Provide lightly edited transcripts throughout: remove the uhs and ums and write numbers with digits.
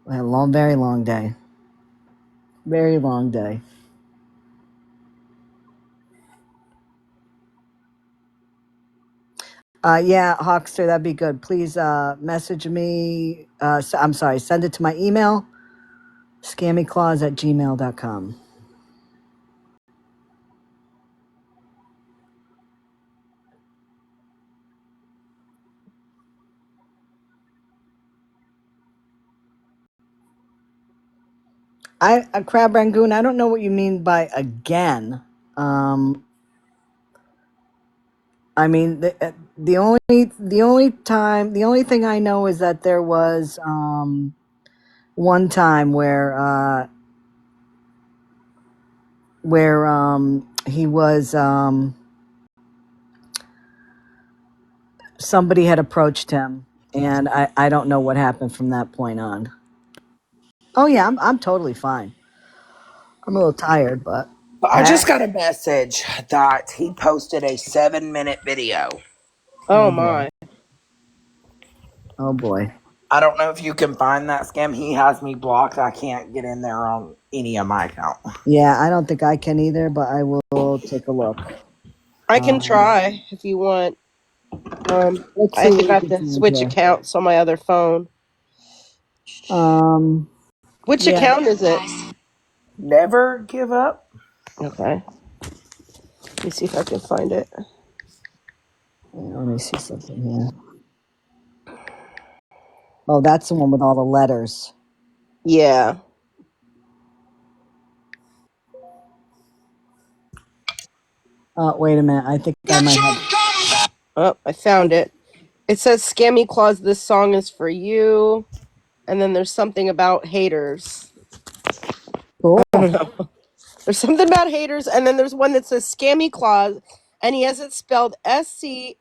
I had a long, very long day. Very long day. Yeah, Hawkster, that'd be good. Please message me. I'm sorry, send it to my email, scammyclaus@gmail.com. Crab Rangoon, I don't know what you mean by again. Um, I mean, the only thing I know is that there was one time where he was somebody had approached him, and I don't know what happened from that point on. Oh yeah, I'm totally fine. I'm a little tired, but I I, just got a message that he posted a 7-minute video. Oh oh boy, my. oh boy. I don't know if you can find that scam. He has me blocked. I can't get in there on any of my account. Yeah, I don't think I can either, but I will take a look. I can Um, try if you want. let's I see what think I we have can to find switch here. accounts on my other phone. Um, Which yeah, account is it? Never give up. Okay. Let me see if I can find it. let me see something here. Oh, that's the one with all the letters. Yeah. Wait a minute. I think I might have. Oh, I found it. It says Scammy Claus, this song is for you. And then there's something about haters. Cool. I don't know. There's something about haters, and then there's one that says Scammy Claus, and he has it spelled SCAMMY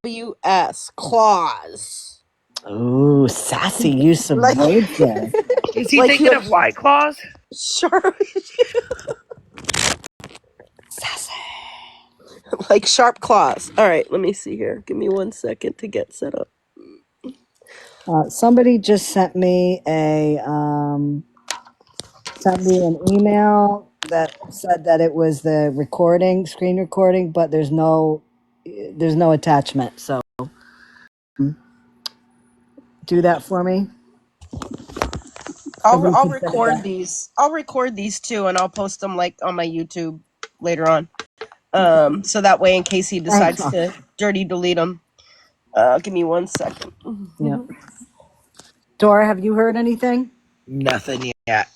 CLAWS. Claus. Ooh, sassy use of Like, words there. Is he like thinking he'll of White Claws? sharp, Sassy. like sharp claws. All right, let me see here. Give me 1 second to get set up. Somebody just sent me an email that said that it was the recording, screen recording, but there's no attachment. So do that for me. Somebody I'll can send record that. these. I'll record these too, and I'll post them like on my YouTube later on. So that way, in case he Thanks. decides to dirty delete them. Give me 1 second. Yeah. Dora, have you heard anything? Nothing yet.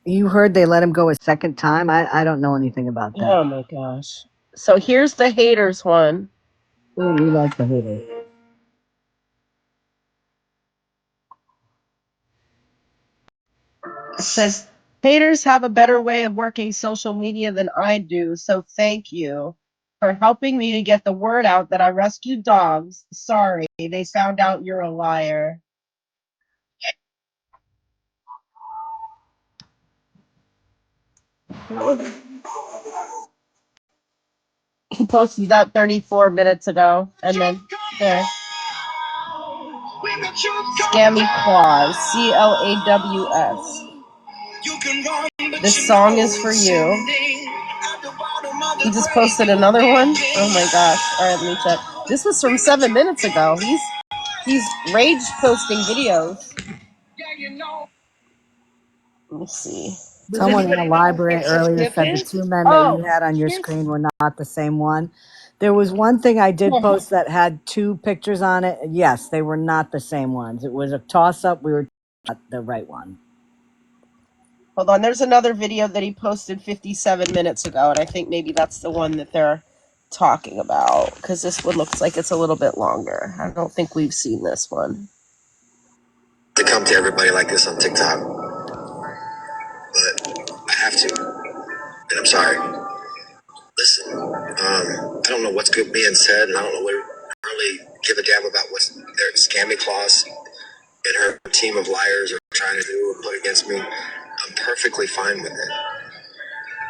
You heard they let him go a second time? I don't know anything about that. Oh my gosh. So here's the haters one. Ooh, we like the haters. It says, haters have a better way of working social media than I do, so thank you for helping me to get the word out that I rescued dogs. Sorry, they found out you're a liar. He posted that 34 minutes ago, and then there. Scammy Claus, CLAWS. This song is for you. He just posted another one. Oh my gosh! All right, let me check. This was from 7 minutes ago. He's rage posting videos. Let me see. Does Someone in the anybody know library what the earlier skip said the is? two men that you Oh, had on your here's screen were not the same one. There was one thing I did post that had two pictures on it. Yes, they were not the same ones. It was a toss up. We were not the right one. hold on. There's another video that he posted 57 minutes ago, and I think maybe that's the one that they're talking about because this one looks like it's a little bit longer. I don't think we've seen this one. To come to everybody like this on TikTok, but I have to, and I'm sorry. Listen, I don't know what's good being said, and I don't know what really give a damn about what their Scammy Claus and her team of liars are trying to do and put against me. I'm perfectly fine with it.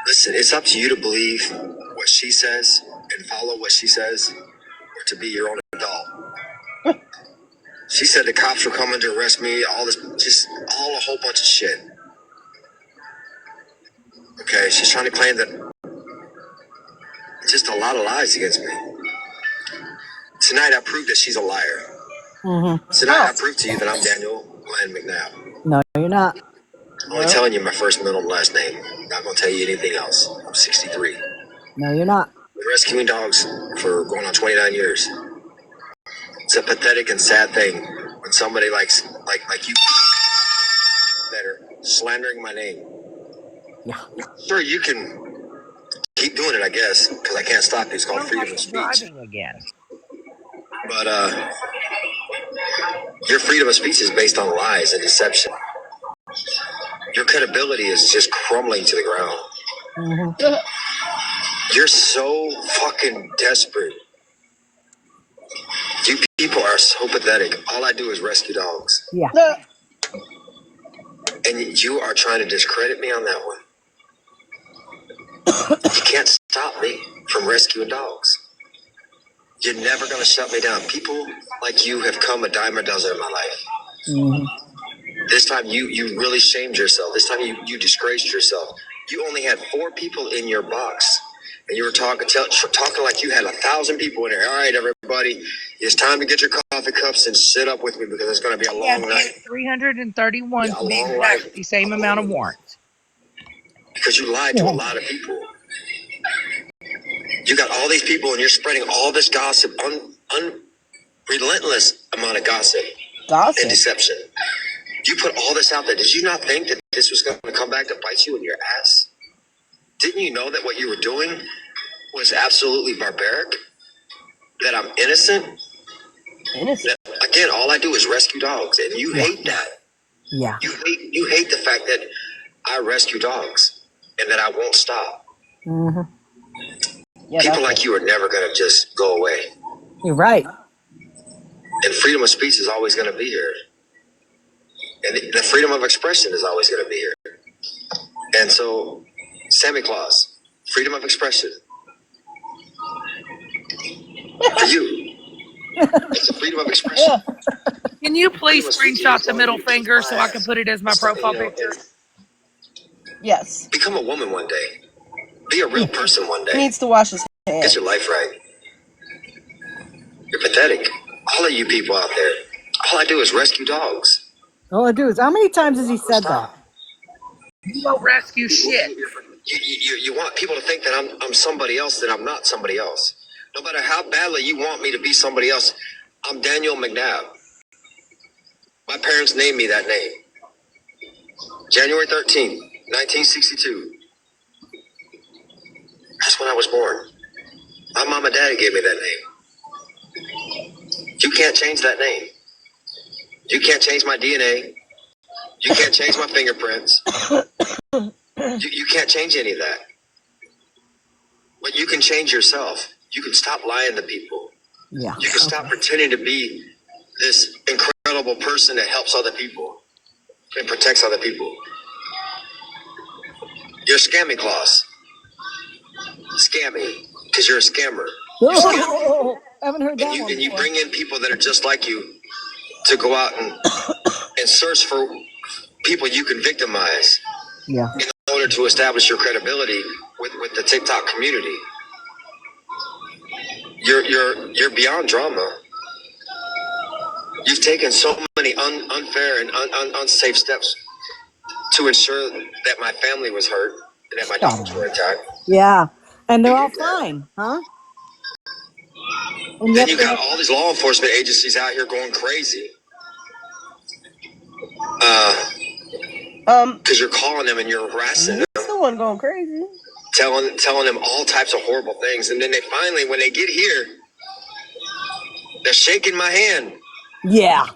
Listen, it's up to you to believe what she says and follow what she says, or to be your own adult. She said the cops were coming to arrest me, all this, just all a whole bunch of shit. Okay, she's trying to claim that just a lot of lies against me. Tonight I proved that she's a liar. Tonight I proved to you that I'm Daniel Glenn McNabb. No, you're not. I'm only telling you my first, middle, and last name. Not going to tell you anything else. I'm 63. No, you're not. Been rescuing dogs for going on 29 years. It's a pathetic and sad thing when somebody like you that are slandering my name. Yeah. Sure, you can keep doing it, I guess, because I can't stop you. It's called freedom of speech. Driving again. But your freedom of speech is based on lies and deception. Your credibility is just crumbling to the ground. You're so fucking desperate. You people are so pathetic. All I do is rescue dogs. Yeah. And you are trying to discredit me on that one. You can't stop me from rescuing dogs. You're never going to shut me down. People like you have come a dime a dozen in my life. This time you really shamed yourself. This time you disgraced yourself. You only had 4 people in your box. And you were talking like you had 1,000 people in there. All right, everybody, it's time to get your coffee cups and sit up with me because it's going to be a long night. 331 to be exact, the same amount of warrants. Because you lied to a lot of people. You got all these people and you're spreading all this gossip, relentless amount of gossip and deception. You put all this out there. Did you not think that this was going to come back to bite you in your ass? Didn't you know that what you were doing was absolutely barbaric? That I'm innocent? That, again, all I do is rescue dogs, and you hate that. Yeah. You hate the fact that I rescue dogs and that I won't stop. People like you are never going to just go away. You're right. And freedom of speech is always going to be here. And the freedom of expression is always going to be here. And so, Scammy Claus, freedom of expression. For you. It's a freedom of expression. Can you please screenshot the middle finger so I can put it as my profile picture? Yes. Become a woman one day. Be a real person one day. He needs to wash his hands. Get your life right. You're pathetic. All of you people out there. All I do is rescue dogs. All I do is, how many times has he said that? You don't rescue shit. You want people to think that I'm somebody else, that I'm not somebody else. No matter how badly you want me to be somebody else, I'm Daniel McNabb. My parents named me that name. January 13th, 1962. That's when I was born. My mom and daddy gave me that name. You can't change that name. You can't change my DNA. You can't change my fingerprints. You can't change any of that. But you can change yourself. You can stop lying to people. Yeah. You can stop pretending to be this incredible person that helps other people and protects other people. You're a Scammy Claus. Scammy, because you're a scammer. Haven't heard that one And you before. bring in people that are just like you to go out and search for people you can victimize. Yeah. In order to establish your credibility with the TikTok community. You're beyond drama. You've taken so many unfair and unsafe steps to ensure that my family was hurt and that my dogs were attacked. Yeah. And they're all fine, huh? And Then you got all these law enforcement agencies out here going crazy. Because you're calling them and you're harassing them. He's the one going crazy. Telling them all types of horrible things. And then they finally, when they get here, they're shaking my hand. Yeah.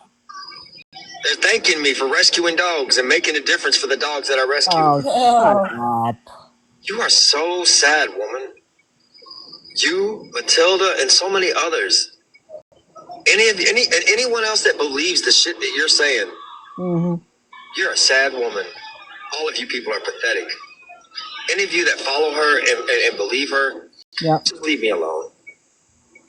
They're thanking me for rescuing dogs and making a difference for the dogs that I rescue. Oh, shut up. You are so sad, woman. You, Matilda, and so many others. Anyone else that believes the shit that you're saying, you're a sad woman. All of you people are pathetic. Any of you that follow her and believe her, Yep. Just leave me alone.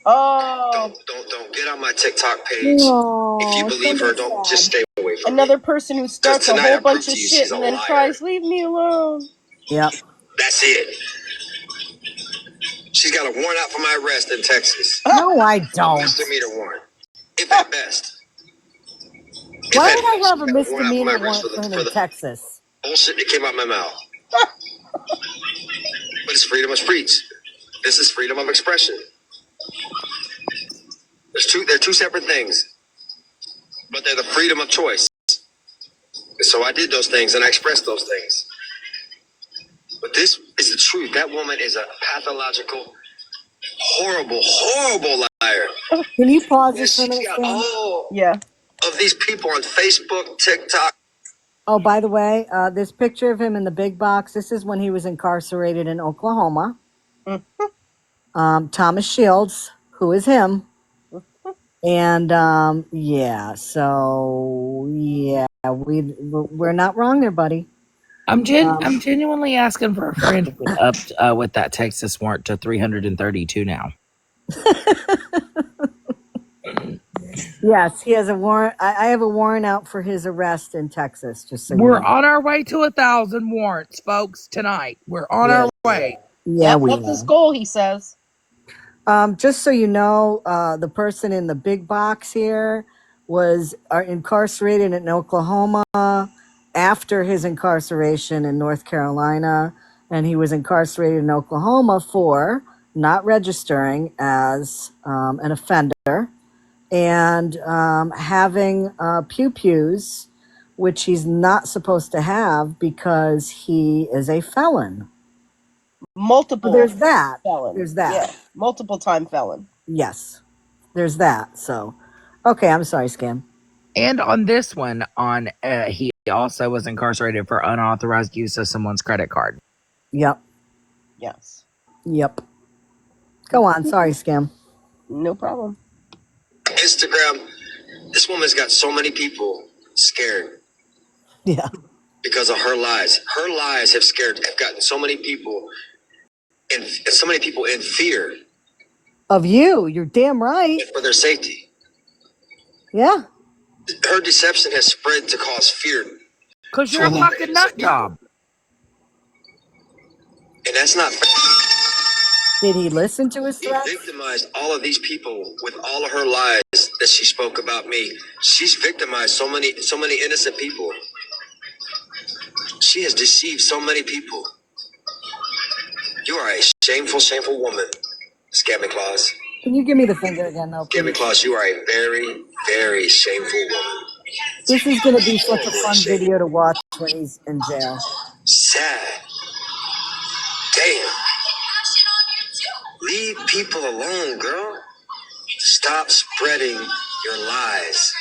Oh, Don't get on my TikTok page. If you Oh, believe her, somebody's don't sad. just stay away from another me. person who starts a tonight I whole bunch proved of to you shit she's a and then liar. cries, "Leave me alone." Yep. That's it. She's got a warrant out for my arrest in Texas. No, I A don't. misdemeanor warrant. If at best. Why If at would I best, have she's a got a warrant out for my misdemeanor arrest warrant for him for in the Texas? bullshit that came out my mouth. But it's freedom of speech. This is freedom of expression. They're two separate things, but they're the freedom of choice. So I did those things and I expressed those things. But this is the truth. That woman is a pathological, horrible, horrible liar. Can you pause And this for a she's minute, got Stan? all Yeah. of these people on Facebook, TikTok. Oh, by the way, this picture of him in the big box, this is when he was incarcerated in Oklahoma. Thomas Shields, who is him. And yeah, so yeah, we're not wrong there, buddy. I'm genuinely asking for a friend to get up with that Texas warrant to 332 now. Yes, he has a warrant. I have a warrant out for his arrest in Texas, just so you We're know. on our way to 1,000 warrants, folks, tonight. We're on Yeah, our way. yeah, Yep, we that's his are. goal, he says. Just so you know, the person in the big box here was incarcerated in Oklahoma after his incarceration in North Carolina, and he was incarcerated in Oklahoma for not registering as an offender and having pew-pews, which he's not supposed to have because he is a felon. So Multiple there's that. felon. There's that. Yeah, multiple time felon. Yes, there's that. So, okay, I'm sorry, Scam. And on this one, he also was incarcerated for unauthorized use of someone's credit card. Yep, Yes. yep. Go on. Sorry, Scam. No problem. Instagram. This woman's got so many people scared Yeah. because of her lies. Her lies have gotten so many people and so many people in fear Of you. You're damn right. for their safety. Yeah. Her deception has spread to cause fear. Because you're a fucking nut job. And that's not fair. Did he listen to his She threats? victimized all of these people with all of her lies that she spoke about me. She's victimized so many innocent people. She has deceived so many people. You are a shameful, shameful woman, Scammy Claus. Can you give me the finger again, though, Scammy please? Claus, you are a very, very shameful woman. This is going to be such a Horrible fun and shameful. video to watch when he's in jail. Sad. Damn. Leave people alone, girl. Stop spreading your lies.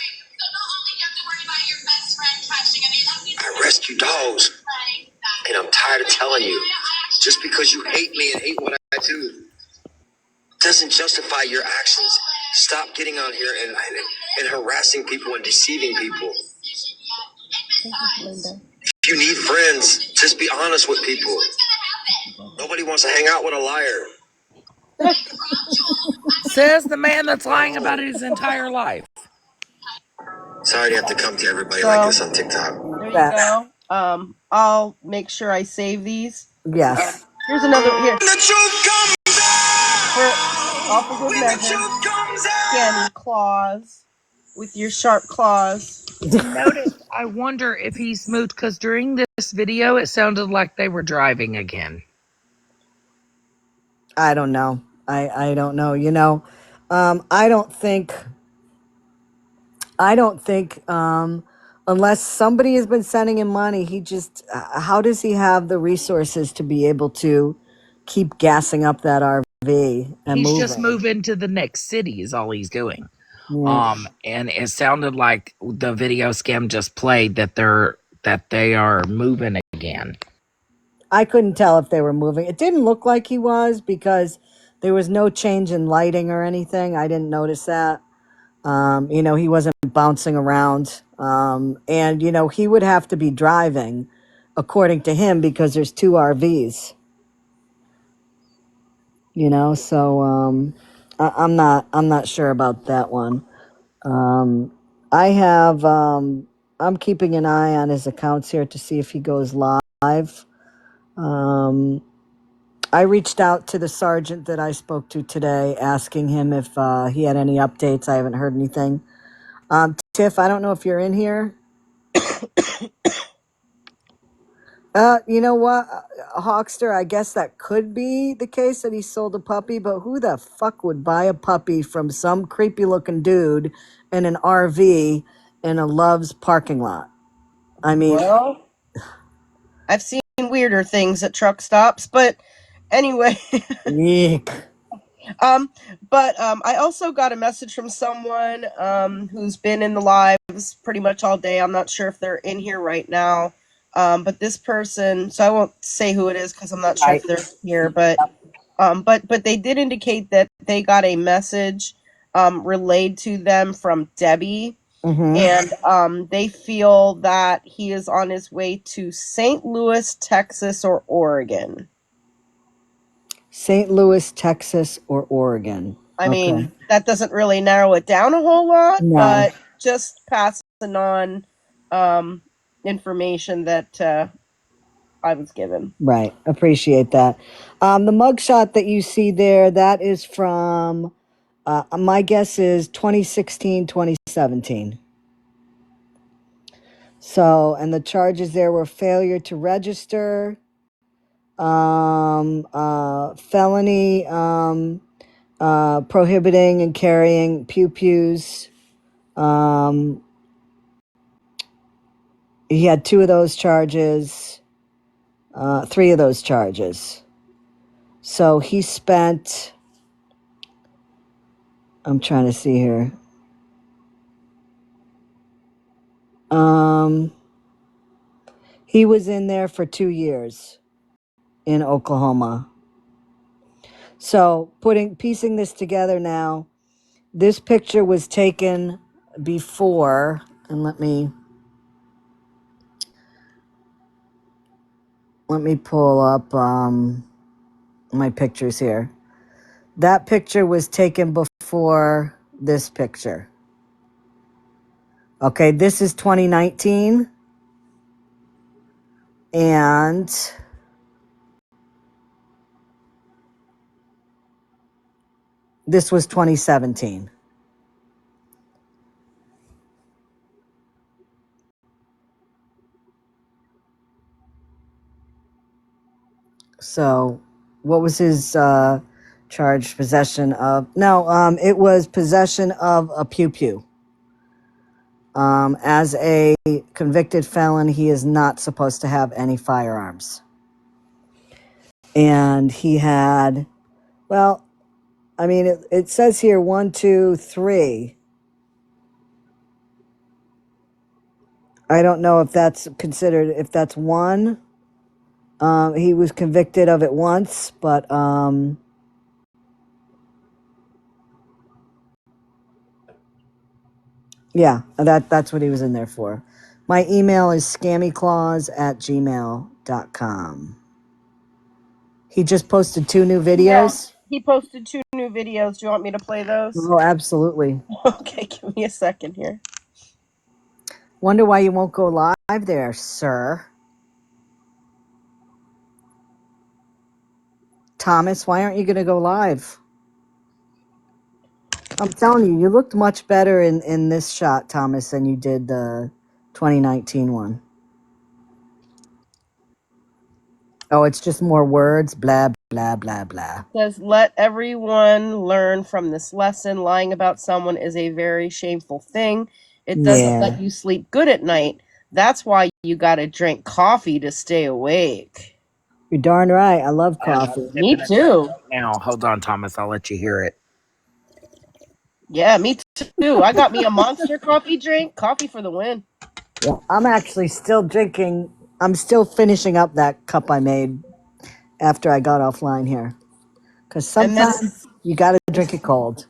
I rescue dogs, and I'm tired of telling you. Just because you hate me and hate what I do doesn't justify your actions. Stop getting on here and harassing people and deceiving people. If you need friends, just be honest with people. Nobody wants to hang out with a liar. Says the man that's lying about his entire life. Sorry to have to come to everybody like this on TikTok. There you go. I'll make sure I save these. Yes. Here's another here. The truth comes For all for good measure. Scammy Claus with your sharp claws. Notice, I wonder if he's moved, because during this video, it sounded like they were driving again. I don't know. I don't know. You know, I don't think unless somebody has been sending him money, he just how does he have the resources to be able to keep gassing up that RV and He's moving? just moving to the next city is all he's doing. Yeah. And it sounded like the video Scam just played that they are moving again. I couldn't tell if they were moving. It didn't look like he was because there was no change in lighting or anything. I didn't notice that. You know, he wasn't bouncing around. And, you know, he would have to be driving, according to him, because there's two RVs. So I'm not sure about that one. I have I'm keeping an eye on his accounts here to see if he goes live. Um, I reached out to the sergeant that I spoke to today, asking him if he had any updates. I haven't heard anything. Tiff, I don't know if you're in here. You know what, Hawkster? I guess that could be the case that he sold a puppy, but who the fuck would buy a puppy from some creepy looking dude in an RV in a Love's parking lot? I mean, Well, I've seen weirder things at truck stops, but anyway. Eek. I also got a message from someone who's been in the lives pretty much all day. I'm not sure if they're in here right now. But this person, so I won't say who it is because I'm not sure Right. if they're here, but they did indicate that they got a message relayed to them from Debbie, Mm-hmm. and they feel that he is on his way to St. Louis, Texas, or Oregon. St. Louis, Texas, or Oregon. I Okay. mean, that doesn't really narrow it down a whole lot, No. but just passing on information that I was given. Right. Appreciate that. The mugshot that you see there, that is from, my guess is 2016, 2017. So, and the charges there were failure to register, felony, prohibiting and carrying pew-pews. He had 2 of those charges, 3 of those charges. So he spent, I'm trying to see here. He was in there for 2 years in Oklahoma. So piecing this together now, this picture was taken before, and let me pull up my pictures here. That picture was taken before this picture. Okay, this is 2019, and this was 2017. So, what was his charge? Possession of? No, it was possession of a pew pew. As a convicted felon, he is not supposed to have any firearms. And he had, well, I mean, it says here 1, 2, 3. I don't know if that's considered, if that's one. He was convicted of it once, but yeah, that's what he was in there for. My email is scammyclaus@gmail.com. He just posted 2 new Yeah, videos. he posted 2 new videos. Do you want me to play those? Oh, absolutely. Okay, give me a second here. Wonder why you won't go live there, sir. Thomas, why aren't you going to go live? I'm telling you, you looked much better in this shot, Thomas, than you did the 2019 one. Oh, it's just more words, blah, blah, blah, blah. It says, let everyone learn from this lesson. Lying about someone is a very shameful thing. It doesn't let you sleep good at night. That's why you gotta drink coffee to stay awake. You're darn right. I love And I'm coffee. Me sipping a drink too. right now. Hold on, Thomas. I'll let you hear it. Yeah, me too. I got me a monster coffee drink. Coffee for the win. Yeah, I'm actually still drinking. I'm still finishing up that cup I made after I got offline here. Because And then sometimes you got to drink it cold.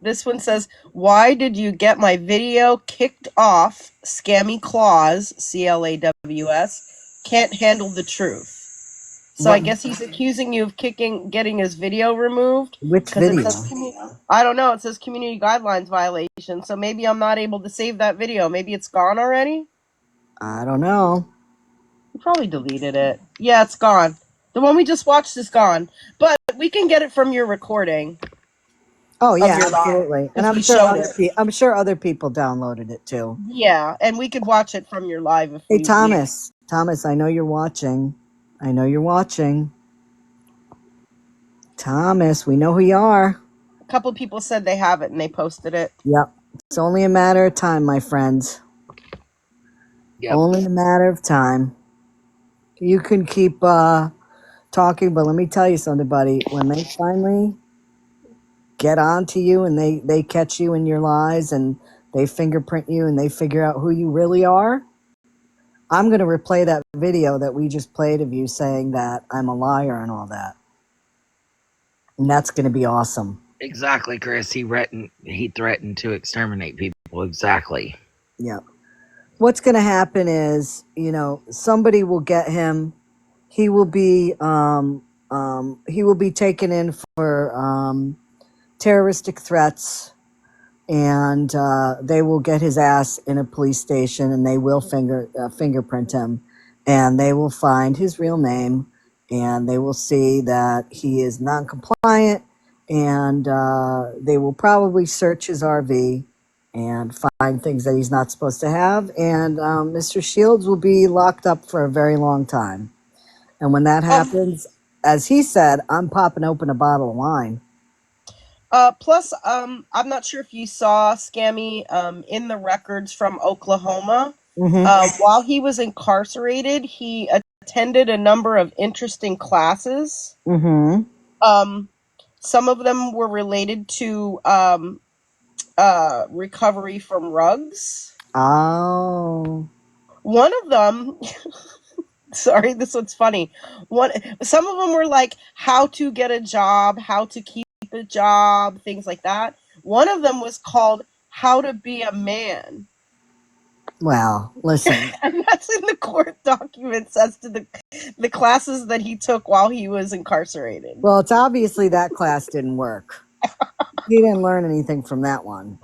this one says, why did you get my video kicked off? Scammy Claus, Claws, can't handle the truth. So I guess he's accusing you of getting his video removed Which because it video? says I don't know. It says community guidelines violation. So maybe I'm not able to save that video. Maybe it's gone already. I don't know. You probably deleted it. Yeah, it's gone. The one we just watched is gone, but we can get it from your recording Oh of yeah, your live absolutely. And because we showed it. I'm sure other people downloaded it too. Yeah, and we could watch it from your live if Hey we need. Thomas, I know you're watching. I know you're watching. Thomas, we know who you are. A couple people said they have it and they posted it. Yep. It's only a matter of time, my friends. Yep. Only a matter of time. You can keep talking, but let me tell you something, buddy. When they finally get on to you and they catch you in your lies and they fingerprint you and they figure out who you really are, I'm going to replay that video that we just played of you saying that I'm a liar and all that. And that's going to be awesome. Exactly, Chris. He threatened to exterminate people. Exactly. Yep. What's going to happen is, somebody will get him. He will be taken in for terroristic threats, and they will get his ass in a police station, and they will fingerprint him, and they will find his real name, and they will see that he is non-compliant, and they will probably search his RV and find things that he's not supposed to have, and Mr. Shields will be locked up for a very long time. And when that happens, as he said, I'm popping open a bottle of wine. Plus, I'm not sure if you saw Scammy in the records from Oklahoma. Mm-hmm. While he was incarcerated, he attended a number of interesting classes. Mm-hmm. Some of them were related to recovery from rugs. Oh. One of them, sorry, this one's funny. Some of them were like how to get a job, how to keep a job, things like that. One of them was called How to Be a Man. Well, listen. And that's in the court documents as to the classes that he took while he was incarcerated. Well, it's obviously that class didn't work. He didn't learn anything from that one.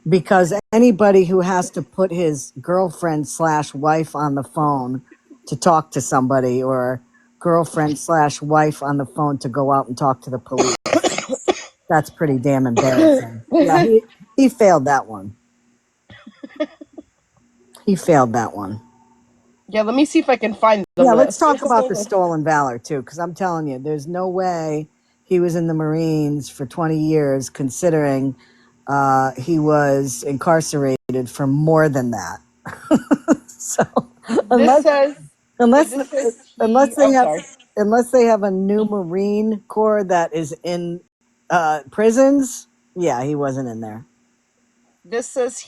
Because anybody who has to put his girlfriend/wife on the phone to talk to somebody, or girlfriend/wife on the phone to go out and talk to the police, that's pretty damn embarrassing. Yeah, he failed that one. He failed that one. Yeah, let me see if I can find the Yeah, let's list. talk about the stolen valor too, because I'm telling you, there's no way he was in the Marines for 20 years, considering he was incarcerated for more than that. So This says unless this says unless he. they Oh, have sorry. unless they have a new Marine Corps that is in prisons, yeah, he wasn't in there. This says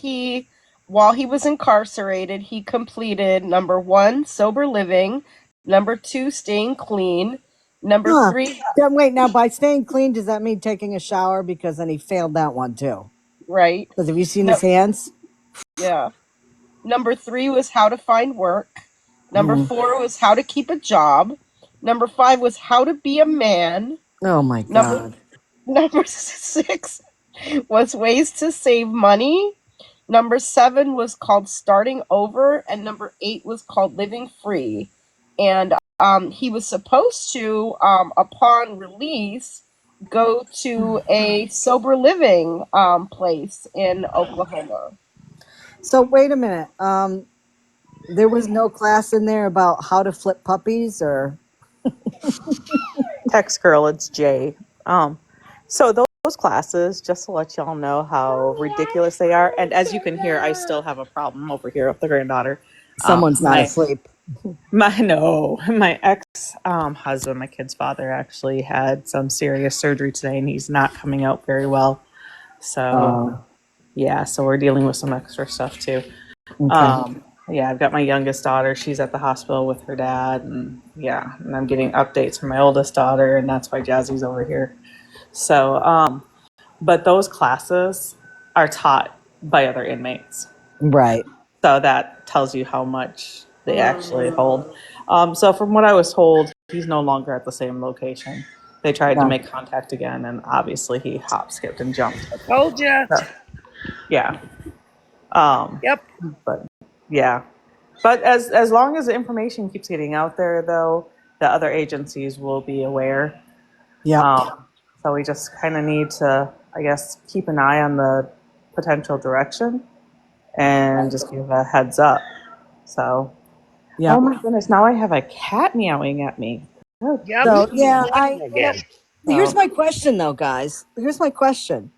while he was incarcerated, he completed number 1, sober living, number 2, staying clean, number Huh. 3, Then wait, now by staying clean, does that mean taking a shower? Because then he failed that one too. right? Because have you seen No, his hands? yeah. Number 3 was how to find work. Number Mm. 4 was how to keep a job. Number 5 was how to be a man. Oh my Number God. number 6 was ways to save money. Number 7 was called starting over, and number 8 was called living free. And he was supposed to, upon release, go to a sober living place in Oklahoma. So wait a minute. There was no class in there about how to flip puppies, or Text girl, it's Jay. So those classes, just to let y'all know how ridiculous they are, and as you can hear, I still have a problem over here with the granddaughter. someone's not My asleep. my ex husband, my kid's father, actually had some serious surgery today, and he's not coming out very well. So yeah, so we're dealing with some extra stuff too. Okay. Yeah, I've got my youngest daughter. She's at the hospital with her dad, and yeah, and I'm getting updates from my oldest daughter, and that's why Jazzy's over here. So, but those classes are taught by other inmates. Right. So that tells you how much they actually hold. So from what I was told, he's no longer at the same location. They tried to Yeah. make contact again, and obviously he hop, skipped, and jumped. Told ya. So, yeah. Um, Yep. but yeah. But as long as the information keeps getting out there, though, the other agencies will be aware. Yep. So we just kind of need to, I guess, keep an eye on the potential direction and just give a heads up. So, Yep. oh my goodness, now I have a cat meowing at me. Good. Yep. So He's yeah, running again. here's my question though, guys. Here's my question.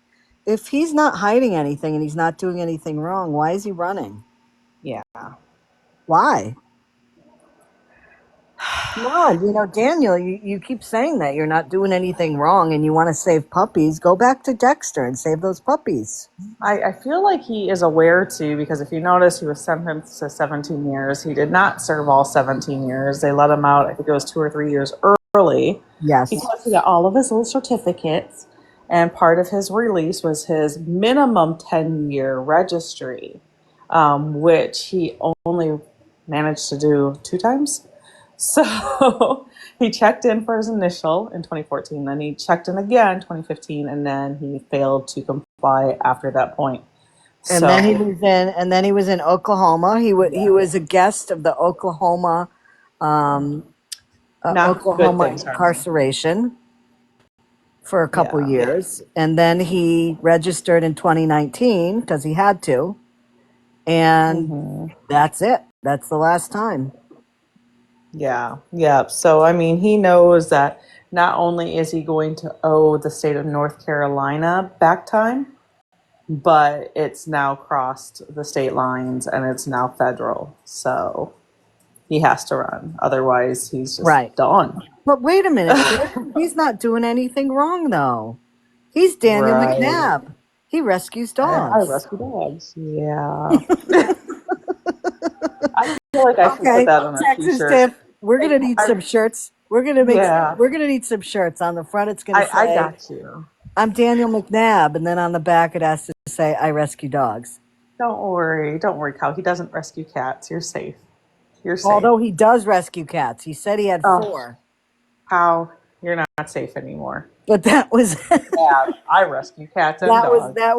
If he's not hiding anything and he's not doing anything wrong, why is he running? Yeah. Why? Come on, Daniel, you keep saying that you're not doing anything wrong and you want to save puppies. Go back to Dexter and save those puppies. I feel like he is aware too, because if you notice, he was sentenced to 17 years. He did not serve all 17 years. They let him out, I think it was 2 or 3 years early, Yes. because he got all of his little certificates. And part of his release was his minimum 10-year registry, which he only managed to do 2 times. So he checked in for his initial in 2014, then he checked in again in 2015, and then he failed to comply after that point. And then he was in Oklahoma. He was a guest of the Oklahoma Not good things, incarceration for a couple Yeah. years, and then he registered in 2019 because he had to, and that's it. That's the last time. Yeah. So, I mean, he knows that not only is he going to owe the state of North Carolina back time, but it's now crossed the state lines and it's now federal. So he has to run. Otherwise, he's just Right. done. But wait a minute, he's not doing anything wrong though. He's Daniel Right. McNabb. He rescues I dogs. rescue dogs. Yeah. I feel like I should put that on a Texas t-shirt. Tiff. We're gonna need some shirts. We're gonna make. Yeah. We're gonna need some shirts. On the front, it's gonna say, I got you. "I'm Daniel McNabb," and then on the back, it has to say, "I rescue dogs." Don't worry, Kyle. He doesn't rescue cats. You're safe. You're safe. Although he does rescue cats, he said he had 4. How you're not safe anymore. But that was Yeah, I rescue cats and dogs. that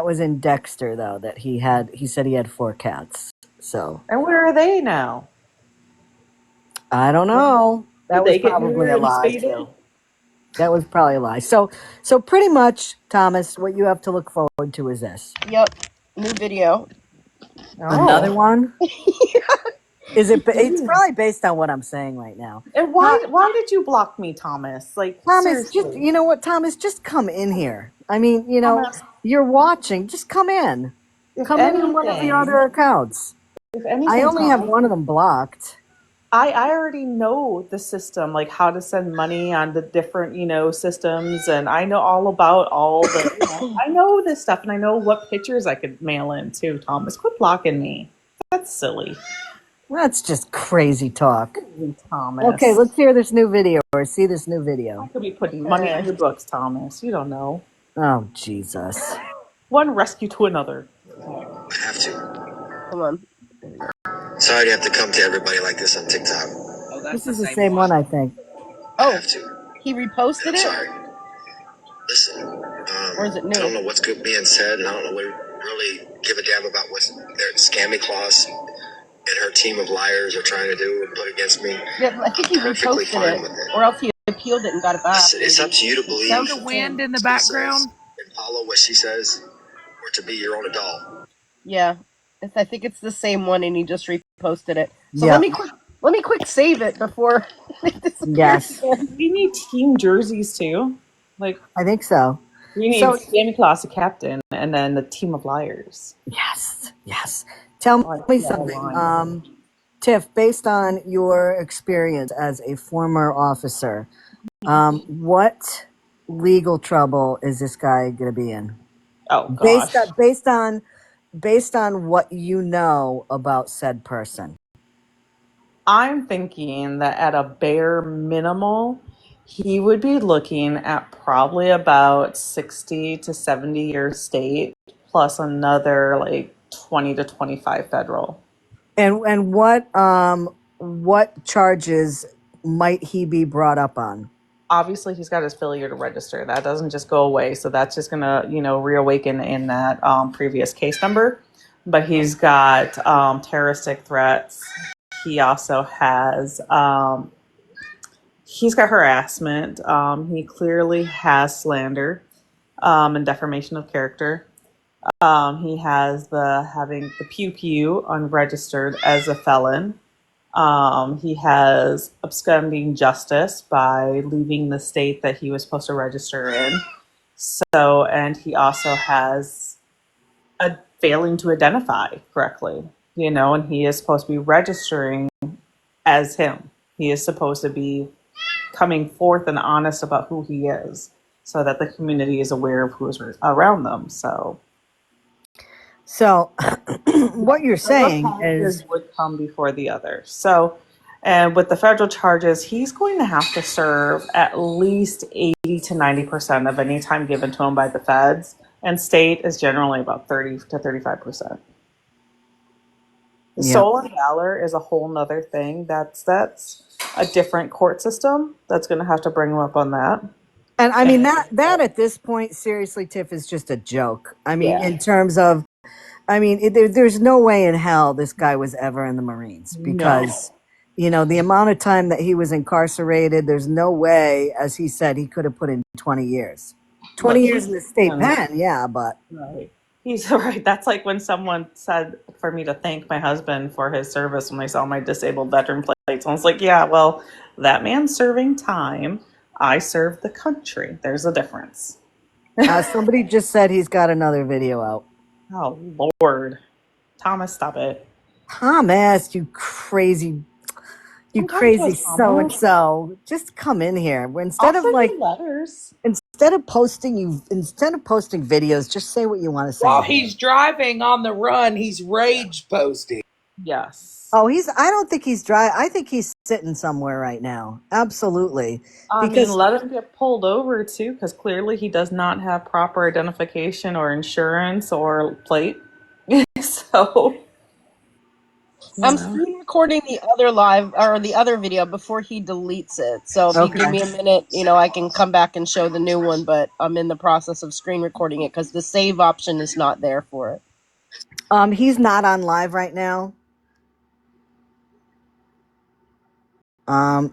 was in Dexter though, that he said he had 4 cats. So And where are they now? I don't know. That Did was they get probably neutered a and lie spayed? too. That was probably a lie. So pretty much, Thomas, what you have to look forward to is this. Yep. New video. Another one? Is it? It's probably based on what I'm saying right now. And why did you block me, Thomas? Like, Thomas, seriously. just, you know what, Thomas, just come in here. I mean, Thomas, you're watching. Just come in. Come in on one of the other accounts. If anything, I only have Thomas, one of them blocked. I already know the system, like how to send money on the different, systems, and I know all about all the, I know this stuff, and I know what pictures I could mail in too, Thomas. Quit blocking me. That's silly. That's just crazy talk. Thomas. Okay, let's hear this new video or see this new video. I could be putting money in your books, Thomas. You don't know. Oh, Jesus. One rescue to another. I have to. Come on. Sorry to have to come to everybody like this on TikTok. Oh, that's This is the same one, I think. I have to. He reposted I'm it? sorry. Listen, Or is it new? I don't know what's good being said, and I don't know what really give a damn about what their Scammy Claus and her team of liars are trying to do and put against me. Yeah, I think he Perfectly reposted fine it. with it. Or else he appealed it and got it back. Listen, it's up to you to believe Sound of wind in the background. and follow what she says, or to be your own adult. Yeah. I think it's the same one and he just reposted it. So Yeah. let me quick save it before it disappears Yes. again. We need team jerseys too. Like, I think so. we need Scammy Claus, the captain, and then the team of liars. Yes. Tell me something. Tiff, based on your experience as a former officer, what legal trouble is this guy going to be in? Oh, gosh. Based on what you know about said person. I'm thinking that at a bare minimal, he would be looking at probably about 60 to 70 years state plus another like 20 to 25 federal. And what charges might he be brought up on? Obviously he's got his failure to register. That doesn't just go away. So that's just going to, reawaken in that previous case number. But he's got terroristic threats. He also has, he's got harassment. He clearly has slander and defamation of character. He has having the pew pew unregistered as a felon. He has absconding justice by leaving the state that he was supposed to register in. So, and he also has a failing to identify correctly, and he is supposed to be registering as him. He is supposed to be coming forth and honest about who he is so that the community is aware of who is around them. So, What you're saying is, would come before the other. So, and with the federal charges, he's going to have to serve at least 80 to 90% of any time given to him by the feds, and state is generally about 30 to 35%. yep. Stolen valor is a whole nother thing. That's a different court system that's going to have to bring him up on that. And I mean that at this point, seriously, Tiff, is just a joke. I mean, Yeah. in terms of, there's no way in hell this guy was ever in the Marines because, the amount of time that he was incarcerated, there's no way, as he said, he could have put in 20 years. 20 years in the state pen, yeah, but. Right. He's right. That's like when someone said for me to thank my husband for his service when they saw my disabled veteran plates. I was like, yeah, well, that man's serving time. I serve the country. There's a difference. Somebody just said he's got another video out. Oh, Lord. Thomas, stop it. Thomas, you crazy so-and-so. Just come in here. Instead of letters. instead of posting videos, just say what you want to say. While he's driving on the run, he's rage posting. Yes. Oh, I don't think he's dry. I think he's sitting somewhere right now. Absolutely. Let him get pulled over too, because clearly he does not have proper identification or insurance or plate. So I'm screen recording the other live or the other video before he deletes it. So if you give me a minute, I can come back and show the new one, but I'm in the process of screen recording it because the save option is not there for it. He's not on live right now.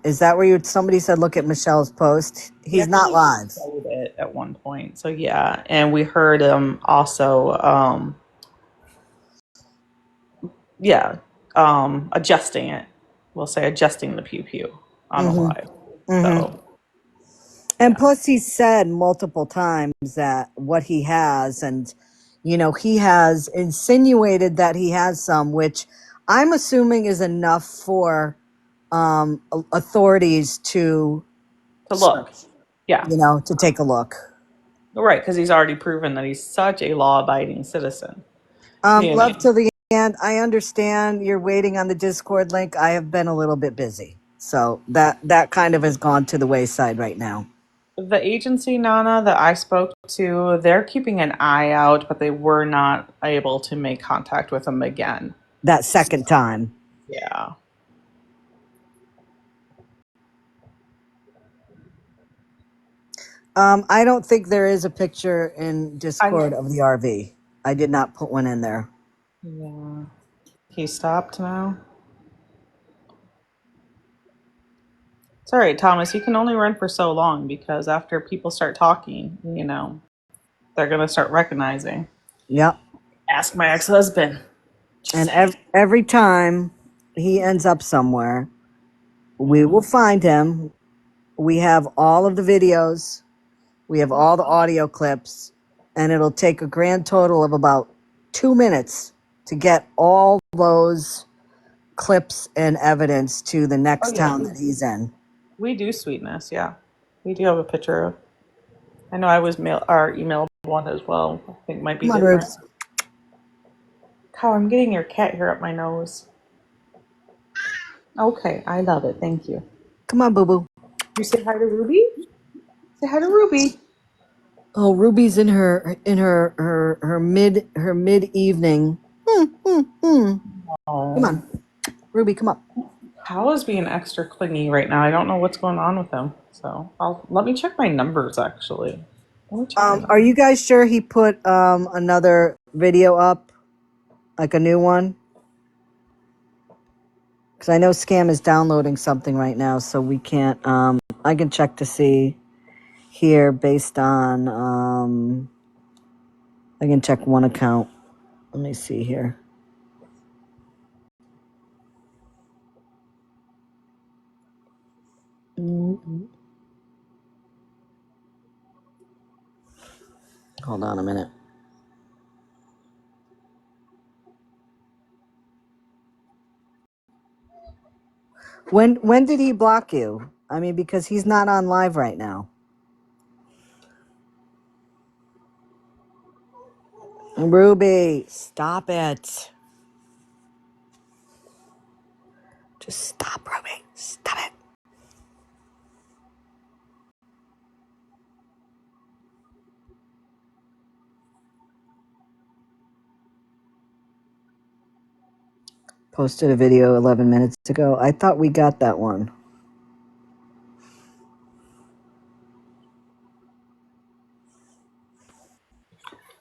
Is that where somebody said look at Michelle's post? He's not live. It at one point. So yeah, and we heard him also adjusting it. We'll say adjusting the pew pew on the live. So and plus he said multiple times that what he has, and he has insinuated that he has some, which I'm assuming is enough for authorities to look. Yeah. To take a look. Right, because he's already proven that he's such a law-abiding citizen. Love till the end. I understand you're waiting on the Discord link. I have been a little bit busy. So that kind of has gone to the wayside right now. The agency, Nana, that I spoke to, they're keeping an eye out, but they were not able to make contact with him again. That second time. Yeah. I don't think there is a picture in Discord of the RV. I did not put one in there. Yeah. He stopped now. It's all right, Thomas. You can only run for so long because after people start talking, they're going to start recognizing. Yep. Ask my ex-husband. And every time he ends up somewhere, we will find him. We have all of the videos. We have all the audio clips, and it'll take a grand total of about 2 minutes to get all those clips and evidence to the next town that he's in. We do, Sweetness, yeah. We do have a picture of. I know I was emailed one as well. I think it might be different. Cow, I'm getting your cat hair up my nose. Okay, I love it. Thank you. Come on, boo-boo. You say hi to Ruby? Say hi to Ruby. Oh, Ruby's in her mid evening. Come Oh, on, Ruby, come up. Hal is being extra clingy right now. I don't know what's going on with him. So let me check my numbers actually. Let me check my Are numbers. you guys sure he put another video up, like a new one? Because I know Scam is downloading something right now, so we can't. I can check to see here based on. I can check one account. Let me see here. Mm-hmm. Hold on a minute. When did he block you? I mean, because he's not on live right now. Ruby, stop it. Just stop, Ruby. Stop it. Posted a video 11 minutes ago. I thought we got that one.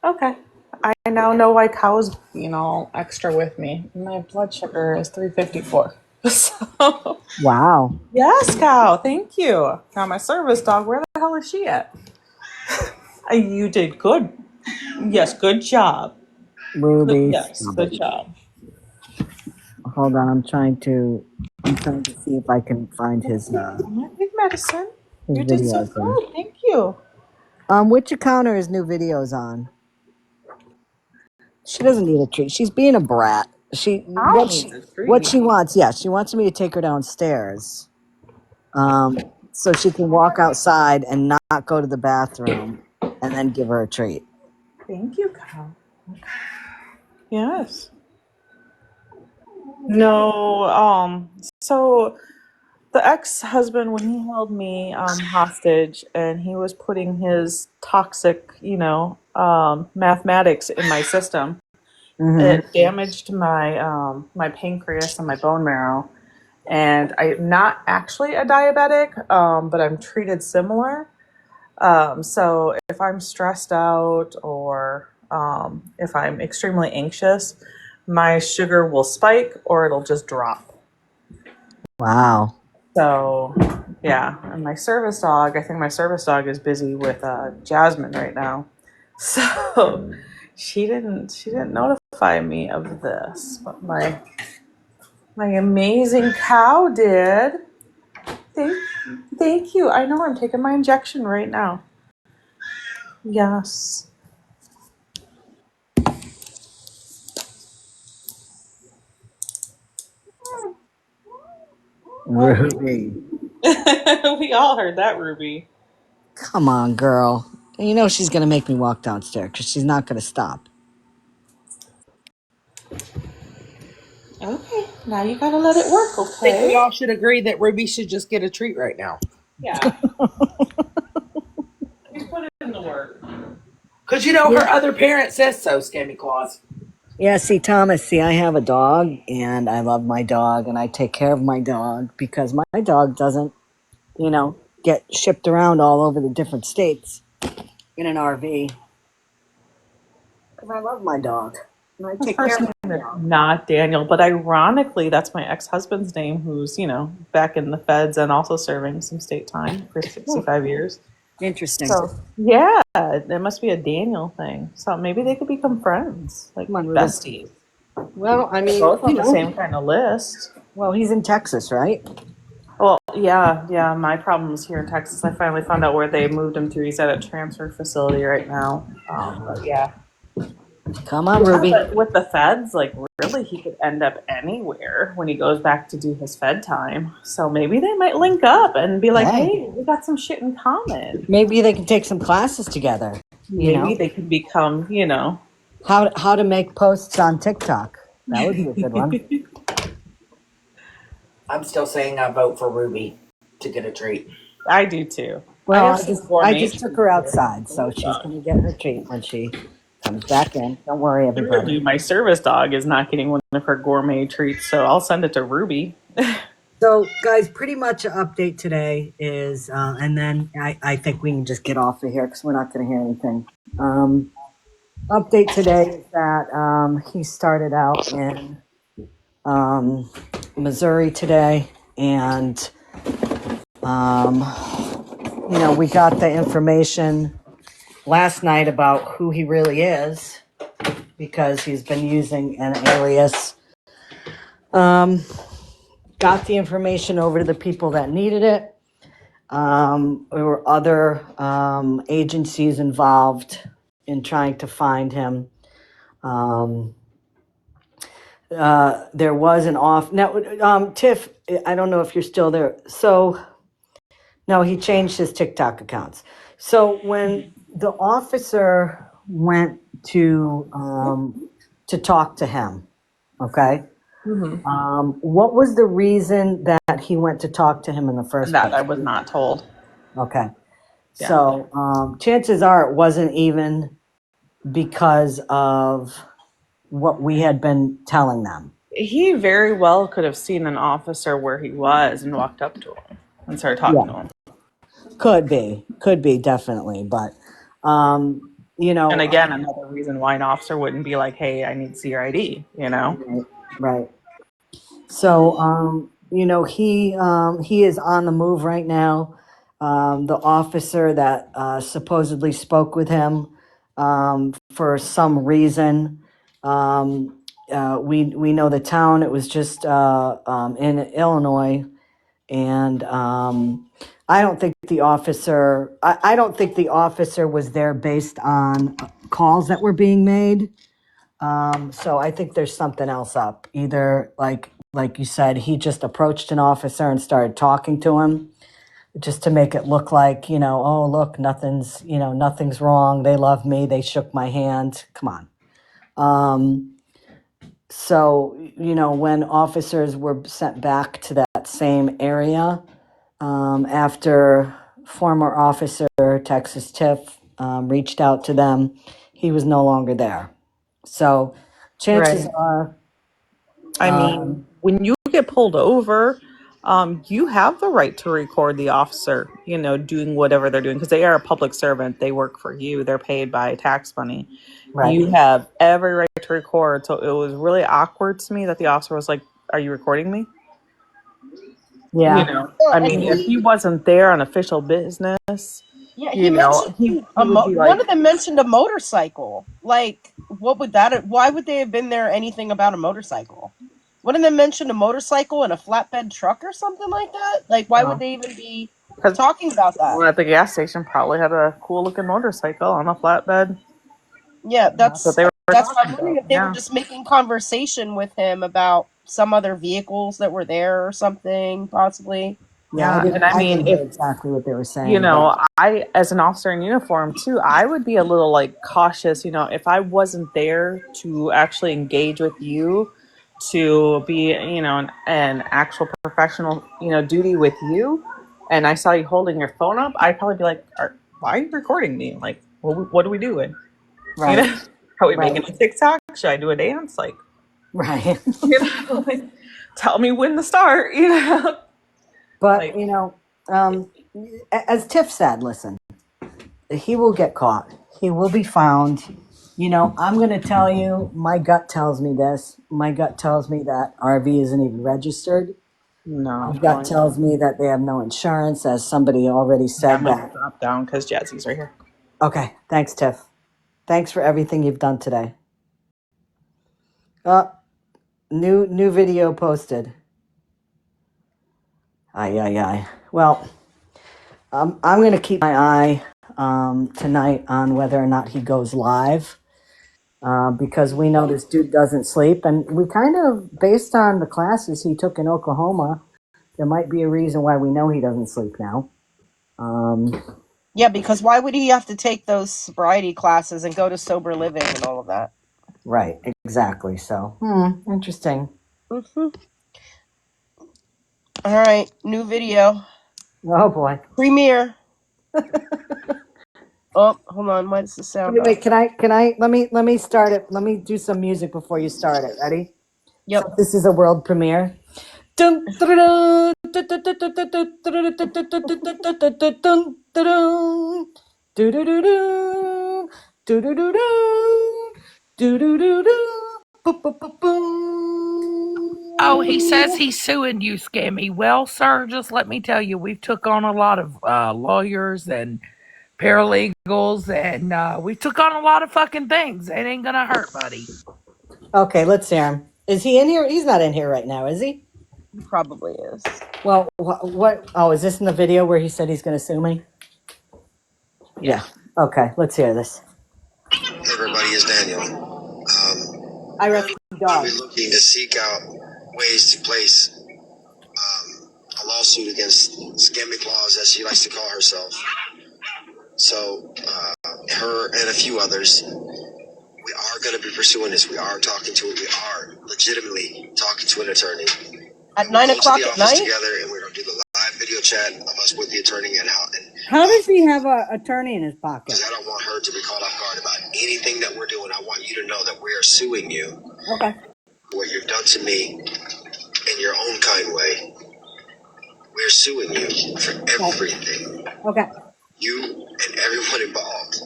Okay. I now know why Cow's being all extra with me. My blood sugar is 354. So Wow. yes, Cow. Thank you. Now my service dog. Where the hell is she at? You did good. Yes, good job. Ruby, Yes, stop good it. job. Hold on, I'm trying to see if I can find his I take medicine. You did so videos here. good. Thank you. Which account are his new videos on? She doesn't need a treat. She's being a brat. Cow needs a What treat. she wants, yeah, she wants me to take her downstairs. So she can walk outside and not go to the bathroom and then give her a treat. Thank you, Cow. Yes. No, so the ex-husband, when he held me hostage and he was putting his toxic, mathematics in my system, Mm-hmm. it damaged my pancreas and my bone marrow. And I'm not actually a diabetic, but I'm treated similar. So if I'm stressed out or if I'm extremely anxious, my sugar will spike or it'll just drop. Wow. So yeah, and my service dog, I think my service dog is busy with Jasmine right now. So she didn't notify me of this, but my amazing cow did. Thank, thank you. I know I'm taking my injection right now. Yes. Ruby. We all heard that, Ruby. Come on, girl. And you know she's going to make me walk downstairs because she's not going to stop. Okay, now you gotta let it work, I think we okay? all should agree that Ruby should just get a treat right now. Yeah. We put it in the work. Because her other parent says so, Scammy Claus. Yeah, see, Thomas, I have a dog, and I love my dog, and I take care of my dog because my dog doesn't, get shipped around all over the different states in an RV. Because I love my dog, and I His take care first of name my is dog. not Daniel, but ironically, that's my ex-husband's name, who's, back in the feds and also serving some state time for Hmm, 65 years. interesting. So, yeah, it must be a Daniel thing. So maybe they could become friends, like Come on, Ruby. besties. Well, I They're mean, both on the same kind of list. well, he's in Texas, right? Well, yeah. My problem is here in Texas. I finally found out where they moved him to. He's at a transfer facility right now. But yeah. Come on, Yeah, Ruby. but with the feds, like really, he could end up anywhere when he goes back to do his fed time. So maybe they might link up and be like, Hey, "Hey, we got some shit in common." maybe they can take some classes together. Maybe they could become, How to make posts on TikTok. That would be a good one. I'm still saying I vote for Ruby to get a treat. I do too. I Well, have some I just took gourmet her treats here. outside, so she's gonna get her treat when she Comes back in. Don't worry, Clearly, everybody. my service dog is not getting one of her gourmet treats, so I'll send it to Ruby. So, guys, pretty much an update today is, and then I think we can just get off of here because we're not going to hear anything. Update today is that he started out in Missouri today, and we got the information last night about who he really is because he's been using an alias. Got the information over to the people that needed it. There were other agencies involved in trying to find him. There was an off now. Tiff, I don't know if you're still there. So, no, he changed his TikTok accounts. So when the officer went to talk to him, okay, what was the reason that he went to talk to him in the first That I place? was not told. Okay. Yeah. So chances are it wasn't even because of what we had been telling them. He very well could have seen an officer where he was and walked up to him and started talking to him. Could be definitely, but And again, another reason why an officer wouldn't be like, "Hey, I need to see your ID," right. So he is on the move right now. The officer that supposedly spoke with him for some reason. We know the town. It was just in Illinois, and I don't think the officer. I don't think the officer was there based on calls that were being made. So I think there's something else up. Either like you said, he just approached an officer and started talking to him just to make it look like, oh look, nothing's wrong. They love me. They shook my hand. Come on. So, when officers were sent back to that same area, after former officer Texas Tiff reached out to them, he was no longer there. So chances Right. are, I mean, when you get pulled over, you have the right to record the officer, doing whatever they're doing because they are a public servant. They work for you. They're paid by tax money. right. You have every right to record. So it was really awkward to me that the officer was like, "Are you recording me?" Yeah. Well, I and mean, if he wasn't there on official business, he mentioned he would be like, one of them mentioned a motorcycle. Like, what would that? Why would they have been there? Anything about a motorcycle? One of them mentioned a motorcycle and a flatbed truck or something like that. Like, why would they even be because talking about that? at the gas station probably had a cool looking motorcycle on a flatbed. Yeah, That's what they were that's why I'm talking wondering about. if they were just making conversation with him about some other vehicles that were there or something, possibly. Yeah, And I I mean, didn't if hear exactly what they were saying, but I, as an officer in uniform too, I would be a little like cautious, if I wasn't there to actually engage with you, to be, an actual professional, duty with you, and I saw you holding your phone up, I'd probably be like, why are you recording me? Like, what are we doing? right, Are we right, making a TikTok? Should I do a dance? Like, right. like, tell me when to start. But Like, as Tiff said, listen, he will get caught. He will be found. I'm going to tell you, my gut tells me this. My gut tells me that RV isn't even registered. no. My gut tells me that they have no insurance, as somebody already Yeah, I'm said gonna that. drop down because Jazzy's right here. Okay, thanks, Tiff. Thanks for everything you've done today. New video posted. Ay, ay, ay. Well, I'm going to keep my eye tonight on whether or not he goes live because we know this dude doesn't sleep. And we kind of, based on the classes he took in Oklahoma, there might be a reason why we know he doesn't sleep now. Yeah, because why would he have to take those sobriety classes and go to sober living and all of that? Right, exactly. So, interesting. Mm-hmm. All right, new video Oh, boy. premiere. Oh, hold on. Why does the sound Wait, off? can I, let me start it. Let me do some music before you start it. Ready? So Yep. this is a world premiere. Dun, dun, dun, dun, dun, dun, dun, dun, dun, dun, dun, dun, dun, dun, dun, dun, dun, dun, dun. Do-do-do-do. Do-do-do-do. Do-do-do-do. Boop, boop, boop, Oh, he says boom. he's suing you, Scammy. Well, sir, just let me tell you, we've took on a lot of lawyers and paralegals, and we took on a lot of fucking things. It ain't gonna hurt, buddy. Okay, let's hear him. Is he in here? He's not in here right now, is he? He probably is. Well, what? Oh, is this in the video where he said he's going to sue me? Yeah. Okay, let's hear this. Hey everybody, it's Daniel. I rescued I'll be dogs. looking to seek out ways to place a lawsuit against Scammy Claus, as she likes to call herself. So, her and a few others, we are going to be pursuing this. We are talking to it. We are legitimately talking to an attorney. At We'll 9 go to o'clock the at office night? together, and we're going to do the live video chat of us with the attorney and how. How does he have an attorney in his pocket? Because I don't want her to be caught off guard about anything that we're doing. I want you to know that we are suing you Okay. for what you've done to me in your own kind way. We're suing you for everything. Okay. You and everyone involved.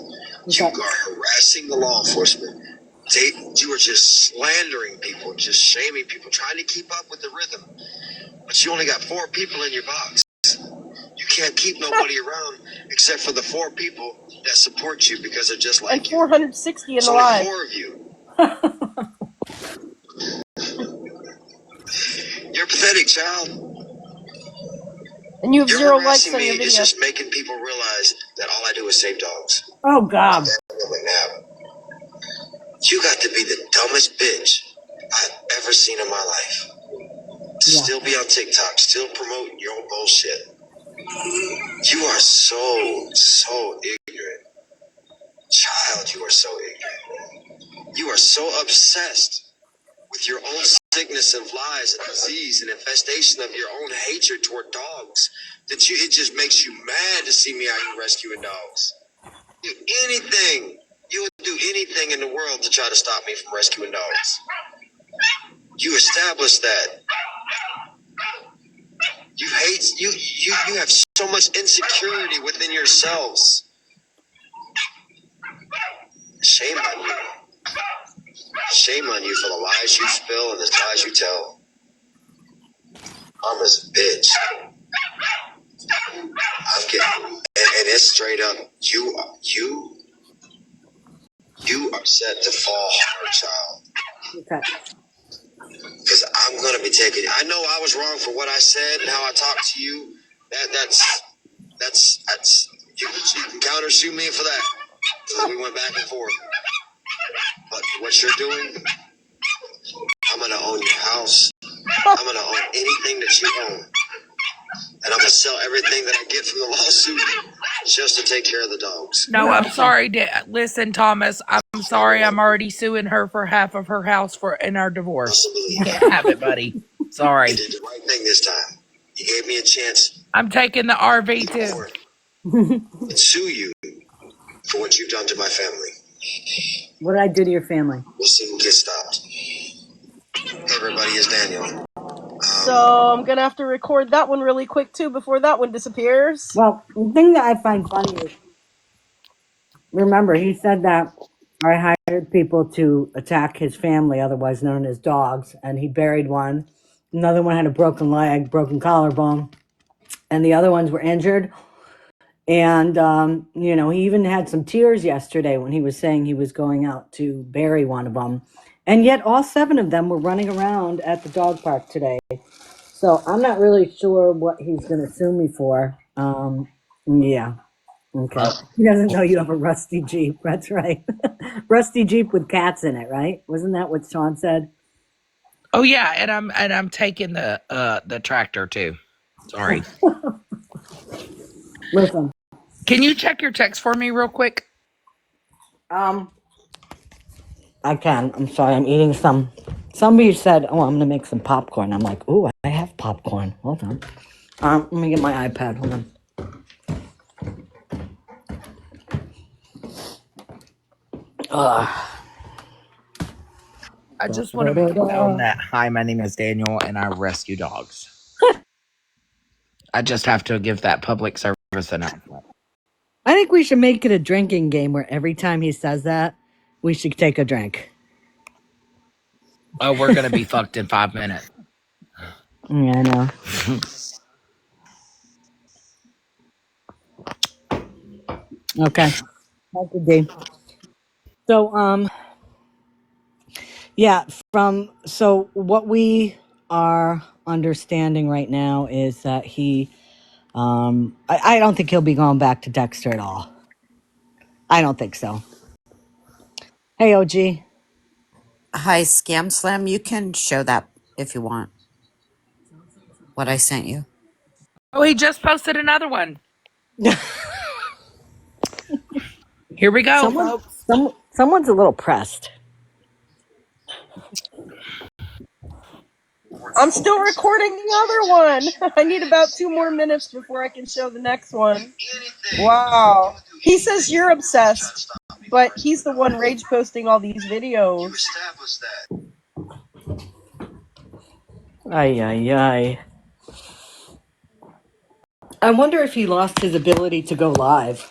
You Okay. are harassing the law enforcement. You are just slandering people, just shaming people, trying to keep up with the rhythm. But you only got 4 people in your box. You can't keep nobody around except for the 4 people that support you because they're just like And you. 460 in There's the only live. 4 of you. You're pathetic, child. And you have You're 0 likes harassing on me. your It's video. just making people realize that all I do is save dogs. Oh God. You got to be the dumbest bitch I've ever seen in my life. Yeah. Still be on TikTok, still promoting your own bullshit. You are so ignorant. Child, you are so ignorant. You are so obsessed with your own sickness and flies and disease and infestation of your own hatred toward dogs that it just makes you mad to see me out here rescuing dogs. You would do anything in the world to try to stop me from rescuing dogs. You established that. You have so much insecurity within yourselves. Shame on you. Shame on you for the lies you spill and the lies you tell. I'm this bitch. I'm getting, and it's straight up. You are set to fall hard, child. Okay. Because I'm gonna be taking. I know I was wrong for what I said and how I talked to you. That's. You can counter sue me for that. Because we went back and forth. But what you're doing, I'm gonna own your house. I'm gonna own anything that you own. And I'm gonna sell everything that I get from the lawsuit just to take care of the dogs. No, I'm sorry. Listen, Thomas, I'm sorry. I'm already suing her for half of her house in our divorce. You can't have it, buddy. Sorry. You did the right thing this time. You gave me a chance. I'm taking the RV too. And sue you for what you've done to my family. What did I do to your family? We'll see who gets stopped. Hey everybody, it's Daniel. So I'm gonna have to record that one really quick too before that one disappears. Well, the thing that I find funny is, remember, he said that I hired people to attack his family, otherwise known as dogs, and he buried one. Another one had a broken leg, broken collarbone, and the other ones were injured. And, he even had some tears yesterday when he was saying he was going out to bury one of them. And yet all 7 of them were running around at the dog park today. So I'm not really sure what he's going to sue me for. Yeah. Okay. He doesn't know you have a rusty Jeep. That's right. Rusty Jeep with cats in it, right? Wasn't that what Sean said? Oh yeah, and I'm taking the tractor too. Sorry. Listen. Can you check your text for me real quick? I can. I'm sorry. I'm eating some. Somebody said, "Oh, I'm going to make some popcorn." I'm like, "Ooh, I have popcorn." Hold on. Let me get my iPad. Hold on. Ugh. I just want to make it known that, hi, my name is Daniel and I rescue dogs. I just have to give that public service announcement. I think we should make it a drinking game where every time he says that, we should take a drink. Oh, we're going to be fucked in 5 minutes. Yeah, I know. Okay. That's a D. So, yeah, so what we are understanding right now is that I don't think he'll be going back to Dexter at all. I don't think so. Hey, OG. Hi, Scam Slam. You can show that if you want. What I sent you. Oh, he just posted another one. Here we go, folks. Someone's a little pressed. I'm still recording the other one. I need about 2 more minutes before I can show the next one. Wow. He says you're obsessed, but he's the one rage posting all these videos. Ay, ay, ay. I wonder if he lost his ability to go live.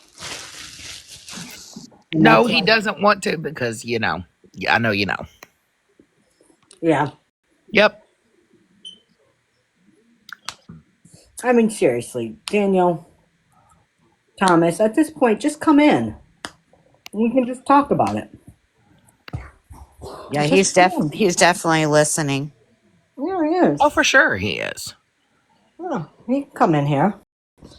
No, he doesn't want to because, you know. Yeah, I know you know. Yeah. Yep. I mean, seriously, Daniel, Thomas, at this point, just come in. We can just talk about it. Yeah, Just come in. he's definitely listening. Yeah, he is. Oh, for sure he is. Oh, he can come in here.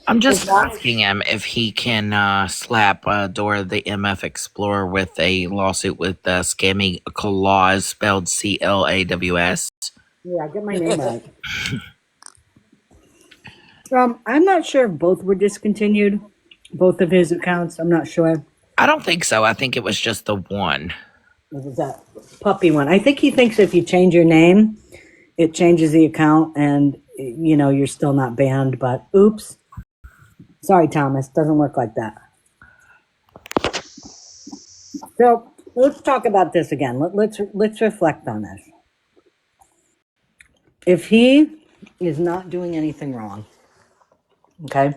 I'm just asking him if he can slap Dora the MF Explorer with a lawsuit with Scammy Claus, spelled Claws. Yeah, get my name right. I'm not sure if both were discontinued, both of his accounts. I'm not sure. I don't think so. I think it was just the one. It was that puppy one. I think he thinks if you change your name, it changes the account and, you know, you're still not banned, but oops. Sorry, Thomas. Doesn't work like that. So let's talk about this again. Let's reflect on this. If he is not doing anything wrong, okay,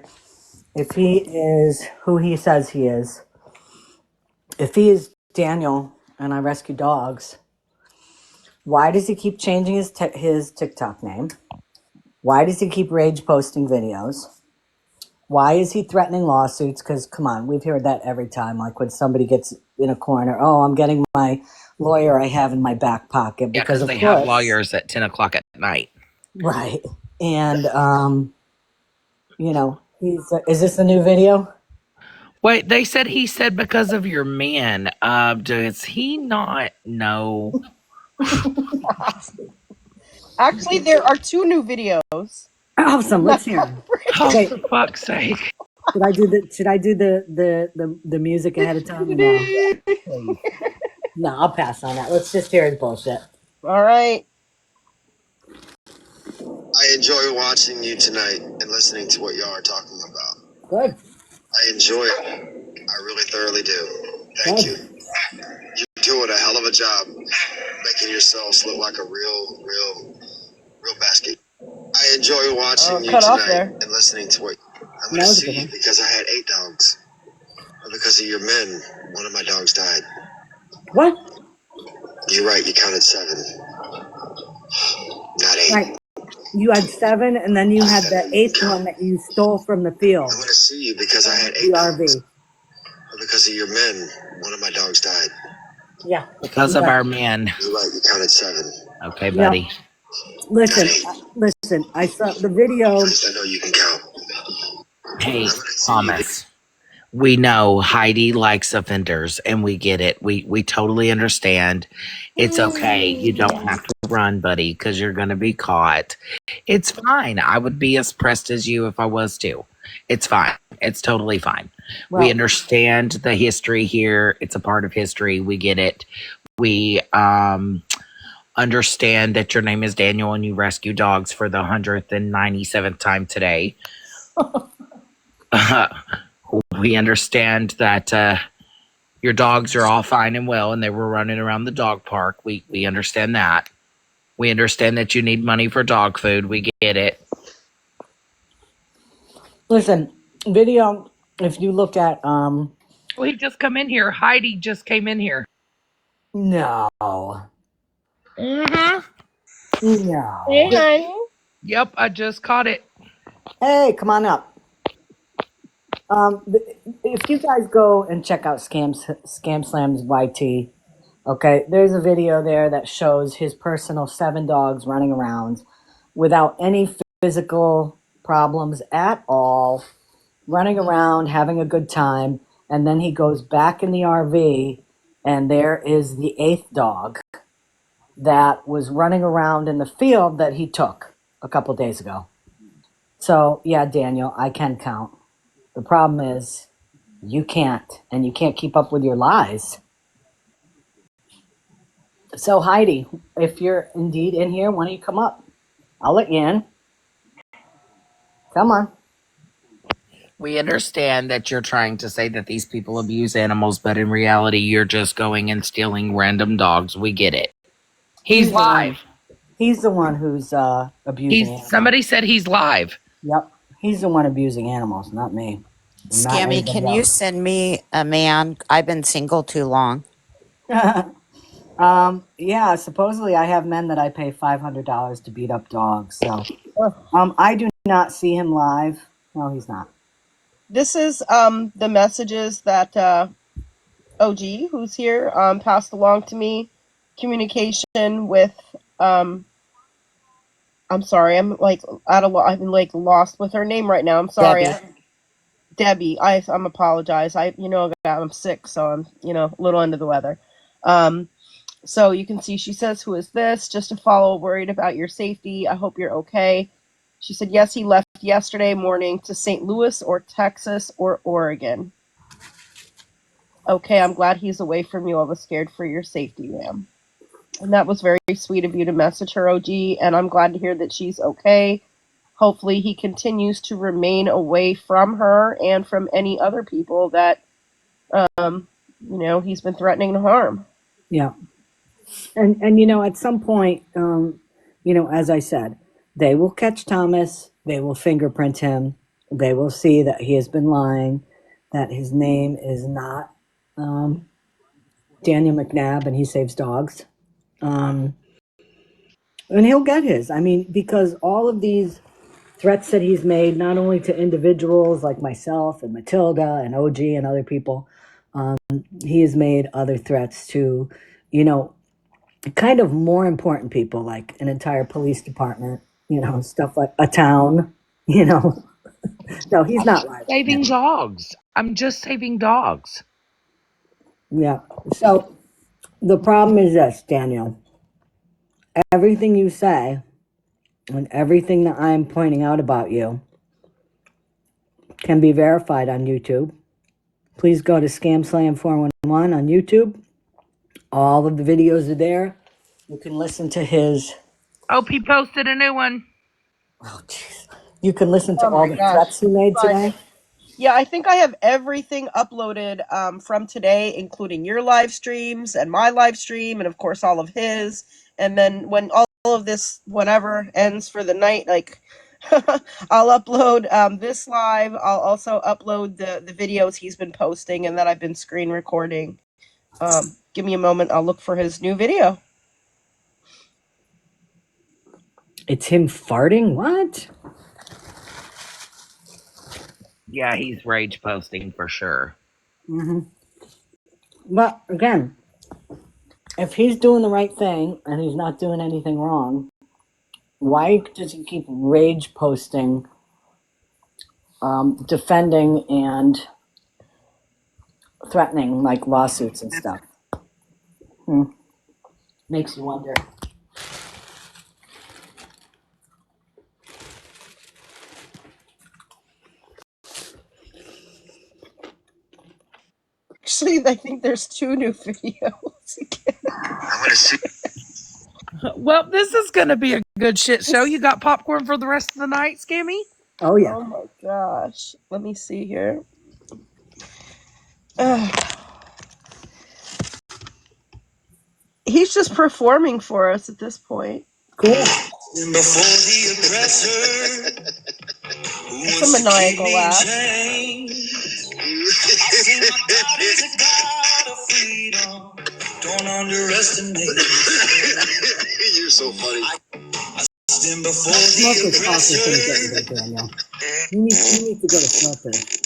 if he is who he says he is, if he is Daniel and I rescue dogs, why does he keep changing his TikTok name? Why does he keep rage posting videos? Why is he threatening lawsuits? Because come on, we've heard that every time. Like when somebody gets in a corner, oh, I'm getting my lawyer I have in my back pocket Yeah, because because they have lawyers at 10 o'clock at night. Right. And you know, is this a new video? Wait, they said he said because of your man. Does he not know? Actually, there are 2 new videos. Awesome. Let's hear it. Oh, Okay. for fuck's sake. Should I do the music ahead of time? No. No, I'll pass on that. Let's just hear his bullshit. All right. I enjoy watching you tonight and listening to what y'all are talking about. Good. I enjoy it. I really thoroughly do. Thank you. You're doing a hell of a job making yourselves look like a real basket. I enjoy watching you tonight and listening to what I'm going to sue you because I had 8 dogs. But because of your men, one of my dogs died. What? You're right, you counted 7. Not 8. Right. You had 7, and then you had the 8th one that you stole from the field. I'm going to sue you because I had 8 dogs. But because of your men, one of my dogs died. Yeah. Because of our men. You're right, you counted 7. Okay, buddy. Yep. Listen, I saw the video. At least I know you can count. Hey, Thomas. We know Heidi likes offenders, and we get it. We totally understand. It's okay. You don't have to run, buddy, because you're going to be caught. It's fine. I would be as pressed as you if I was too. It's fine. It's totally fine. Well, we understand the history here. It's a part of history. We get it. We understand that your name is Daniel and you rescue dogs for the 197th time today. We understand that Your dogs are all fine and well, and they were running around the dog park. We understand that. We understand that you need money for dog food. We get it. Listen, video. If you look at Well, he just come in here. Heidi just came in here. no, Mm-hmm. Hey, no. honey. Yep, I just caught it. Hey, come on up. If you guys go and check out Scam Slams YT, okay, there's a video there that shows his personal 7 dogs running around without any physical problems at all, running around, having a good time, and then he goes back in the RV, and there is the 8th dog that was running around in the field that he took a couple days ago. So, yeah, Daniel, I can count. The problem is you can't, and you can't keep up with your lies. So, Heidi, if you're indeed in here, why don't you come up? I'll let you in. Come on. We understand that you're trying to say that these people abuse animals, but in reality, you're just going and stealing random dogs. We get it. He's live. He's the one who's abusing animals. Somebody said he's live. Yep. He's the one abusing animals, not me. Not Scammy, anybody can you else. send me a man? I've been single too long. Yeah, supposedly I have men that I pay $500 to beat up dogs. So, I do not see him live. No, he's not. This is the messages that OG, who's here, passed along to me. Communication with I'm sorry, I'm like I'm like lost with her name right now. I'm sorry. Debbie. I'm apologize. I'm sick, so I'm a little under the weather. So you can see she says, "Who is this? Just a follow, worried about your safety. I hope you're okay." She said, "Yes, he left yesterday morning to St. Louis or Texas or Oregon." Okay, I'm glad he's away from you. I was scared for your safety, ma'am. And that was very sweet of you to message her, OG, and I'm glad to hear that she's okay. Hopefully he continues to remain away from her and from any other people that, he's been threatening to harm. Yeah. And at some point, as I said, they will catch Thomas, they will fingerprint him, they will see that he has been lying, that his name is not Daniel McNabb and he saves dogs. And he'll get his. I mean, because all of these threats that he's made, not only to individuals like myself and Matilda and OG and other people, he has made other threats to, kind of more important people, like an entire police department, stuff like a town, No, he's not live right now. Saving dogs. I'm just saving dogs. Yeah. So the problem is this, Daniel. Everything you say and everything that I'm pointing out about you can be verified on YouTube. Please go to ScamSlam411 on YouTube. All of the videos are there. You can listen to his. Oh, he posted a new one. Oh, jeez. You can listen to Oh all my the gosh. threats he made today. Yeah, I think I have everything uploaded from today, including your live streams and my live stream, and of course all of his. And then when all of this, whenever ends for the night, like I'll upload this live. I'll also upload the videos he's been posting and that I've been screen recording. Give me a moment. I'll look for his new video. It's him farting? What? Yeah, he's rage posting for sure. Mm-hmm. But again, if he's doing the right thing and he's not doing anything wrong, why does he keep rage posting, defending and threatening like lawsuits and stuff? Makes you wonder. Actually, I think there's 2 new videos. I want to see. Well, this is going to be a good shit show. You got popcorn for the rest of the night, Scammy? Oh yeah. Oh my gosh. Let me see here. He's just performing for us at this point. Cool. Before the oppressor, It's a maniacal laugh. Don't underestimate. You're so funny. Stand before the Smoker's coffee is going to get you there, oppressor. Daniel. You need to go to Smoker's.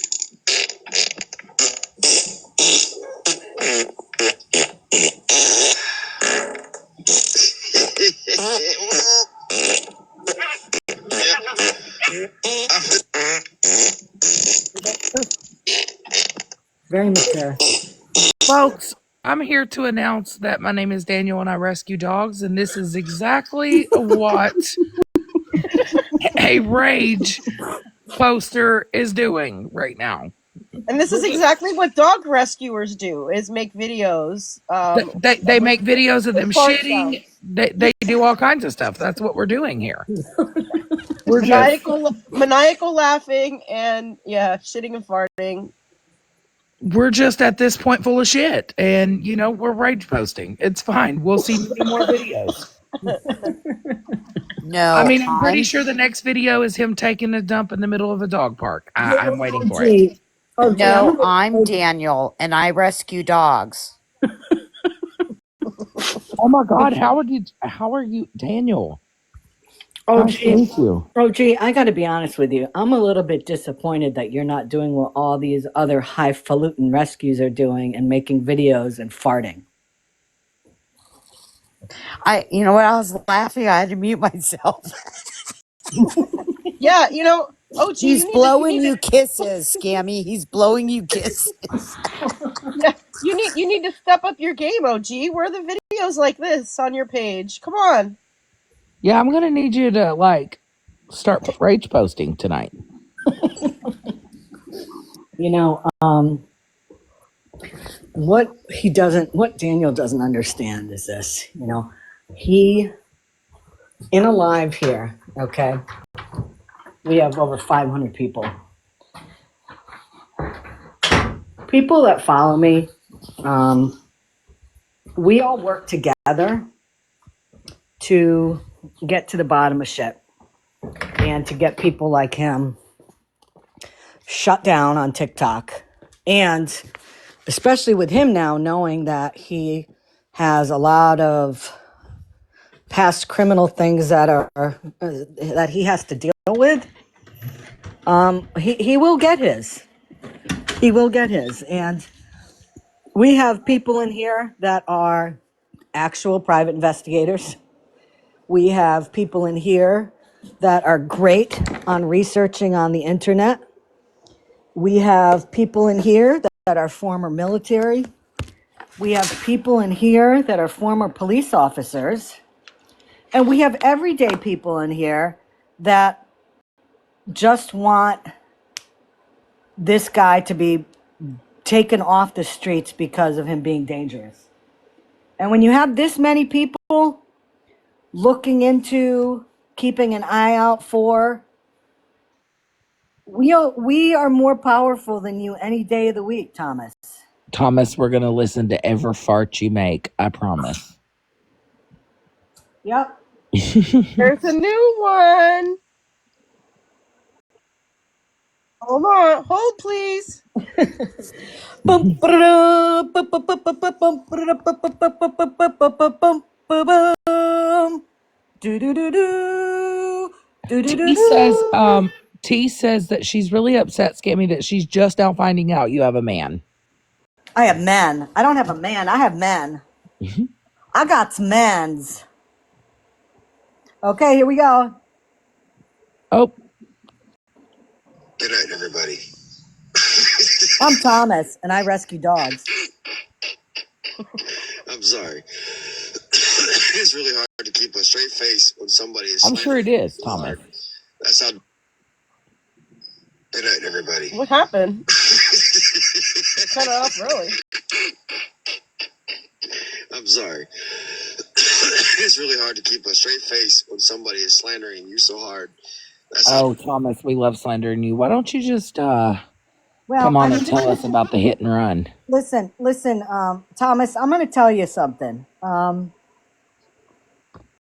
Very mature. Folks, I'm here to announce that my name is Daniel and I rescue dogs, and this is exactly what a rage poster is doing right now. And this is exactly what dog rescuers do: is make videos. They make videos of them Fart shitting. sounds. They do all kinds of stuff. That's what we're doing here. We're just Maniacal laughing and shitting and farting. at this point full of shit, and we're rage posting. It's fine. We'll see many more videos. I No, mean, I'm pretty sure the next video is him taking a dump in the middle of a dog park. I'm waiting for it. I'm Daniel and I rescue dogs. Oh my God, how are you, Daniel? Oh, Nice to meet you. gee, I got to be honest with you. I'm a little bit disappointed that you're not doing what all these other highfalutin rescues are doing and making videos and farting. You know what? I was laughing. I had to mute myself. Yeah, OG, He's blowing you kisses, Scammy. He's blowing you kisses. Yeah, you need to step up your game, OG. Where are the videos like this on your page? Come on. Yeah, I'm gonna need you to start rage posting tonight. What Daniel doesn't understand is this. He in a live here. Okay, we have over 500 people. People that follow me, we all work together to get to the bottom of shit and to get people like him shut down on TikTok. And especially with him now knowing that he has a lot of past criminal things that he has to deal with, he will get his. He will get his. And we have people in here that are actual private investigators. We have people in here that are great on researching on the internet. We have people in here that are former military. We have people in here that are former police officers. And we have everyday people in here that just want this guy to be taken off the streets because of him being dangerous. And when you have this many people looking into keeping an eye out for, we are more powerful than you any day of the week, Thomas. Thomas, we're gonna listen to every fart you make. I promise. Yep. There's a new one. Hold on. Hold, please. T says that she's really upset, Scammy, that she's just now finding out you have a man. I have men. I don't have a man. I have men. I got men's. Okay, here we go. Oh. Good night, everybody. I'm Thomas, and I rescue dogs. I'm sorry. It's really hard to keep a straight face when somebody is. I'm sure it is, Thomas. That's how. Good night, everybody. What happened? Cut off, really. I'm sorry. It's really hard to keep a straight face when somebody is slandering you so hard. Thomas, we love slandering you. Why don't you just Well, Come I on mean, and tell us about the hit and run. listen, Thomas, I'm going to tell you something.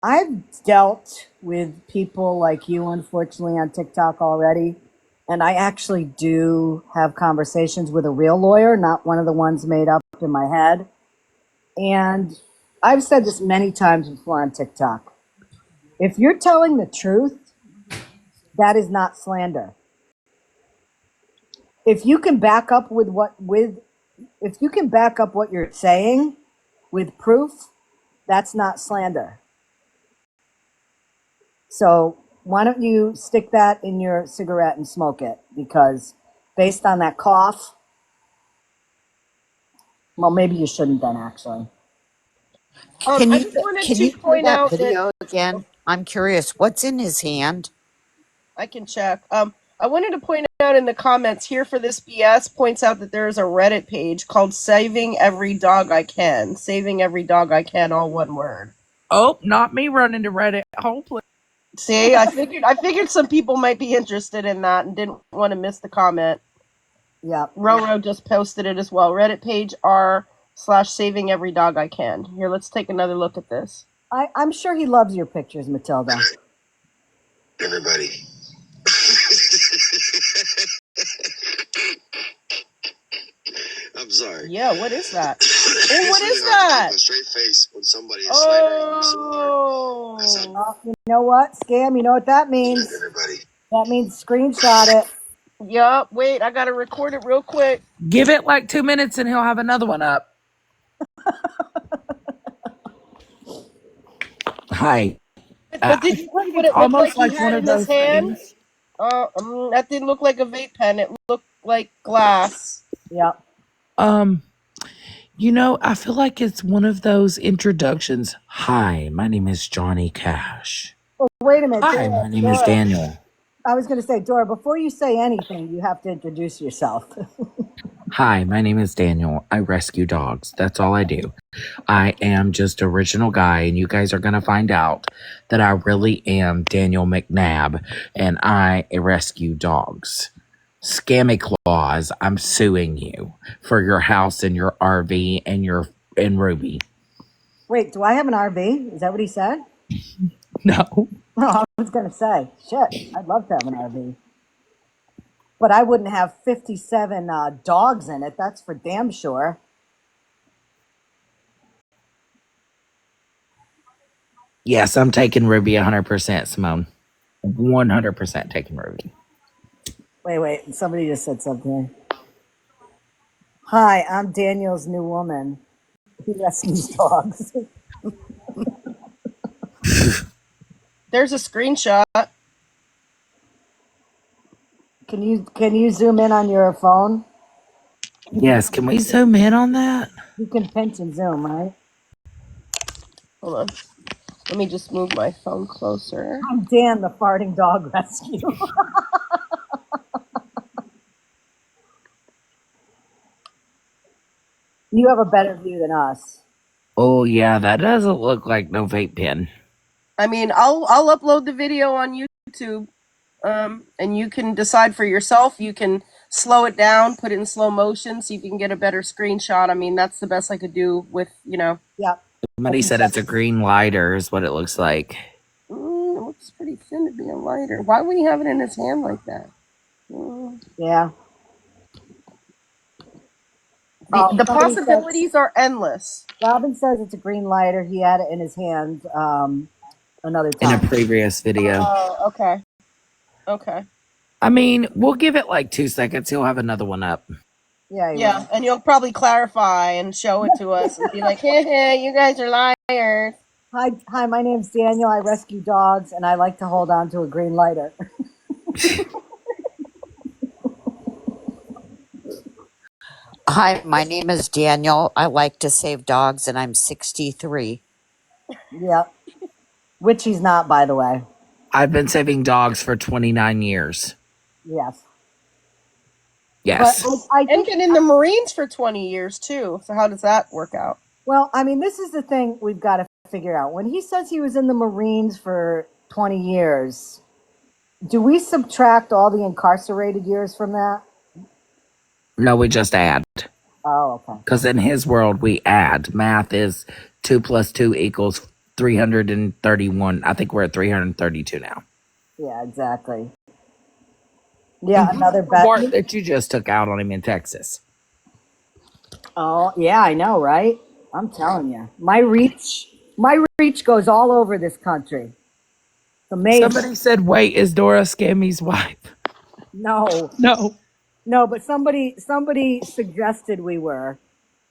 I've dealt with people like you, unfortunately, on TikTok already. And I actually do have conversations with a real lawyer, not one of the ones made up in my head. And I've said this many times before on TikTok. If you're telling the truth, that is not slander. If you can back up if you can back up what you're saying with proof, that's not slander. So why don't you stick that in your cigarette and smoke it? Because based on that cough, well, maybe you shouldn't then actually. Can I you just wanted can to you play point that out that video again? I'm curious. What's in his hand? I can check. I wanted to point out in the comments here for this BS points out that there is a Reddit page called "Saving Every Dog I Can." Saving every dog I can, all one word. Oh, not me running to Reddit. Hopefully. See, I figured some people might be interested in that and didn't want to miss the comment. Yeah. Roro just posted it as well. Reddit page r/saving every dog I can. Here, let's take another look at this. I'm sure he loves your pictures, Matilda. Everybody. I'm sorry. Yeah, what is that? Oh, what is that? Keep a straight face when somebody is slandering you so hard. Oh, You know what, Scam? You know what that means? Everybody. That means screenshot it. yup. Wait, I gotta record it real quick. Give it like 2 minutes and he'll have another one up. Hi. I But did you feel like see what it's it looked like almost he like had one of in his those hand? things. That didn't look like a vape pen. It looked like glass. Yep. I feel like it's one of those introductions. Hi, my name is Johnny Cash. Oh, wait a minute, Hi, my name is Dora. Daniel. I was going to say, Dora, before you say anything, you have to introduce yourself. Hi, my name is Daniel. I rescue dogs. That's all I do. I am just original guy, and you guys are going to find out that I really am Daniel McNabb, and I rescue dogs. Scammy Claus, I'm suing you for your house and your RV and Ruby. Wait, do I have an RV? Is that what he said? No. Oh, I was going to say, shit, I'd love to have an RV. But I wouldn't have 57 dogs in it. That's for damn sure. Yes, I'm taking Ruby 100%, Simone. 100% taking Ruby. Wait. Somebody just said something. Hi, I'm Daniel's new woman. He rescues dogs. There's a screenshot. Can you zoom in on your phone? Yes, can we zoom in on that? You can pinch and zoom, right? Hold on. Let me just move my phone closer. I'm Dan, the farting dog rescue. You have a better view than us. Oh, yeah, that doesn't look like no vape pen. I mean, I'll upload the video on YouTube, and you can decide for yourself. You can slow it down, put it in slow motion, so you can get a better screenshot. I mean, that's the best I could do with Yep. Somebody said it's a green lighter, is what it looks like. It looks pretty thin to be a lighter. Why would he have it in his hand like that? Yeah. The possibilities are endless. Robin says it's a green lighter. He had it in his hand another In a time. previous video. Oh, okay. Okay. I mean, we'll give it like 2 seconds. He'll have another one up. Yeah. And you'll probably clarify and show it to us and be like, hey, you guys are liars. Hi, my name's Daniel. I rescue dogs, and I like to hold on to a green lighter. Hi, my name is Daniel. I like to save dogs, and I'm 63. Yep. Which he's not, by the way. I've been saving dogs for 29 years. Yes. Yes. But I And think, been in the Marines for 20 years, too. So how does that work out? well, I mean, this is the thing we've got to figure out. When he says he was in the Marines for 20 years, do we subtract all the incarcerated years from that? No, we just add. Oh, okay. Because in his world, we add. Math is 2 plus 2 equals 331. I think we're at 332 now. Yeah, exactly. Yeah, And what's another the bet. report that you just took out on him in Texas? Oh, yeah, I know, right? I'm telling you. My reach goes all over this country. It's amazing. Somebody said, wait, is Dora Scammy's wife? No. No. No, but somebody suggested we were.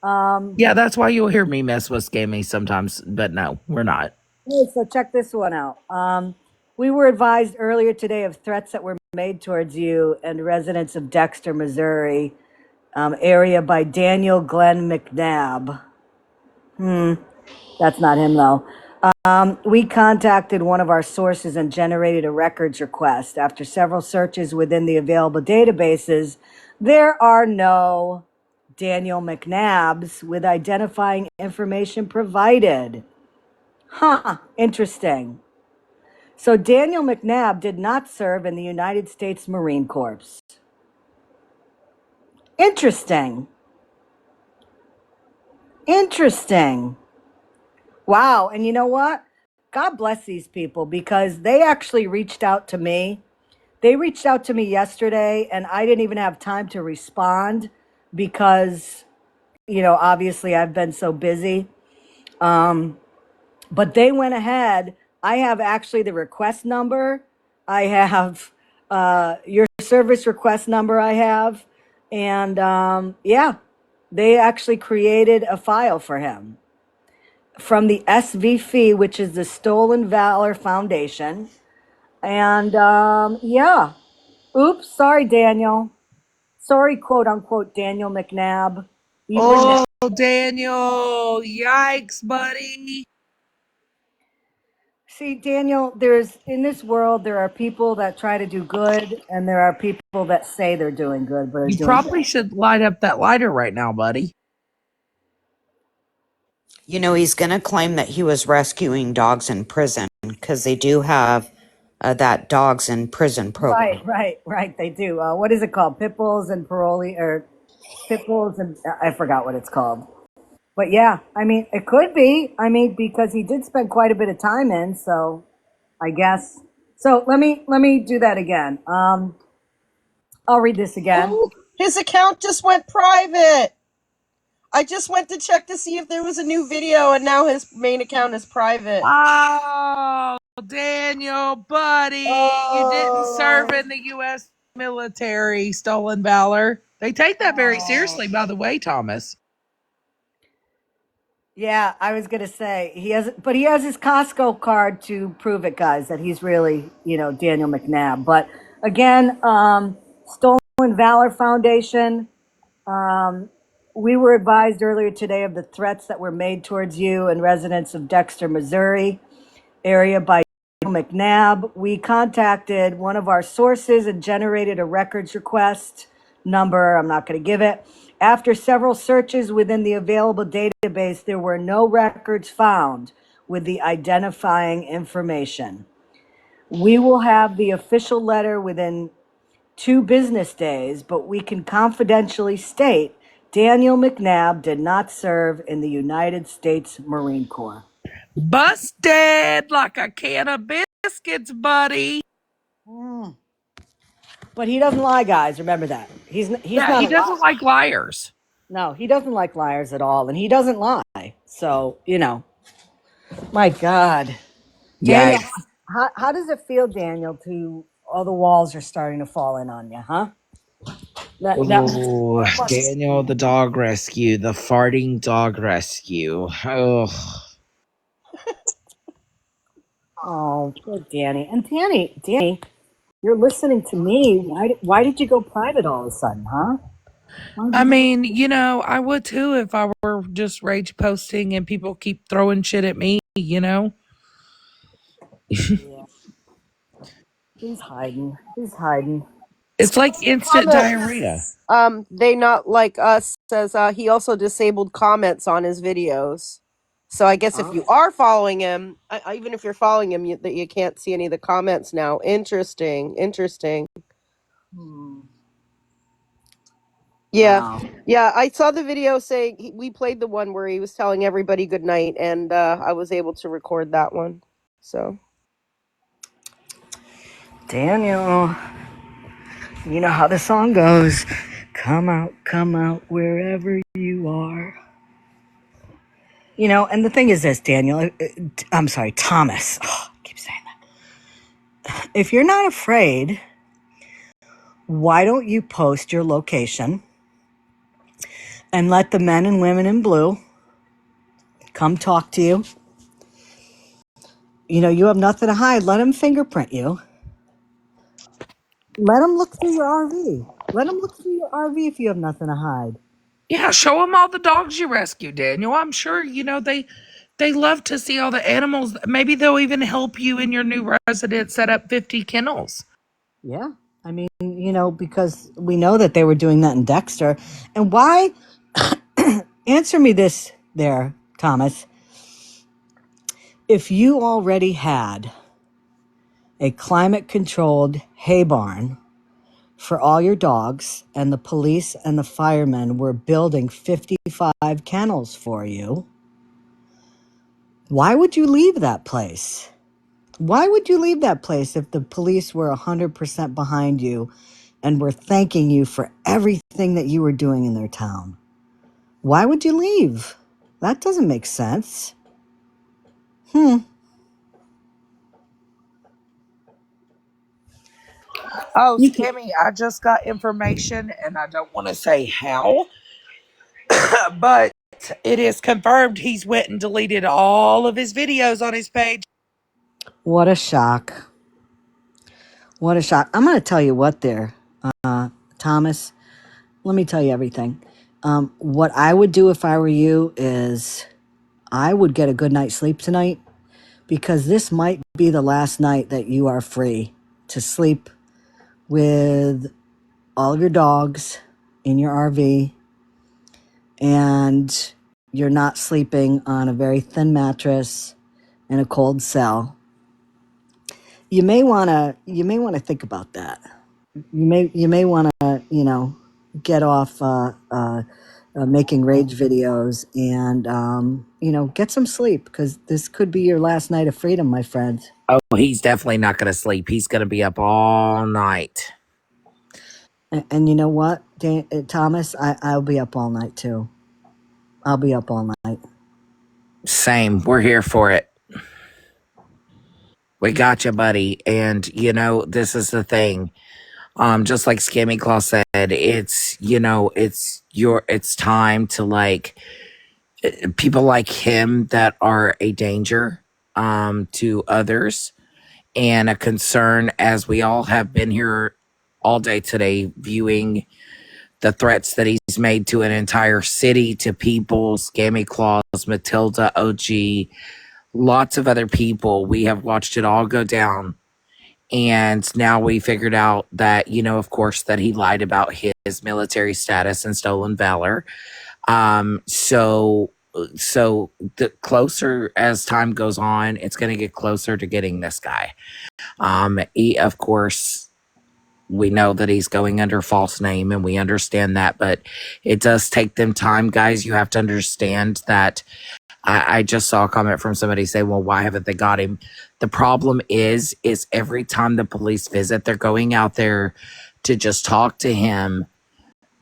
Yeah, that's why you'll hear me mess with Scammy sometimes, but no, we're not. Hey, so check this one out. We were advised earlier today of threats that were made towards you and residents of Dexter, Missouri, area by Daniel Glenn McNabb. That's not him though. We contacted one of our sources and generated a records request. After several searches within the available databases, there are no Daniel McNabbs with identifying information provided. Huh, interesting. So Daniel McNabb did not serve in the United States Marine Corps. Interesting. Interesting. Wow. And you know what? God bless these people because they actually reached out to me. They reached out to me yesterday and I didn't even have time to respond because, obviously I've been so busy. But they went ahead. I have actually the request number. I have your service request number. I have. And yeah, they actually created a file for him from the SVF, which is the Stolen Valor Foundation. And yeah, oops, sorry, Daniel. Sorry, quote unquote, Daniel McNabb. You were Oh, Daniel. Yikes, buddy. See, Daniel, there's in this world, there are people that try to do good, and there are people that say they're doing good, but are You doing probably bad. should light up that lighter right now, buddy. You know, he's going to claim that he was rescuing dogs in prison because they do have that dogs in prison Right, program. right, right. They do. What is it called? Pit bulls and parolee, or pit bulls and I forgot what it's called. But yeah, I mean, it could be. I mean, because he did spend quite a bit of time in, so I guess. So let me do that again. I'll read this again. Oh, his account just went private. I just went to check to see if there was a new video, and now his main account is private. Oh, Daniel, buddy. You didn't serve Oh, in the U.S. military, stolen valor. They take that very oh. seriously, by the way, Thomas. Yeah, I was gonna say but he has his Costco card to prove it, guys, that he's really, Daniel McNabb. But again, Stolen Valor Foundation. Um, we were advised earlier today of the threats that were made towards you and residents of Dexter, Missouri area by McNabb. We contacted one of our sources and generated a records request number. I'm not going to give it. After several searches within the available database, there were no records found with the identifying information. We will have the official letter within 2 business days, but we can confidentially state Daniel McNabb did not serve in the United States Marine Corps. Busted like a can of biscuits, buddy. Mm. But he doesn't lie, guys. Remember that. He's Yeah, not he a liar. doesn't like liars. No, he doesn't like liars at all, and he doesn't lie. So my God, Daniel, Yikes. how does it feel, Daniel? To all the walls are starting to fall in on you, huh? Oh, That must. Daniel, the dog rescue, the farting dog rescue. Oh, Oh, poor Danny. And Danny, you're listening to me. Why did you go private all of a sudden, huh? Why did I you go? mean, I would too if I were just rage posting and people keep throwing shit at me. Yeah, he's hiding. He's hiding. It's like instant diarrhea. Comments. They not like us says he also disabled comments on his videos. So I guess if Oh. you are following him, even if you're following him, that you can't see any of the comments now. Interesting. Hmm. Yeah, Wow. yeah. I saw the video saying we played the one where he was telling everybody good night, and I was able to record that one. So Daniel, you know how the song goes. Come out wherever you are. You know, and the thing is this, Daniel, I'm sorry, Thomas. Oh, I keep saying that. If you're not afraid, why don't you post your location and let the men and women in blue come talk to you? You know, you have nothing to hide. Let them fingerprint you. Let them look through your RV. Let them look through your RV if you have nothing to hide. Yeah, show them all the dogs you rescue, Daniel. I'm sure they love to see all the animals. Maybe they'll even help you in your new residence set up 50 kennels. Yeah. I mean, you know, because we know that they were doing that in Dexter. And why? Answer me this there, Thomas. If you already had a climate controlled hay barn for all your dogs and the police and the firemen were building 55 kennels for you, why would you leave that place? Why would you leave that place if the police were 100% behind you and were thanking you for everything that you were doing in their town? Why would you leave? That doesn't make sense. Oh, Scammy, I just got information and I don't want to say how, but it is confirmed he's went and deleted all of his videos on his page. What a shock. What a shock. I'm going to tell you what there, Thomas. Let me tell you everything. What I would do if I were you is I would get a good night's sleep tonight because this might be the last night that you are free to sleep with all of your dogs in your RV and you're not sleeping on a very thin mattress in a cold cell. You may want to think about that. You may want to get off making rage videos and get some sleep because this could be your last night of freedom, my friend. Oh, he's definitely not going to sleep. He's going to be up all night. And you know what, Thomas, I'll be up all night too. I'll be up all night. Same. We're here for it. We got you, buddy. And this is the thing. Just like Scammy Claus said, it's time to people like him that are a danger to others and a concern, as we all have been here all day today viewing the threats that he's made to an entire city, to people, Scammy Claus, Matilda, OG, lots of other people. We have watched it all go down. And now we figured out that, of course, that he lied about his military status and stolen valor. So the closer as time goes on, it's going to get closer to getting this guy. Of course, we know that he's going under false name and we understand that, but it does take them time, guys. You have to understand that. I just saw a comment from somebody say, well, why haven't they got him? The problem is every time the police visit, they're going out there to just talk to him,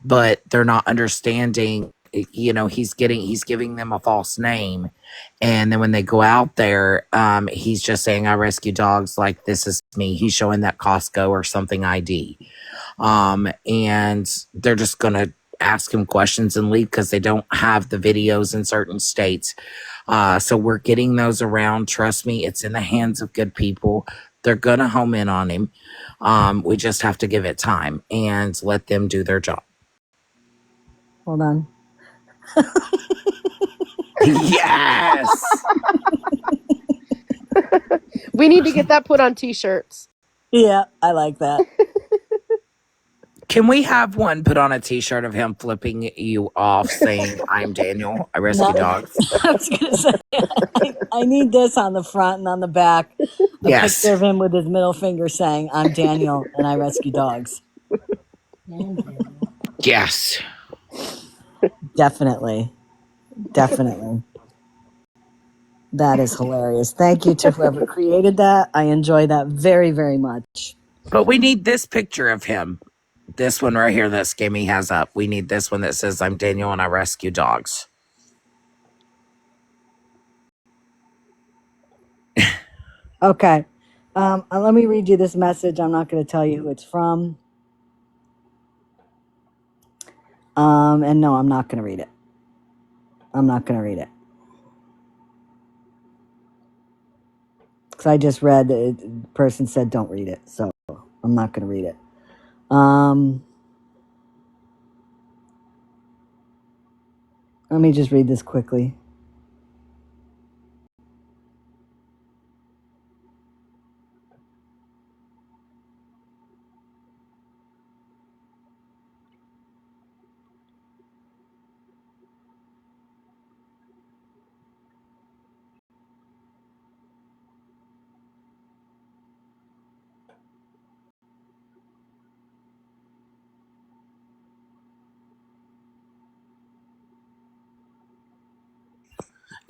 but they're not understanding, he's giving them a false name. And then when they go out there, he's just saying, I rescue dogs, like this is me. He's showing that Costco or something ID. And they're just going to ask him questions and leave because they don't have the videos in certain states. So we're getting those around. Trust me, it's in the hands of good people. They're going to home in on him. We just have to give it time and let them do their job. Hold on. Yes. we need to get that put on t-shirts. Yeah, I like that. Can we have one put on a t-shirt of him flipping you off saying, I'm Daniel, I rescue dogs? I was going to say, I need this on the front and on the back. A Yes. picture of him with his middle finger saying, I'm Daniel and I rescue dogs. Yes. Definitely. Definitely. That is hilarious. Thank you to whoever created that. I enjoy that very, very much. But we need this picture of him. This one right here that Scammy has up. We need this one that says, I'm Daniel and I rescue dogs. Okay. Let me read you this message. I'm not going to tell you who it's from. And no, I'm not going to read it. I'm not going to read it. Because I just read the person said don't read it. So I'm not going to read it. Let me just read this quickly.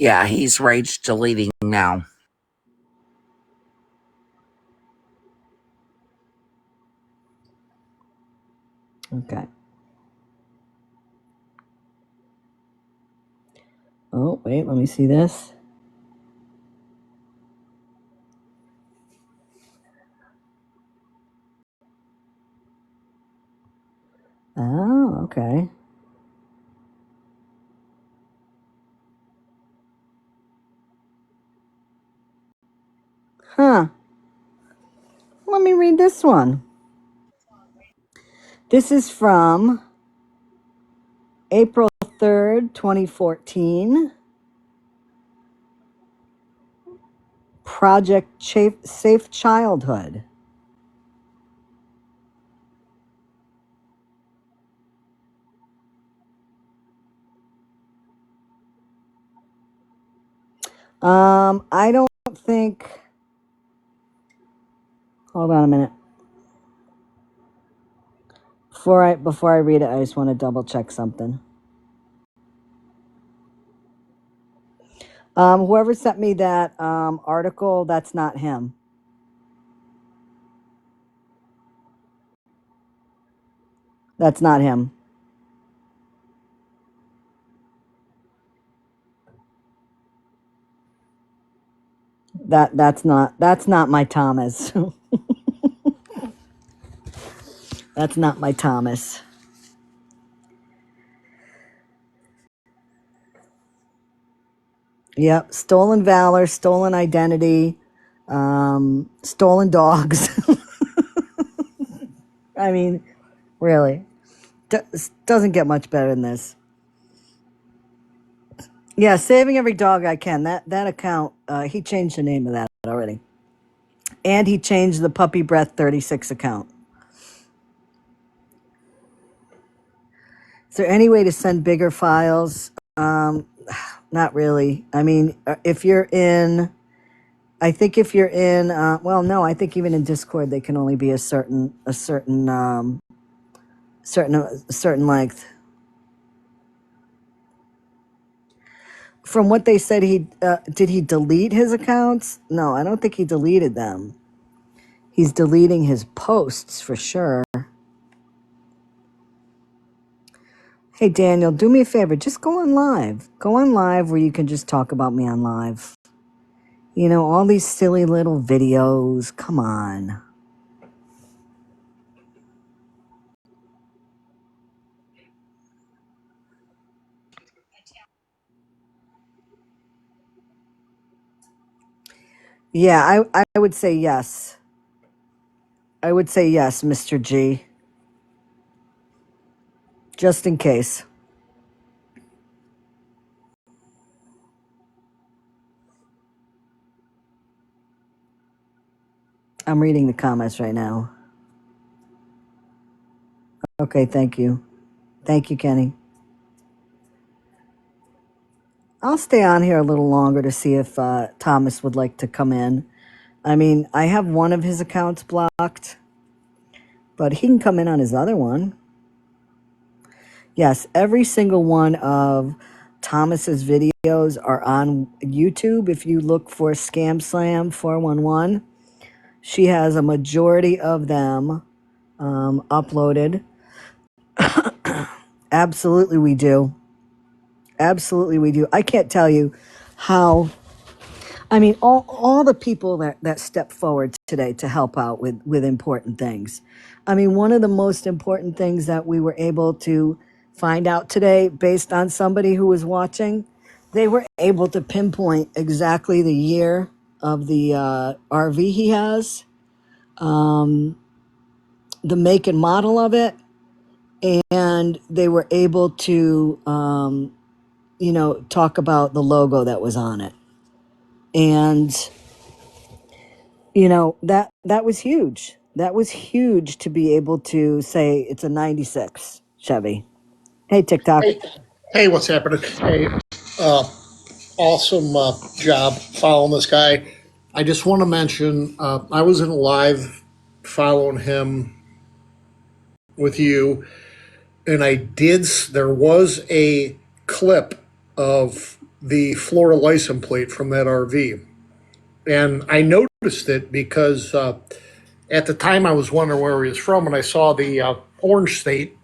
Yeah, he's rage deleting now. Okay. Oh, wait, let me see this. Oh, okay. Huh. Let me read this one. This is from April 3rd, 2014. Project Safe Childhood. I don't think. Hold on a minute. Before I read it, I just want to double check something. Whoever sent me that article, that's not him. That's not him. That's not my Thomas. That's not my Thomas. Yep, stolen valor, stolen identity, stolen dogs. I mean, really, doesn't get much better than this. Yeah, saving every dog I can. That account, he changed the name of that already, and he changed the Puppy Breath 36 account. Is there any way to send bigger files? Not really. I mean, if you're in, I think if you're in, well, no, I think even in Discord they can only be a certain certain length. From what they said, did he delete his accounts? No, I don't think he deleted them. He's deleting his posts for sure. Hey Daniel, do me a favor, just go on live. Go on live where you can just talk about me on live. You know, all these silly little videos. Come on. Yeah, I would say yes. I would say yes, Mr. G. Just in case. I'm reading the comments right now. Okay, thank you. Thank you, Kenny. I'll stay on here a little longer to see if Thomas would like to come in. I mean, I have one of his accounts blocked, but he can come in on his other one. Yes, every single one of Thomas's videos are on YouTube. If you look for Scam Slam 411, she has a majority of them uploaded. Absolutely, we do. Absolutely, we do. I can't tell you how. I mean, all the people that step forward today to help out with important things. I mean, one of the most important things that we were able to find out today, based on somebody who was watching, they were able to pinpoint exactly the year of the RV he has, the make and model of it, and they were able to, talk about the logo that was on it. And that was huge. That was huge to be able to say it's a 96 Chevy. Hey, TikTok. Hey, hey, what's happening? Hey, awesome job following this guy. I just want to mention I was in a live following him with you, and there was a clip of the Florida license plate from that RV. And I noticed it because at the time I was wondering where he was from, and I saw the Orange State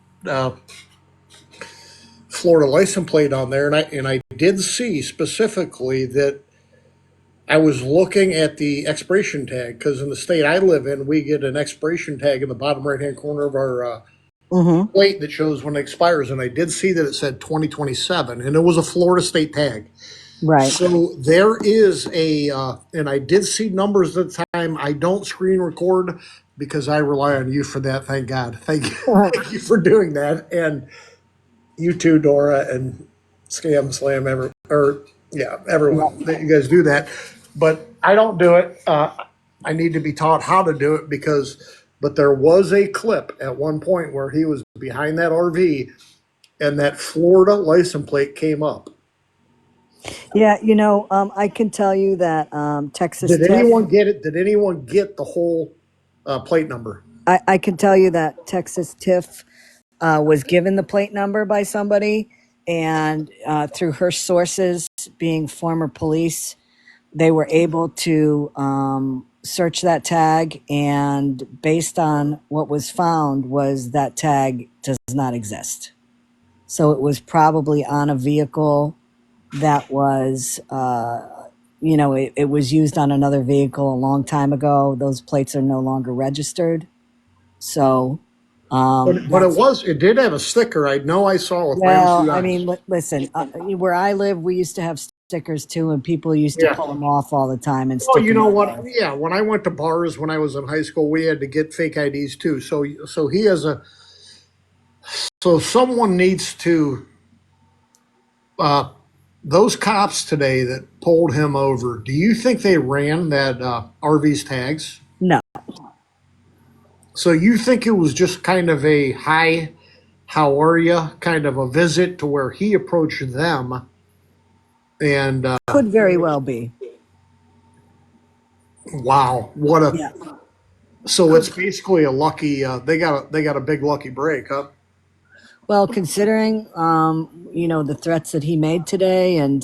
Florida license plate on there, and I did see specifically that I was looking at the expiration tag because in the state I live in, we get an expiration tag in the bottom right hand corner of our Mm-hmm. plate that shows when it expires, and I did see that it said 2027, and it was a Florida state tag. Right. So there is and I did see numbers at the time. I don't screen record because I rely on you for that. Thank God. Thank you, thank you for doing that, and you too, Dora, and Scam Slam, Yeah. everyone that you guys do that. But I don't do it. I need to be taught how to do it but there was a clip at one point where he was behind that RV and that Florida license plate came up. Yeah, I can tell you that Texas Did TIF, anyone get it? Did anyone get the whole plate number? I can tell you that Texas TIF was given the plate number by somebody, and through her sources, being former police, they were able to search that tag, and based on what was found was that tag does not exist. So it was probably on a vehicle that was it was used on another vehicle a long time ago. Those plates are no longer registered. So But that's it did have a sticker. I know I saw with my own well, two I mean, eyes. listen, where I live, we used to have stickers too, and people used to Yeah. pull them off all the time and Well, stick you them know on what? there. Yeah, when I went to bars when I was in high school, we had to get fake IDs too. So he has a so someone needs to uh, those cops today that pulled him over. Do you think they ran that RV's tags? No. So you think it was just kind of a hi, how are you kind of a visit to where he approached them and Could very well be. wow, what a Yeah. so it's Could. basically a lucky they got a big lucky break, huh? Well, considering the threats that he made today, and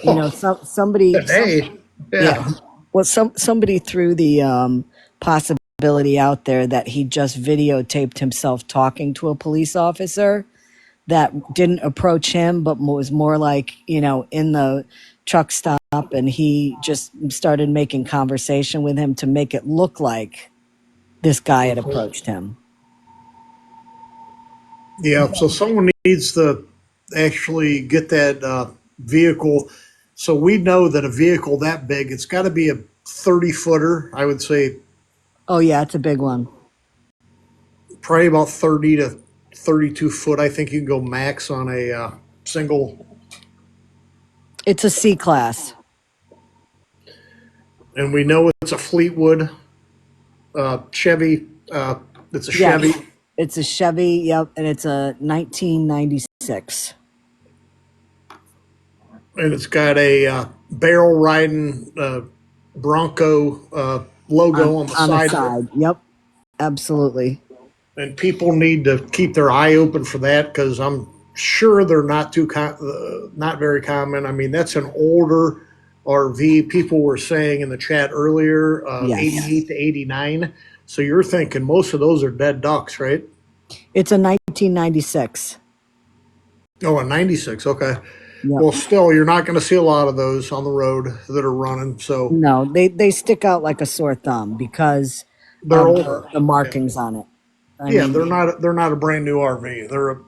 somebody, Today, yeah, yeah. well, somebody threw the possibility out there that he just videotaped himself talking to a police officer that didn't approach him, but was more like in the truck stop, and he just started making conversation with him to make it look like this guy had approached him. Yeah, so someone needs to actually get that vehicle. So we know that a vehicle that big, it's got to be a 30 footer. I would say Oh yeah, it's a big one. probably about 30 to 32 foot. I think you can go max on a single. It's a C class. And we know it's a Fleetwood Chevy. It's a Yes, Chevy, it's a Chevy. Yep, and it's a 1996 and it's got a barrel riding Bronco logo on the on the side of it. side. Yep, absolutely. And people need to keep their eye open for that because Sure, they're not very common. I mean, that's an older RV. People were saying in the chat earlier, Yes. 88 to 89. So you're thinking most of those are dead ducks, right? It's a 1996. Oh, a 96. Okay. Yep. Well, still, you're not going to see a lot of those on the road that are running. So No, they stick out like a sore thumb because they're of older. the Yeah, markings on it. I yeah, mean, they're not a brand new RV.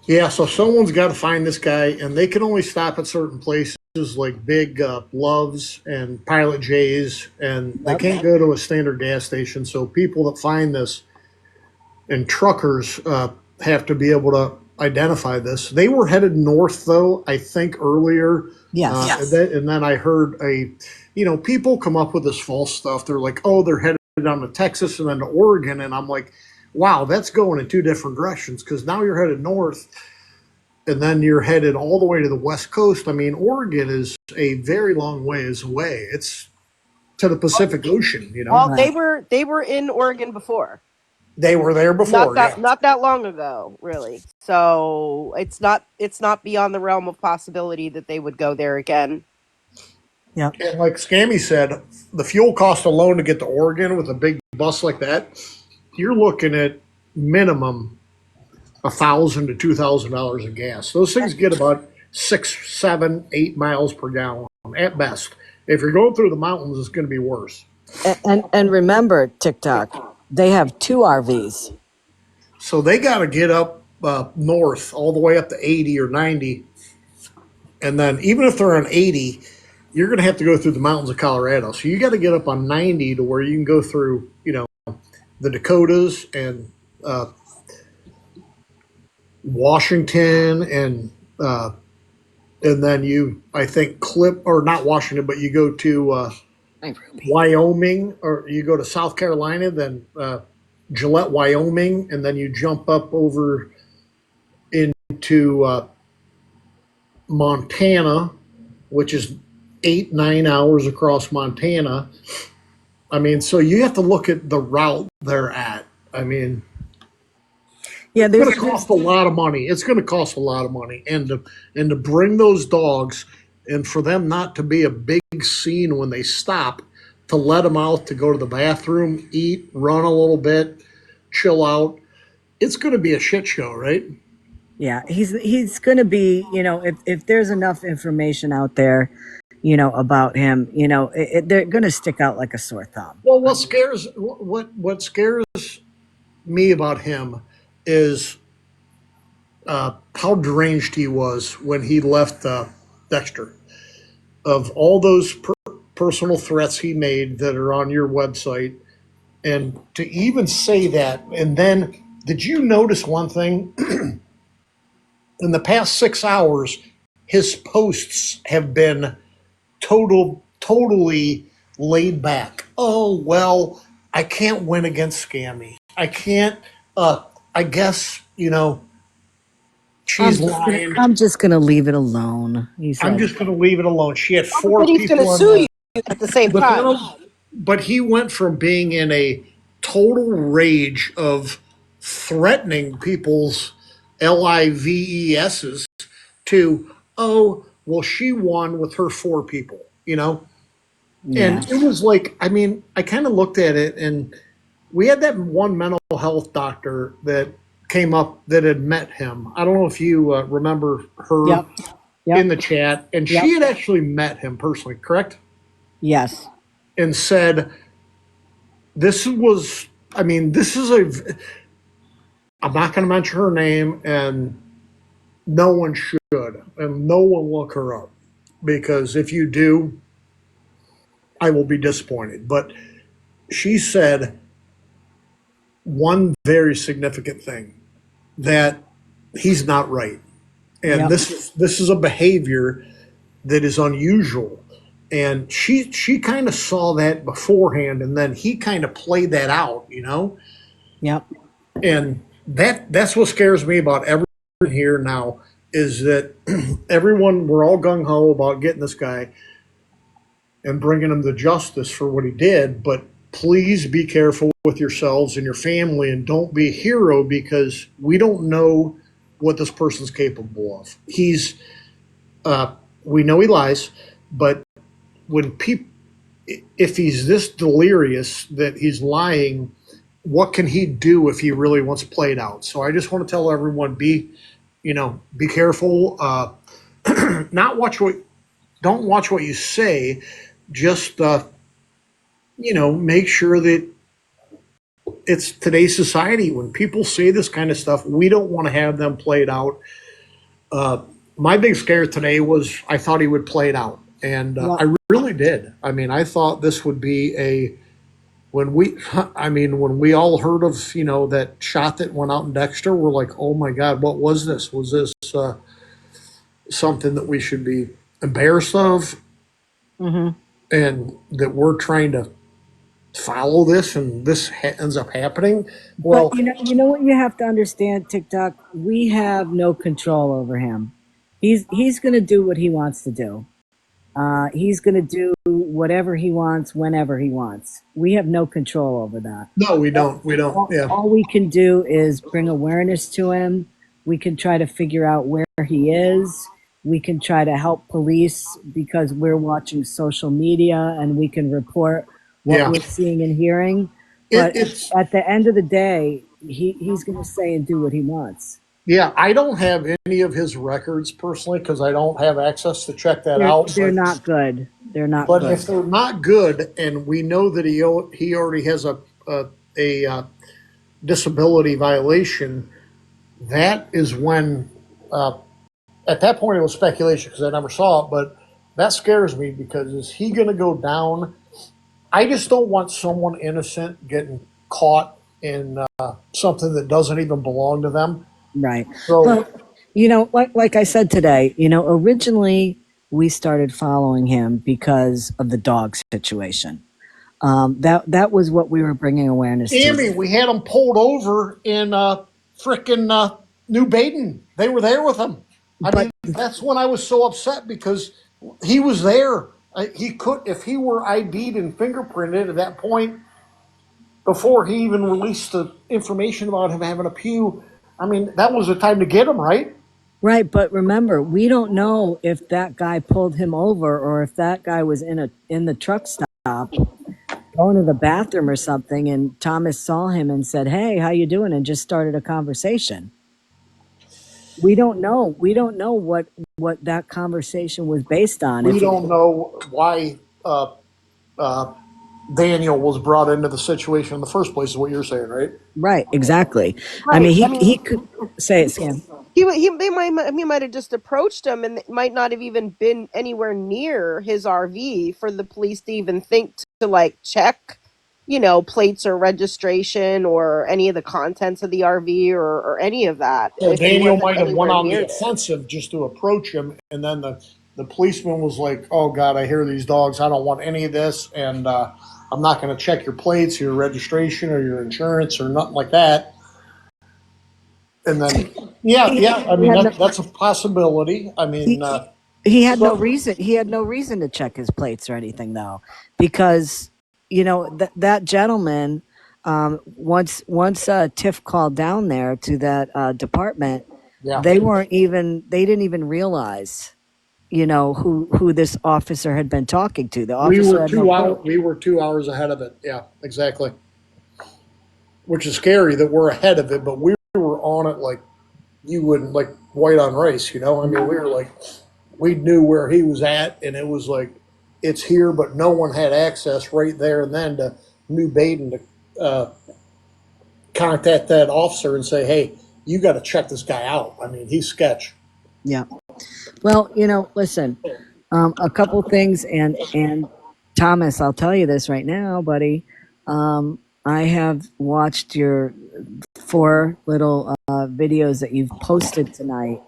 Yeah, so someone's got to find this guy, and they can only stop at certain places like Big Loves and Pilot J's, and they yep. can't go to a standard gas station. So people that find this and truckers have to be able to identify this. They were headed north, though, I think earlier. Yes. And then I heard people come up with this false stuff. They're like, oh, they're headed down to Texas and then to Oregon. And I'm like, wow, that's going in two different directions because now you're headed north and then you're headed all the way to the West Coast. I mean, Oregon is a very long ways away. It's to the Pacific Ocean. Well, Right. they were in Oregon before. They were there before, yeah. Not that long ago, really. So it's not beyond the realm of possibility that they would go there again. Yep. And like Scammy said, the fuel cost alone to get to Oregon with a big bus like that, you're looking at minimum $1,000 to $2,000 of gas. Those things get about 6, 7, 8 miles per gallon at best. If you're going through the mountains, it's going to be worse. And remember, TikTok, they have two RVs. So they got to get up north all the way up to 80 or 90. And then even if they're on 80, you're going to have to go through the mountains of Colorado. So you got to get up on 90 to where you can go through, the Dakotas and Washington and then I think or not Washington, but you go to Wyoming or you go to South Carolina, then Gillette, Wyoming, and then you jump up over into Montana, which is 8, 9 hours across Montana. I mean, so you have to look at the route they're at. I mean, Yeah, it's going to cost a lot of money. It's going to cost a lot of money, and to bring those dogs, and for them not to be a big scene when they stop, to let them out to go to the bathroom, eat, run a little bit, chill out. It's going to be a shit show, right? yeah, he's going to be, if there's enough information out there, about him, they're going to stick out like a sore thumb. Well, what scares me about him is how deranged he was when he left Dexter. Of all those personal threats he made that are on your website, and to even say that, and then did you notice one thing? In the past 6 hours, his posts have been totally laid back. Oh well, I can't win against Scammy. I can't. I guess she's lying. I'm just gonna leave it alone. He's I'm like, just going to leave it alone. She had But four then he's going to people on sue the. you at the same But time. but he went from being in a total rage of threatening people's lives to, oh well, she won with her four people. yeah, And it was like, I mean, I kind of looked at it, and we had that one mental health doctor that came up that had met him. I don't know if you remember her yep, in yep, the chat, and yep, she had actually met him personally, correct? yes, And said, this was, I mean, this is I'm not going to mention her name, and no one should, and no one look her up, because if you do, I will be disappointed. But she said one very significant thing, that he's not right. And yep, this is a behavior that is unusual. And she kind of saw that beforehand, and then he kind of played that out. yep, And that's what scares me about everyone here now is that we're all gung ho about getting this guy and bringing him to justice for what he did, but please be careful with yourselves and your family, and don't be a hero, because we don't know what this person's capable of. We know he lies, but when people, if he's this delirious that he's lying, what can he do if he really wants to play it out? So I just want to tell everyone, be careful. Not watch what, don't watch what you say. Just make sure that it's today's society. When people say this kind of stuff, we don't want to have them play it out. My big scare today was I thought he would play it out, and Well, I really did. I mean, I thought this would be a when we, I mean, when we all heard of that shot that went out in Dexter, we're like, oh my God, what was this? Was this something that we should be embarrassed of, mhm. and that we're trying to follow this, and this ends up happening? But Well, you know what you have to understand, TikTok. We have no control over him. He's going to do what he wants to do. He's going to do whatever he wants whenever he wants. We have no control over that. no, we don't. We don't. All, Yeah, all we can do is bring awareness to him. We can try to figure out where he is. We can try to help police because we're watching social media and we can report what yeah. we're seeing and hearing. But It's at the end of the day, he's going to say and do what he wants. Yeah. I don't have any of his records personally because I don't have access to check that They're out. they're not good. They're not But if good. they're not good, and we know that he already has a disability violation, that is when, uh, at that point, it was speculation because I never saw it, but that scares me because is he going to go down? I just don't want someone innocent getting caught in something that doesn't even belong to them. Right. So, Well, like I said today, originally we started following him because of the dog situation. That was what we were bringing awareness to. Amy, we had him pulled over in frickin' New Baden. They were there with him. I But mean, that's when I was so upset because he was there. He could, if he were ID'd and fingerprinted at that point, before he even released the information about him having a pew. I mean, that was the time to get him, right? right, but remember, we don't know if that guy pulled him over or if that guy was in the truck stop going to the bathroom or something, and Thomas saw him and said, "Hey, how you doing?" and just started a conversation. We don't know. We don't know what that conversation was based on. We If it don't know why uh, Daniel was brought into the situation in the first place, is what you're saying, right? Right, exactly. I Right. mean, I he mean, could say it, Sam. he might have just approached him, and it might not have even been anywhere near his RV for the police to even think to like check, plates or registration or any of the contents of the RV or any of that So if he Daniel wasn't might have went anywhere on the near there. offensive just to approach him, and then the policeman was like, "Oh God, I hear these dogs. I don't want any of this, and I'm not going to check your plates, your registration, or your insurance, or nothing like that." And then, yeah, He, yeah. I he mean, had no that's a possibility. I mean, he, he had no so reason. He had no reason to check his plates or anything though, because that gentleman. Once Tiff called down there to that department, yeah, they didn't even realize who this officer had been talking to. The officer had no clue. we were 2 hours ahead of it. Yeah, exactly. Which is scary that we're ahead of it, but we were on it like you wouldn't, like white on rice. I mean, we were like, we knew where he was at, and it was like it's here, but no one had access right there and then to New Baden to contact that officer and say, "Hey, you got to check this guy out. I mean, he's sketch." Yeah. Well, listen, a couple things, and Thomas, I'll tell you this right now, buddy. I have watched your four little videos that you've posted tonight,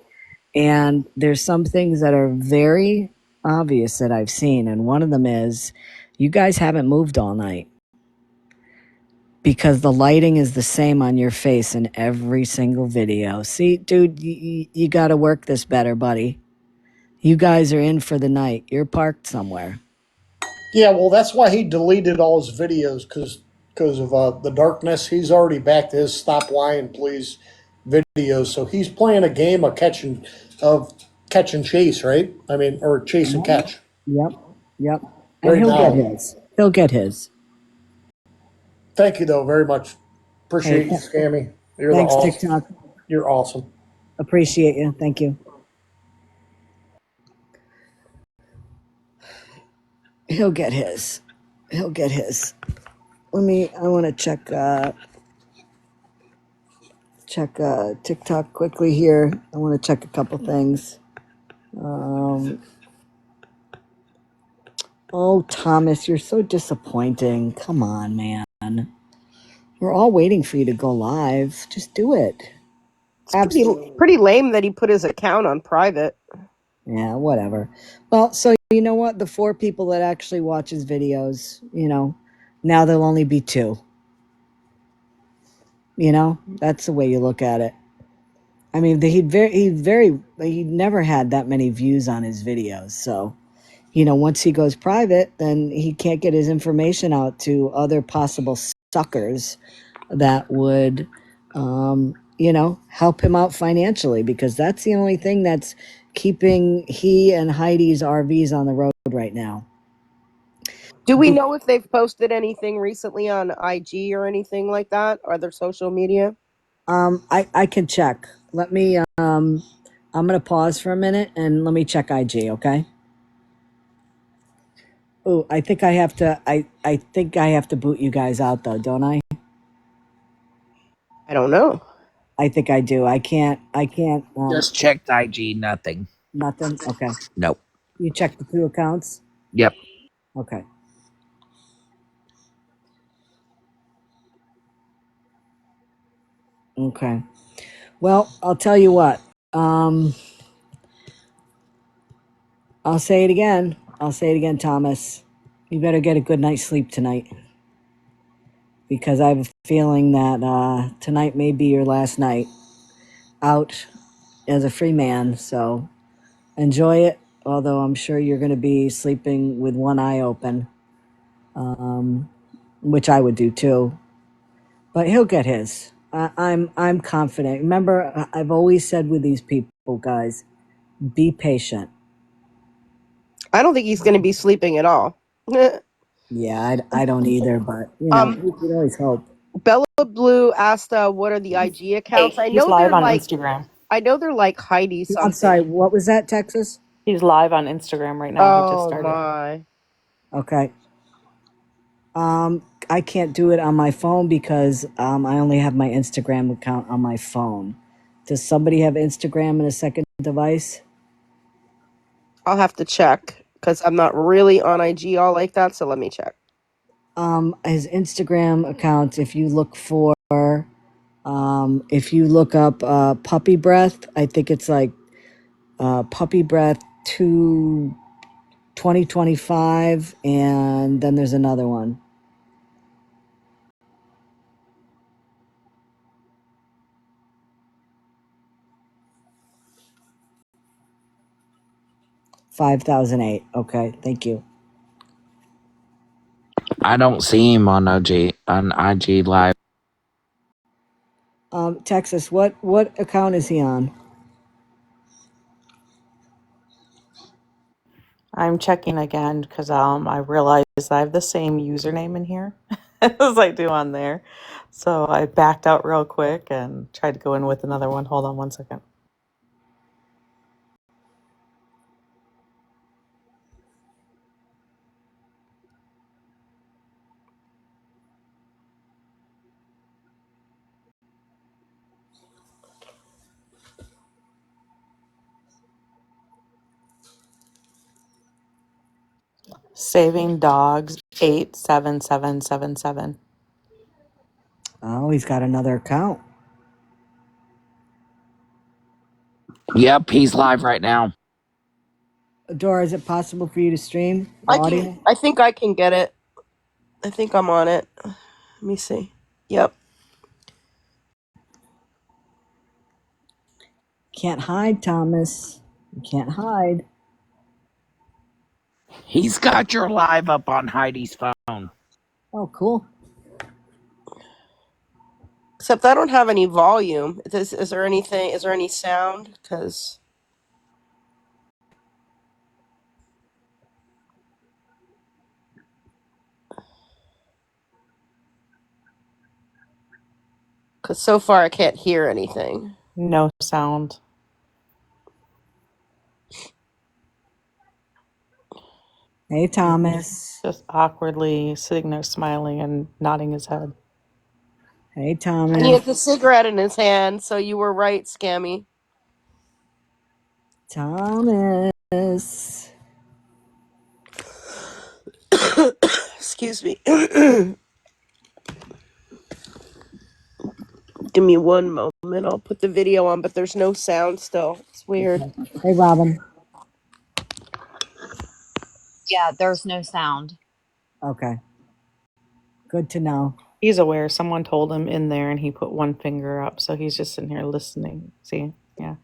and there's some things that are very obvious that I've seen, and one of them is you guys haven't moved all night because the lighting is the same on your face in every single video. See, dude, you got to work this better, buddy. You guys are in for the night. You're parked somewhere. Yeah, well, that's why he deleted all his videos because of the darkness. He's already back to his stop lying please videos. So he's playing a game of catch and chase, right? I mean, or chase and catch Yep, yep. And right he'll get now. his. He'll get his. Thank you though very much. Hey, Appreciate you, Scammy. You're the thanks, awesome. TikTok. You're awesome. Appreciate you. Thank you. He'll get his. He'll get his. I want to check TikTok quickly here. I want to check a couple things. Um, oh, Thomas, you're so disappointing. Come on, man. We're all waiting for you to go live. Just do it. It's Absolutely. pretty lame that he put his account on private. Yeah, whatever. Well, so you know what? The 4 people that actually watch his videos, now there'll only be 2. That's the way you look at it. I mean, he never had that many views on his videos. So, once he goes private, then he can't get his information out to other possible suckers that would, help him out financially, because that's the only thing that's keeping he and Heidi's RVs on the road right now. Do we know if they've posted anything recently on IG or anything like that? Or other social media? I can check. I'm gonna pause for a minute and let me check IG, okay? Oh, I think I have to boot you guys out though, don't I? I don't know. I think I do. I can't Just checked IG, nothing. nothing. Okay. Nope. You checked the 2 accounts? Yep. Okay. Okay. Well, I'll tell you what. Um I'll say it again. Thomas. You better get a good night's sleep tonight, because I have a feeling that tonight may be your last night out as a free man. So enjoy it, although I'm sure you're going to be sleeping with one eye open, um, which I would do too. But he'll get his. I'm confident. Remember, I've always said with these people, guys, be patient. I don't think he's going to be sleeping at all. Yeah, I don't either, but um, we can always hope. Bella Blue asked, "What are the IG accounts?" Hey, he's live on Instagram. I know they're like Heidi I'm sorry. something. What was that, Texas? He's live on Instagram right now. He just Oh started. my! Okay. I can't do it on my phone because I only have my Instagram account on my phone. Does somebody have Instagram in a second device? I'll have to check because I'm not really on IG all like that. So let me check. His Instagram account, if you look up Puppy Breath, I think it's like Puppy Breath 2 2025, and then there's another one. $5,008. Okay, thank you. I don't see him on IG live. Texas, what account is he on? I'm checking again because I realized I have the same username in here as I do on there. So I backed out real quick and tried to go in with another one. Hold on one second. Saving Dogs 87777. Oh, he's got another account. Yep, he's live right now. Dora, is it possible for you to stream the I can. audio? I think I can get it. I think I'm on it. Let me see. Yep. Can't hide, Thomas. You can't hide. He's got your live up on Heidi's phone. Oh, cool. Except I don't have any volume. Is there anything? Is there any sound? Because so far I can't hear anything. No sound. Hey, Thomas. Just awkwardly sitting there smiling and nodding his head. Hey, And he Thomas. has a cigarette in his hand, so you were right, Scammy. Thomas. Excuse me. Give me one moment. I'll put the video on, but there's no sound still. It's weird. Hey, Robin. Yeah, there's no sound. Okay. Good to know. He's aware. Someone told him in there and he put one finger up, so he's just sitting here listening. See? Yeah.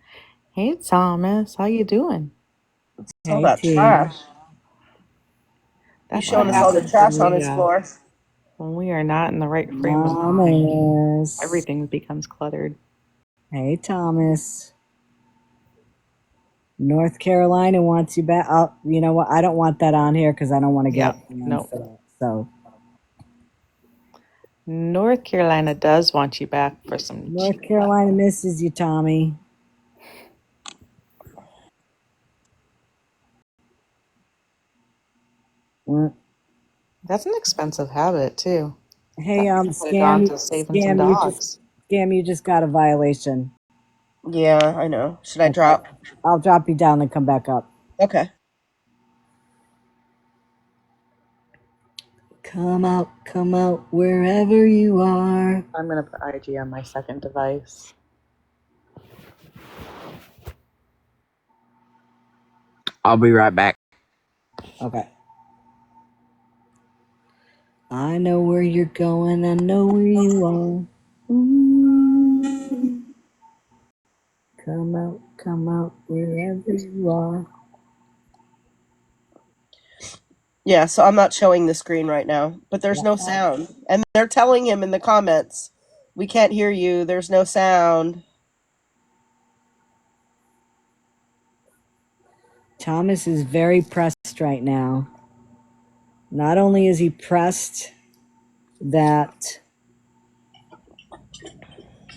Hey, Thomas. How you doing? All Hey, that T. trash. That's He's what showing us all the happens when trash on his floor. we are not in the right frame of mind. Thomas. Everything becomes cluttered. Hey, Thomas. North Carolina wants you back. Oh, you know what? I don't want that on here because I don't want to get Nope. for that. So North Carolina does want you back for some North Carolina misses you, Tommy. What? That's an expensive habit too. Hey, Scam, to saving some dogs. Scam, you just got a violation. Yeah, I know. Should I Okay. drop? I'll drop you down and come back up. Okay. Come out, wherever you are. I'm gonna put IG on my second device. I'll be right back. Okay. I know where you're going. I know where you are. Ooh. Come out, wherever you are. Yeah, so I'm not showing the screen right now, but there's no sound. And they're telling him in the comments, we can't hear you. There's no sound. Thomas is very pressed right now. Not only is he pressed that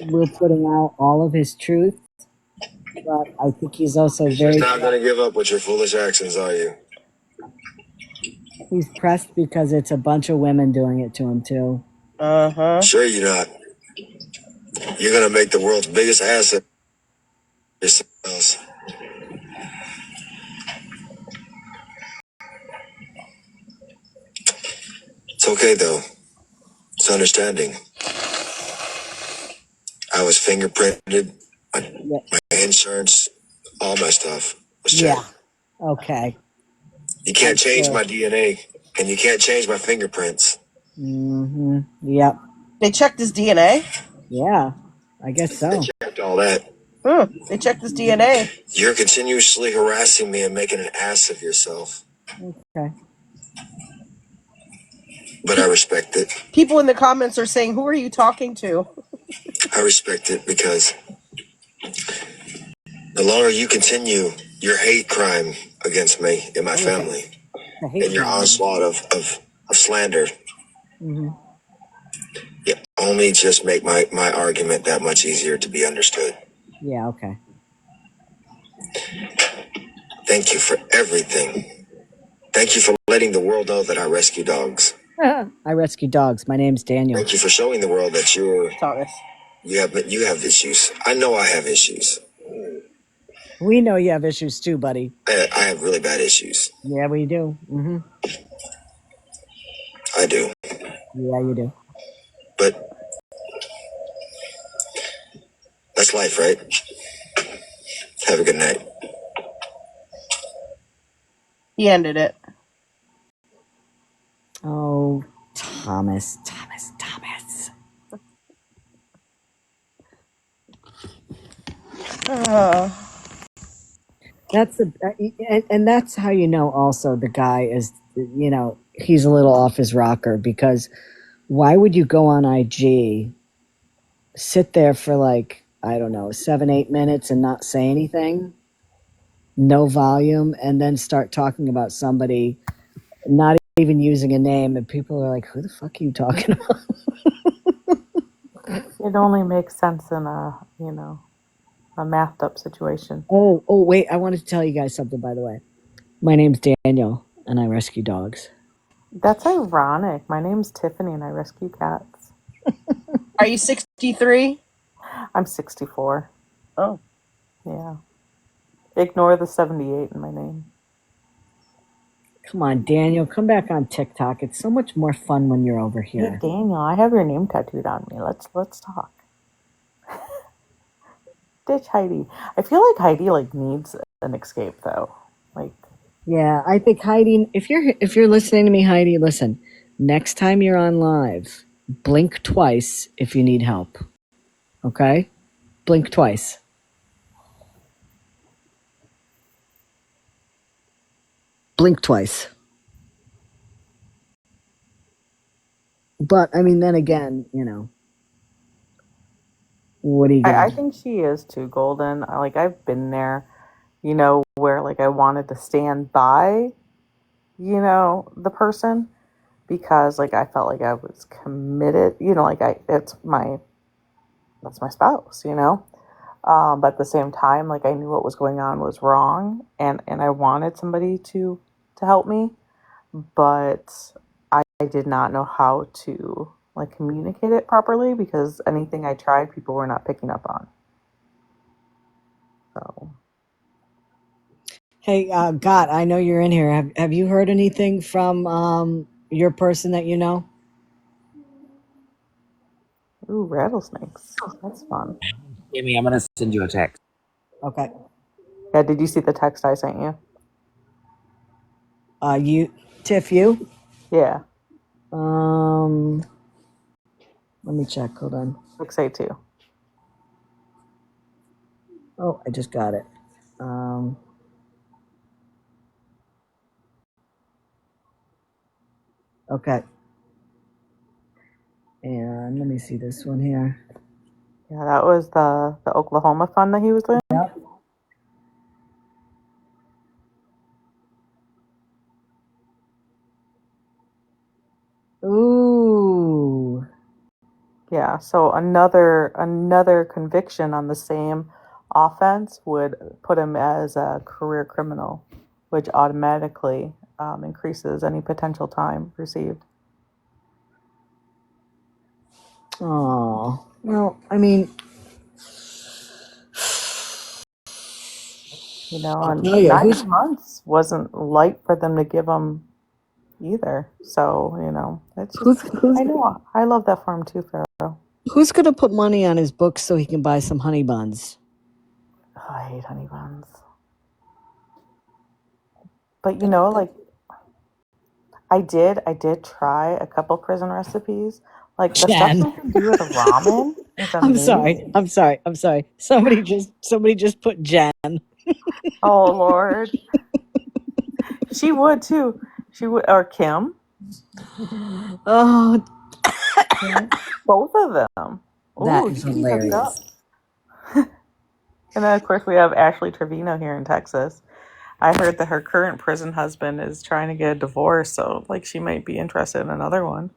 we're putting out all of his truth, but I think he's also very. You're not going to give up with your foolish actions, are you? He's pressed because it's a bunch of women doing it to him too. Uh-huh. Sure you're not. You're going to make the world's biggest asset yourselves. It's okay, though. It's understanding. I was fingerprinted. My insurance, all my stuff was checked. Yeah. Okay. You can't change my DNA, and you can't change my fingerprints. Mm-hmm. Yep. They checked his DNA? Yeah. I guess so. They checked all that. They checked his DNA. You're continuously harassing me and making an ass of yourself. Okay. But I respect it. People in the comments are saying, who are you talking to? I respect it because the longer you continue your hate crime against me and my family, and your onslaught of slander, you only just make my argument that much easier to be understood. Yeah, okay. Thank you for everything. Thank you for letting the world know that I rescue dogs. I rescue dogs. My name's Daniel. Thank you for showing the world that Thomas. you have issues. I know I have issues. We know you have issues too, buddy. I have really bad issues. Yeah, we do. Mm-hmm. I do. Yeah, you do. But that's life, right? Have a good night. He ended it. Oh, Thomas. That's and that's how you know also the guy is, he's a little off his rocker, because why would you go on IG, sit there for like, I don't know, 7, 8 minutes and not say anything, no volume, and then start talking about somebody, not even using a name, and people are like, who the fuck are you talking about? It only makes sense in a mathed up situation. Oh, wait, I wanted to tell you guys something, by the way. My name's Daniel, and I rescue dogs. That's ironic. My name's Tiffany and I rescue cats. Are you 63? I'm 64. Oh. Yeah. Ignore the 78 in my name. Come on, Daniel, come back on TikTok. It's so much more fun when you're over Hey here. Daniel, I have your name tattooed on me. Let's talk. Ditch Heidi. I feel like Heidi needs an escape though. Like Yeah, I think Heidi, if you're listening to me, Heidi, listen. Next time you're on live, blink twice if you need help. Okay? Blink twice. Blink twice. But I mean, then again, what are you gonna I do? think she is too golden. I've been there, where I wanted to stand by, the person because I felt like I was committed, that's my spouse, but at the same time, I knew what was going on was wrong, and I wanted somebody to help me, but I did not know how to communicate it properly because anything I tried, people were not picking up on. So, Hey, God, I know you're in here. Have you heard anything from your person that you know? ooh, rattlesnakes. That's fun. Kimmy, I'm gonna send you a text. Okay. Yeah, did you see the text I sent you? Tiff, you? Yeah, Um, Let me check. Hold on. 682. Oh, I just got it. Um, okay. And let me see this one here. Yeah, that was the Oklahoma fund that he was in. Yep. Ooh. Yeah, so another conviction on the same offense would put him as a career criminal, which automatically increases any potential time received. Oh. Well, I mean, I'll And tell you, 9 months wasn't light for them to give him either. So, it's just, who's who's I know, I love that farm too, Pharaoh. who's gonna put money on his books so he can buy some honey buns? Oh, I hate honey buns. But, I did try a couple prison recipes. The stuff Jen. they can do with ramen is I'm sorry. amazing. I'm sorry. Somebody just put Jen. Oh, Lord. She would too. She would, or Kim. Oh, Both of them. that Ooh, is get me hooked up. hilarious. And then, of course, we have Ashley Trevino here in Texas. I heard that her current prison husband is trying to get a divorce, so she might be interested in another one.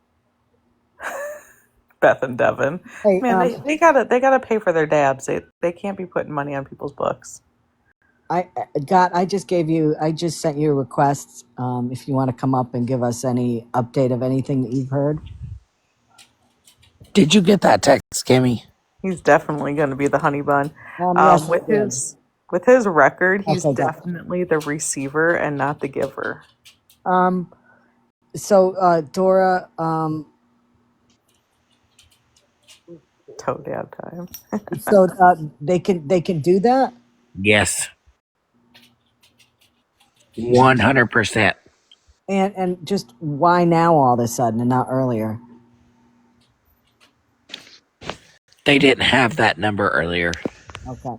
Beth and Devin, Hey, man, they gotta pay for their dabs. They can't be putting money on people's books. I just sent you a request. If you want to come up and give us any update of anything that you've heard. Did you get that text, Kimmy? He's definitely going to be the honey bun. Yes, With it did. his record, he's Okay, good. definitely the receiver and not the giver. Um, Dora, Toe dab time. they can do that, Yes, 100%. and just why now all of a sudden and not earlier? They didn't have that number earlier. Okay,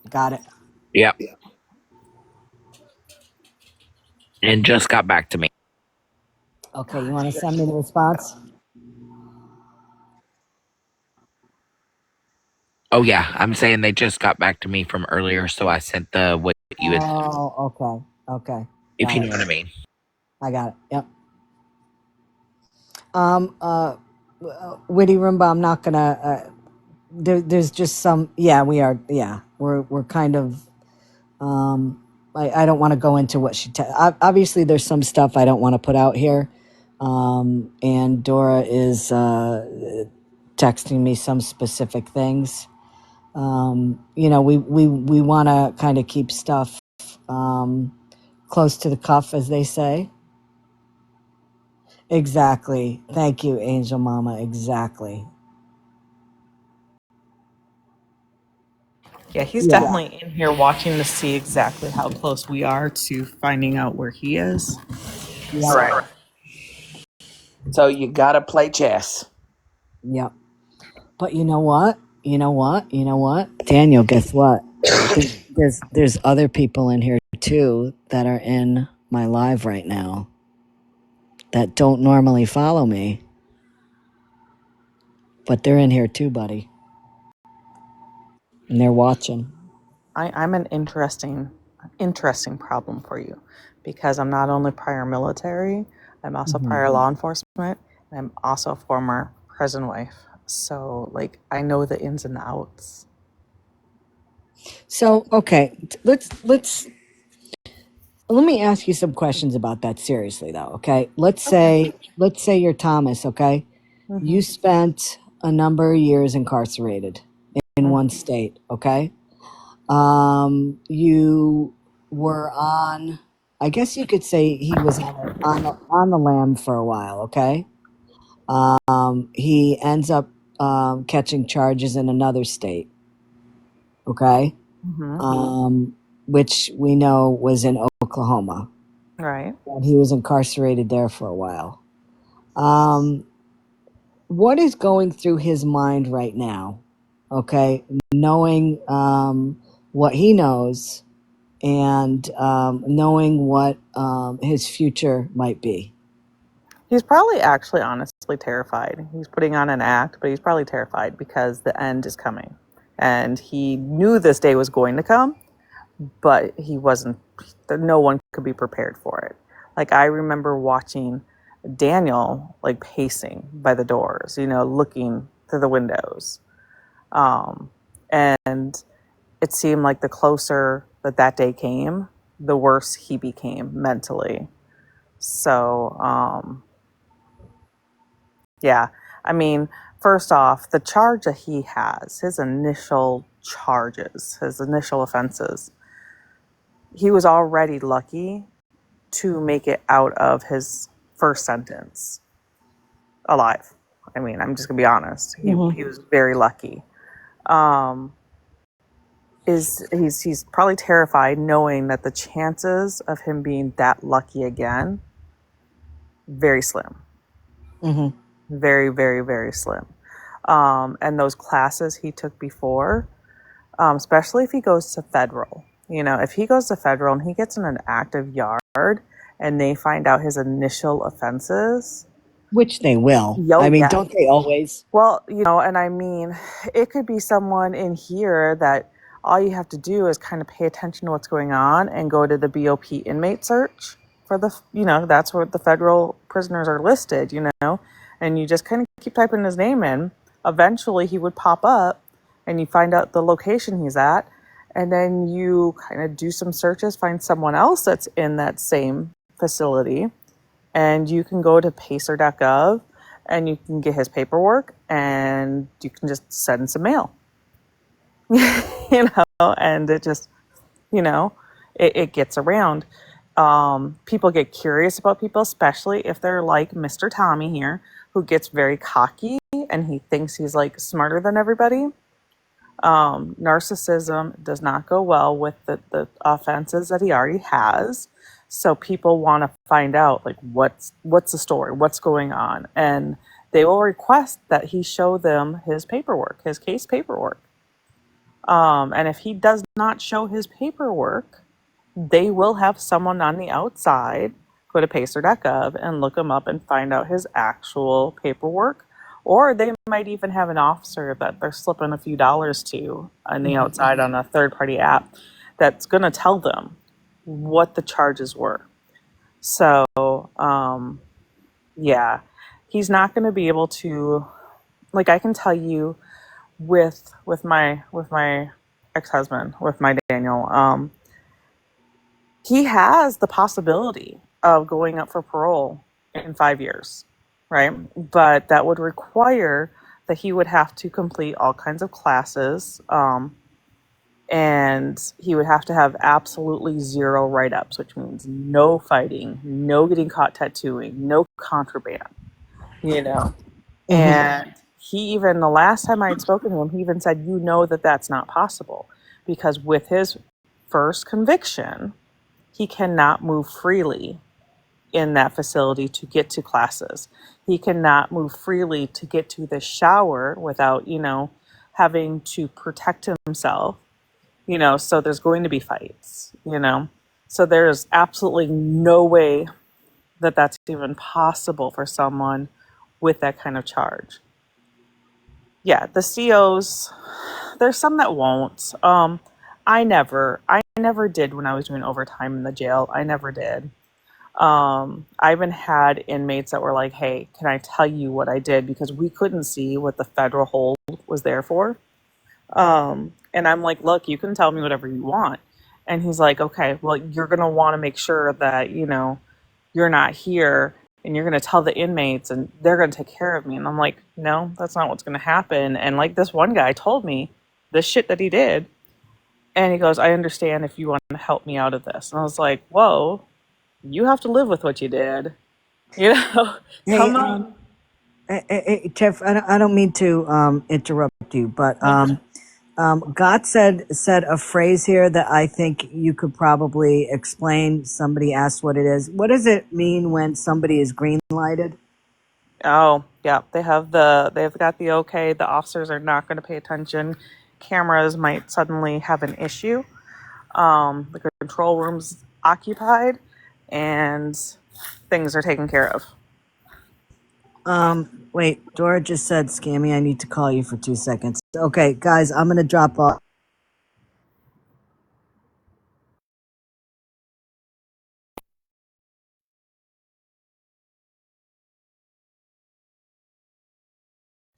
got it. Yep. and just got back to me. Okay, you want to send me the response? Oh yeah, I'm saying they just got back to me from earlier, so I sent the what you had, Oh, okay. Okay. if Got you it. know what I mean. I got it. Yep. Um, uh, Witty Roomba, I'm not gonna, there's just some, yeah, we're kind of, I don't want to go into what obviously there's some stuff I don't want to put out here. And Dora is, texting me some specific things. We want to kind of keep stuff, close to the cuff, as they say. Exactly. Thank you, Angel Mama. Exactly. Yeah, he's Yeah. definitely in here watching to see exactly how close we are to finding out where he is. Yep. Right. So you gotta play chess. Yep. But you know what? Daniel, guess what? There's other people in here too that are in my live right now that don't normally follow me, but they're in here too, buddy. And they're watching. I'm an interesting problem for you because I'm not only prior military, I'm also Hmm. prior law enforcement, and I'm also a former prison wife. So, like, I know the ins and outs. So, okay, let me ask you some questions about that seriously though, okay? Okay. Let's say you're Thomas, okay? Mm-hmm. You spent a number of years incarcerated in one Mm-hmm. state, okay? You were on, I guess you could say he was on the lam for a while, okay? He ends up, catching charges in another state, okay? Mm-hmm. Which we know was in Oklahoma. Right. And he was incarcerated there for a while. Um, what is going through his mind right now? Okay, knowing, what he knows, and, knowing what, his future might be. He's probably actually honestly terrified. He's putting on an act, but he's probably terrified because the end is coming. And he knew this day was going to come, but he wasn't, no one could be prepared for it. Like, I remember watching Daniel, like, pacing by the doors, looking through the windows. Um, and it seemed like the closer that day came, the worse he became mentally. So, yeah, I mean, first off, the charge that he has, his initial charges, his initial offenses, he was already lucky to make it out of his first sentence alive. I mean, I'm just gonna be honest. He was very lucky. Um, is he's probably terrified knowing that the chances of him being that lucky again very slim, Mm-hmm. very very very slim. And those classes he took before, especially if he goes to federal. If he goes to federal and he gets in an active yard and they find out his initial offenses, Which they will. I yo, mean, yeah. don't they always? Well, and I mean, it could be someone in here that all you have to do is kind of pay attention to what's going on and go to the BOP inmate search for that's where the federal prisoners are listed, and you just kind of keep typing his name in. Eventually, he would pop up and you find out the location he's at. And then you kind of do some searches, find someone else that's in that same facility, and you can go to pacer.gov and you can get his paperwork and you can just send some mail. And it just, you know, it gets around. People get curious about people, especially if they're like Mr. Tommy here, who gets very cocky and he thinks he's like smarter than everybody. Narcissism does not go well with the offenses that he already has. So people want to find out like what's the story, what's going on, and they will request that he show them his paperwork, his case paperwork. And if he does not show his paperwork, they will have someone on the outside go to pacer.gov and look him up and find out his actual paperwork. Or they might even have an officer that they're slipping a few dollars to on the outside on a third party app that's going to tell them what the charges were. So, yeah, he's not going to be able to, like, I can tell you with my ex-husband, with my Daniel, he has the possibility of going up for parole in 5 years, right? But that would require that he would have to complete all kinds of classes, and he would have to have absolutely zero write-ups, which means no fighting, no getting caught tattooing, no contraband, you know. And he even, the last time I had spoken to him, he even said, that that's not possible because with his first conviction, he cannot move freely in that facility to get to classes. He cannot move freely to get to the shower without, having to protect himself, so there's going to be fights. So there's absolutely no way that that's even possible for someone with that kind of charge. Yeah, the COs, there's some that won't. I never did when I was doing overtime in the jail. I never did. I even had inmates that were like, "Hey, can I tell you what I did?" Because we couldn't see what the federal hold was there for. And I'm like, "Look, you can tell me whatever you want." And he's like, "Okay, well, you're gonna want to make sure that you're not here, and you're gonna tell the inmates, and they're gonna take care of me." And I'm like, "No, that's not what's gonna happen." And like this one guy told me the shit that he did, and he goes, "I understand if you want to help me out of this." And I was like, "Whoa, you have to live with what you did." You know, Hey, come on. Tiff, I don't mean to interrupt you, but Gott said a phrase here that I think you could probably explain. Somebody asked what it is. What does it mean when somebody is green lighted? Oh, yeah, they've got the okay. The officers are not going to pay attention. Cameras might suddenly have an issue. The control room's occupied, and things are taken care of. Wait, Dora just said, "Scammy, I need to call you for 2 seconds." Okay, guys, I'm gonna drop off.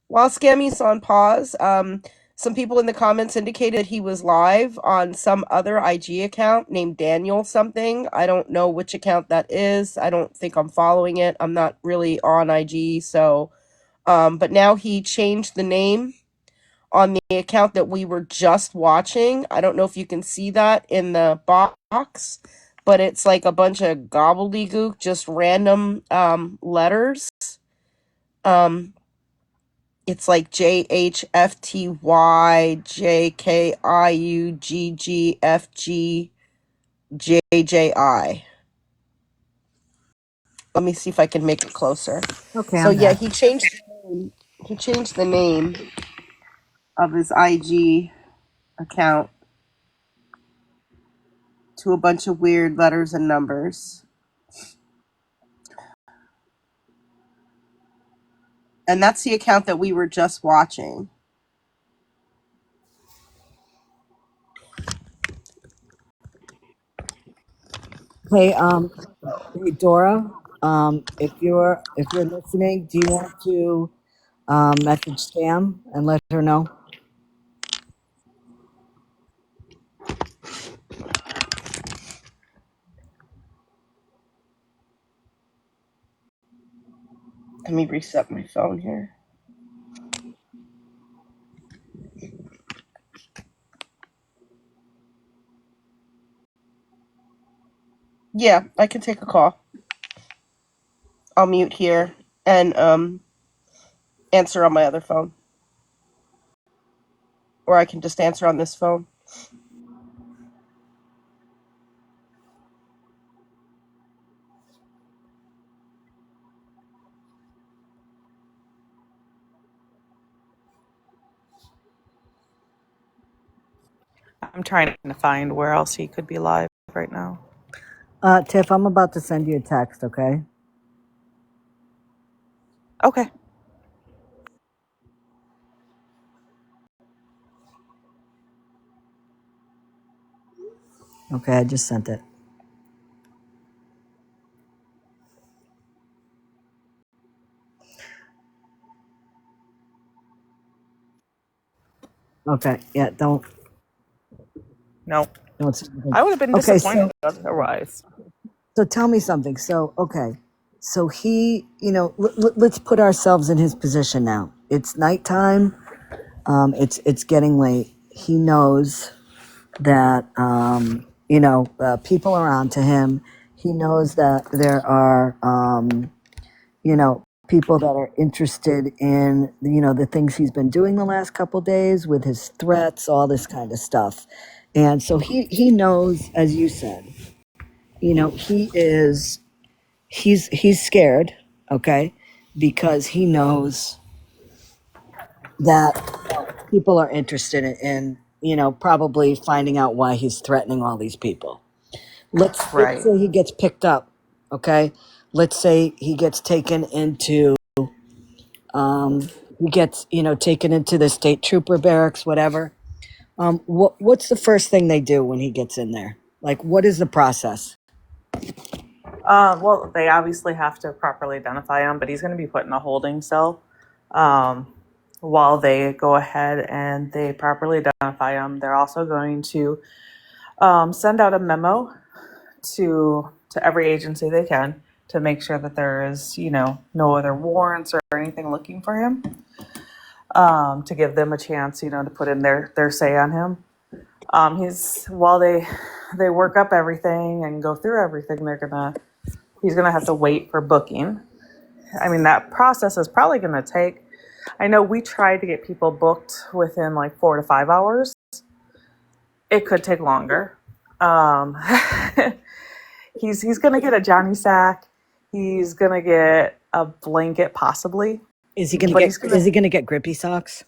While Scammy's on pause, some people in the comments indicated he was live on some other IG account named Daniel something. I don't know which account that is. I don't think I'm following it. I'm not really on IG, so but now he changed the name on the account that we were just watching. I don't know if you can see that in the box, but it's like a bunch of gobbledygook, just random letters. Um, it's like JHFTYJKIUGGFGJJI. Let me see if I can make it closer. Okay, So I'm yeah, back. he changed the name of his IG account to a bunch of weird letters and numbers. And that's the account that we were just watching. Hey, hey, Dora. If you're listening, do you want to message Sam and let her know? Let me reset my phone here. Yeah, I can take a call. I'll mute here and answer on my other phone. Or I can just answer on this phone. I'm trying to find where else he could be live right now. Tiff, I'm about to send you a text, okay? Okay. Okay, I just sent it. Okay, yeah, No, don't say anything. I would have been Okay, disappointed otherwise. so tell me something. So, okay, so he, let's put ourselves in his position now. It's nighttime. It's getting late. He knows that people are on to him. He knows that there are people that are interested in the things he's been doing the last couple days with his threats, all this kind of stuff. And so he knows, as you said, he's scared, okay, because he knows that people are interested in probably finding out why he's threatening all these people. Let's Right. say he gets picked up, okay? Let's say he gets taken into taken into the state trooper barracks, whatever. What's the first thing they do when he gets in there? Like, what is the process? Well, they obviously have to properly identify him, but he's going to be put in a holding cell um, while they go ahead and they properly identify him. They're also going to send out a memo to every agency they can to make sure that there is, no other warrants or anything looking for him. To give them a chance, to put in their say on him. While they work up everything and go through everything, he's gonna have to wait for booking. I mean, that process is probably gonna take. I know we tried to get people booked within like 4 to 5 hours. It could take longer. Um, he's gonna get a Johnny sack. He's gonna get a blanket possibly, Is he gonna but get he's is gonna he gonna get grippy socks?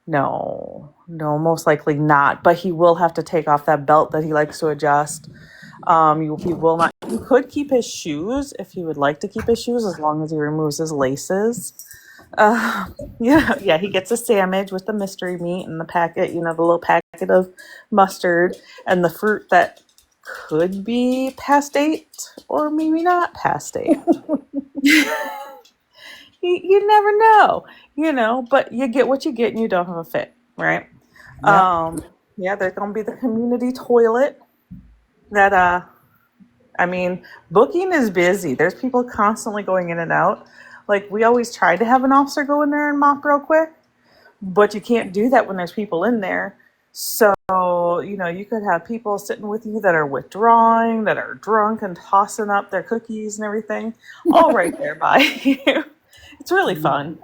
no, most likely not. But he will have to take off that belt that he likes to adjust. He will not. He could keep his shoes if he would like to keep his shoes, as long as he removes his laces. Uh, yeah. He gets a sandwich with the mystery meat and the packet. The little packet of mustard and the fruit that could be past date or maybe not past date. You never know, but you get what you get and you don't have a fit, right? Yep. Yeah, there's gonna be the community toilet that I mean, booking is busy. There's people constantly going in and out. Like we always try to have an officer go in there and mop real quick, but you can't do that when there's people in there. So, you could have people sitting with you that are withdrawing, that are drunk and tossing up their cookies and everything, all right there by you. It's really fun.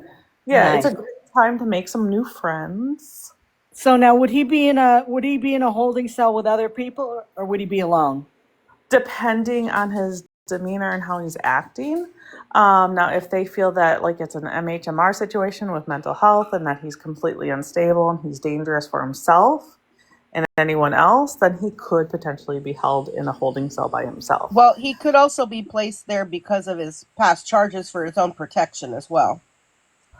Yeah, it's Nice. a great time to make some new friends. So now, would he be in a holding cell with other people, or would he be alone? Depending on his demeanor and how he's acting. Now, if they feel that like it's an MHMR situation with mental health and that he's completely unstable and he's dangerous for himself and anyone else, then he could potentially be held in a holding cell by himself. Well, he could also be placed there because of his past charges for his own protection as well.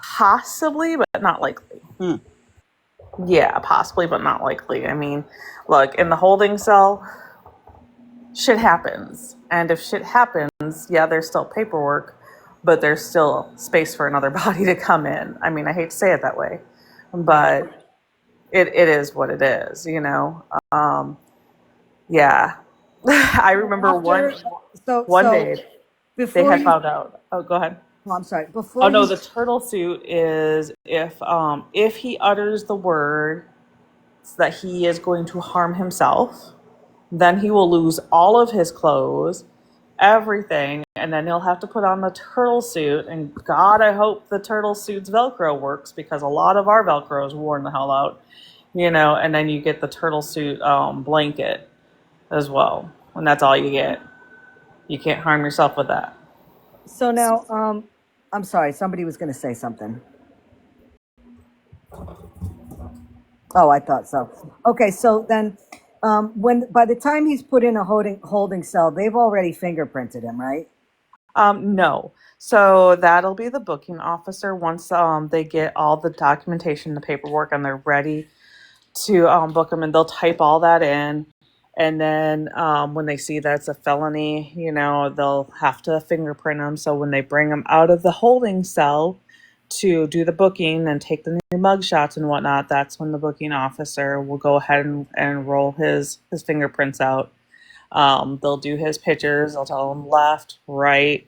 Possibly, but not likely. Yeah, possibly, but not likely. I mean, look, in the holding cell, shit happens. And if shit happens, yeah, there's still paperwork, but there's still space for another body to come in. I mean, I hate to say it that way, but it is what it is, Yeah. I remember After, so one so day they before had you, found out. Oh, go ahead. oh, I'm sorry. Oh Before no, you, the turtle suit is if he utters the word that he is going to harm himself, then he will lose all of his clothes, everything, and then he'll have to put on the turtle suit. And God, I hope the turtle suit's Velcro works because a lot of our Velcro is worn the hell out, And then you get the turtle suit blanket as well, and that's all you get. You can't harm yourself with that. so now, I'm sorry. Somebody was going to say something. Oh, I thought so. Okay, so then When by the time he's put in a holding cell, they've already fingerprinted him, right? No. So that'll be the booking officer once they get all the documentation, the paperwork, and they're ready to book them, and they'll type all that in. And then when they see that's a felony, they'll have to fingerprint them. So when they bring them out of the holding cell to do the booking and take the new mug shots and whatnot, that's when the booking officer will go ahead and roll his fingerprints out. They'll do his pictures. They'll tell him left, right,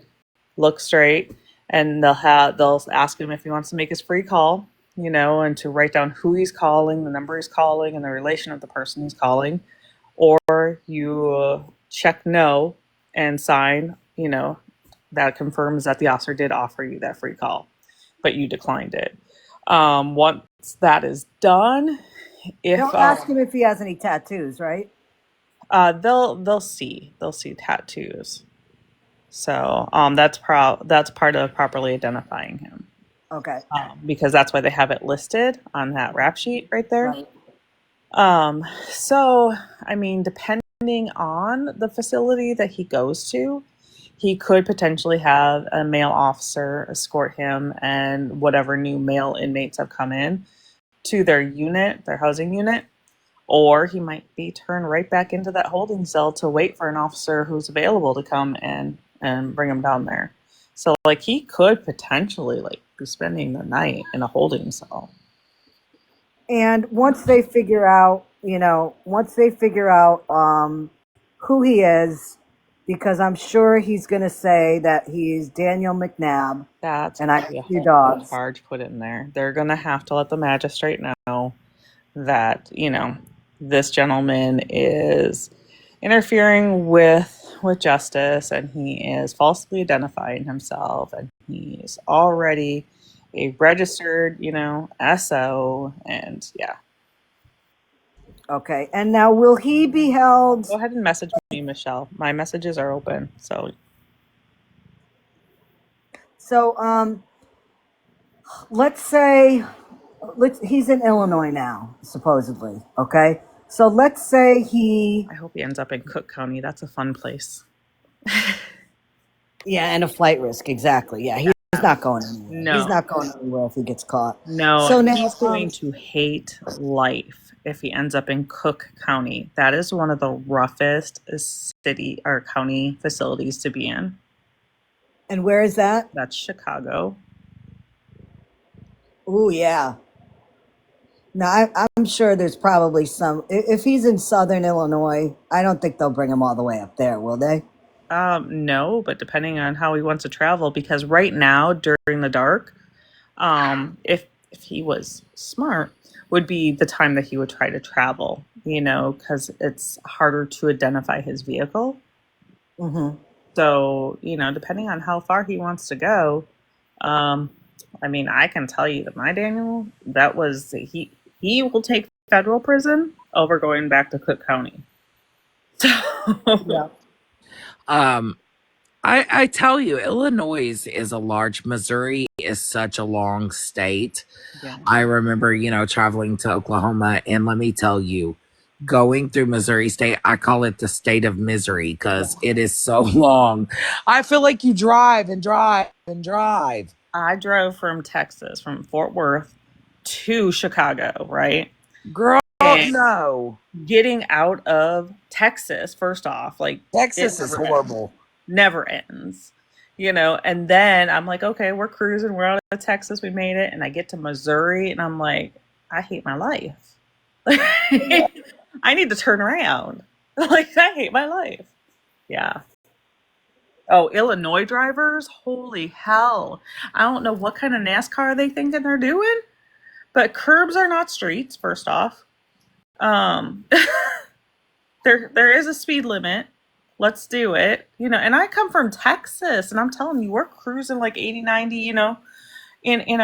look straight, and they'll ask him if he wants to make his free call, and to write down who he's calling, the number he's calling, and the relation of the person he's calling. Or you check no and sign, that confirms that the officer did offer you that free call, but you declined it. Once that is done, if They'll ask him if he has any tattoos, right? they'll see tattoos. So that's part of properly identifying him, Okay. because that's why they have it listed on that rap sheet right there. Right. So I mean, depending on the facility that he goes to, he could potentially have a male officer escort him and whatever new male inmates have come in to their unit, their housing unit. Or he might be turned right back into that holding cell to wait for an officer who's available to come and bring him down there. So like he could potentially like be spending the night in a holding cell. And once they figure out, who he is, because I'm sure he's going to say that he's Daniel McNabb. That's and I a have 2 whole dogs. charge put in there. They're going to have to let the magistrate know that, this gentleman is interfering with justice, and he is falsely identifying himself, and he's already a registered, SO, and yeah. Okay. And now will he be held? Go ahead and message me, Michelle. My messages are open. So Let's say he's in Illinois now, supposedly. Okay. So let's say I hope he ends up in Cook County. That's a fun place. yeah, and a flight risk. Exactly. Yeah. He's not going anywhere. No. He's not going anywhere if he gets caught. No, So now, he's going to hate life if he ends up in Cook County. That is one of the roughest city or county facilities to be in. And where is that? That's Chicago. Oh, yeah. No, I'm sure there's probably some. If he's in Southern Illinois, I don't think they'll bring him all the way up there, will they? No, but depending on how he wants to travel, because right now during the dark, if he was smart, would be the time that he would try to travel. Because it's harder to identify his vehicle. Mm-hmm. So depending on how far he wants to go, I mean, I can tell you that my Daniel, that was he will take federal prison over going back to Cook County. So Yeah. I tell you, Illinois is a large. Missouri is such a long state. yeah. I remember, traveling to Oklahoma, and let me tell you, going through Missouri State, I call it the state of misery because it is so long. I feel like you drive and drive and drive. I drove from Texas, from Fort Worth to Chicago, right? Girl, And no. getting out of Texas, first off, like Texas it is never horrible. never ends, and then I'm like, okay, we're cruising, we're out of Texas, we made it, and I get to Missouri, and I'm like, I hate my life. I need to turn around. Like, I hate my life. Yeah. Oh, Illinois drivers, holy hell. I don't know what kind of NASCAR they thinking they're doing, but curbs are not streets, first off. There is a speed limit. Let's do it. And I come from Texas, and I'm telling you, we're cruising like 80, 90, in a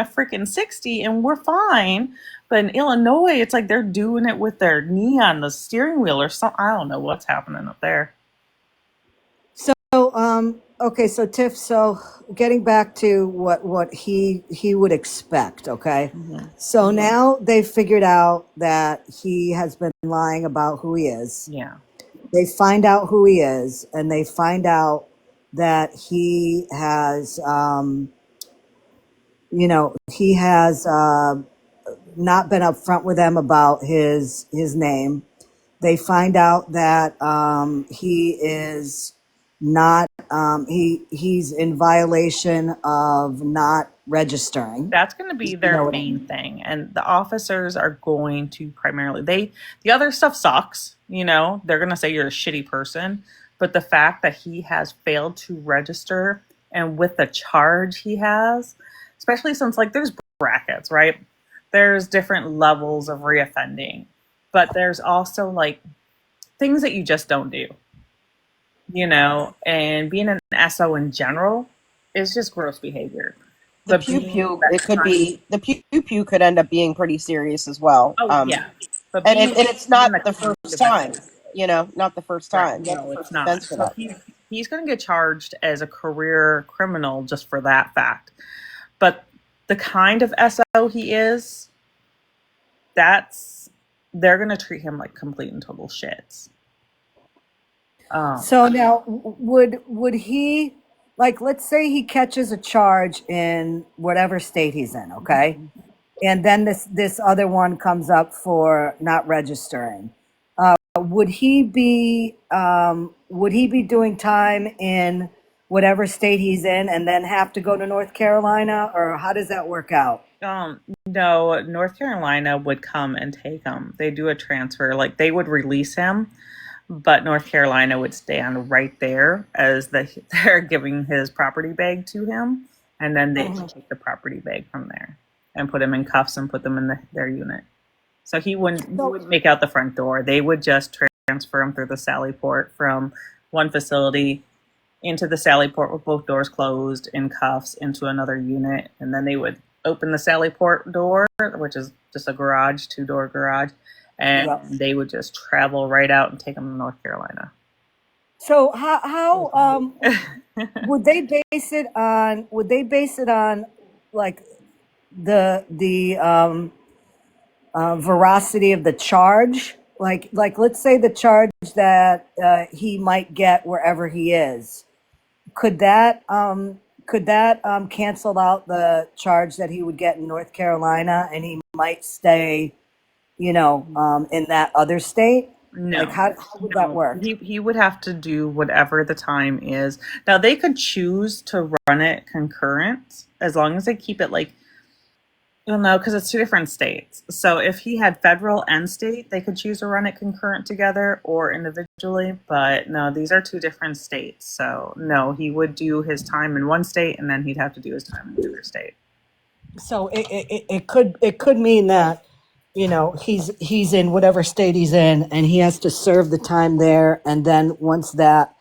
freaking 60, and we're fine. But in Illinois, it's like they're doing it with their knee on the steering wheel or something. I don't know what's happening up there. So Okay, so Tiff, so getting back to what he would expect, okay? Mhm. So now they've figured out that he has been lying about who he is. Yeah. They find out who he is, and they find out that he has, he has not been upfront with them about his name. They find out that he is not he's in violation of not registering. That's going to be You their know what I main mean? thing. And the officers are going to primarily, the other stuff sucks, they're going to say you're a shitty person. But the fact that he has failed to register and with the charge he has, especially since like there's brackets, right? There's different levels of reoffending, but there's also like things that you just don't do, and being an SO in general is just gross behavior. The But pew being pew, that it could kind, be the pew pew could end up being pretty serious as well. oh yeah, but And it's being not the the kind first of time, SO, not the first right? time, not the No, it's first not. offense for So that. he's going to get charged as a career criminal just for that fact. But the kind of SO he is, that's they're going to treat him like complete and total shits. Um, So now, would he, like, let's say he catches a charge in whatever state he's in, okay? And then this other one comes up for not registering. Would he be doing time in whatever state he's in and then have to go to North Carolina, or how does that work out? no, North Carolina would come and take him. They do a transfer, like they would release him, but North Carolina would stand right there as they're giving his property bag to him, and then they would take the property bag from there and put him in cuffs and put them in their unit. So he So, wouldn't make out the front door. They would just transfer him through the Sally Port from one facility into the Sally Port with both doors closed in cuffs into another unit, and then they would open the Sally Port door, which is just a garage, two-door garage, and yeah. they would just travel right out and take him to North Carolina. So how would they base it on like the veracity of the charge? Like let's say the charge that he might get wherever he is. Could that cancel out the charge that he would get in North Carolina, and he might stay, in that other state? Like, No, how would that no. work? He would have to do whatever the time is. Now they could choose to run it concurrent as long as they keep it like, well, no, because it's two different states. So if he had federal and state, they could choose to run it concurrent together or individually. But no, these are two different states. So no, he would do his time in one state and then he'd have to do his time in the other state. So it could mean that he's in whatever state he's in, and he has to serve the time there, and then once that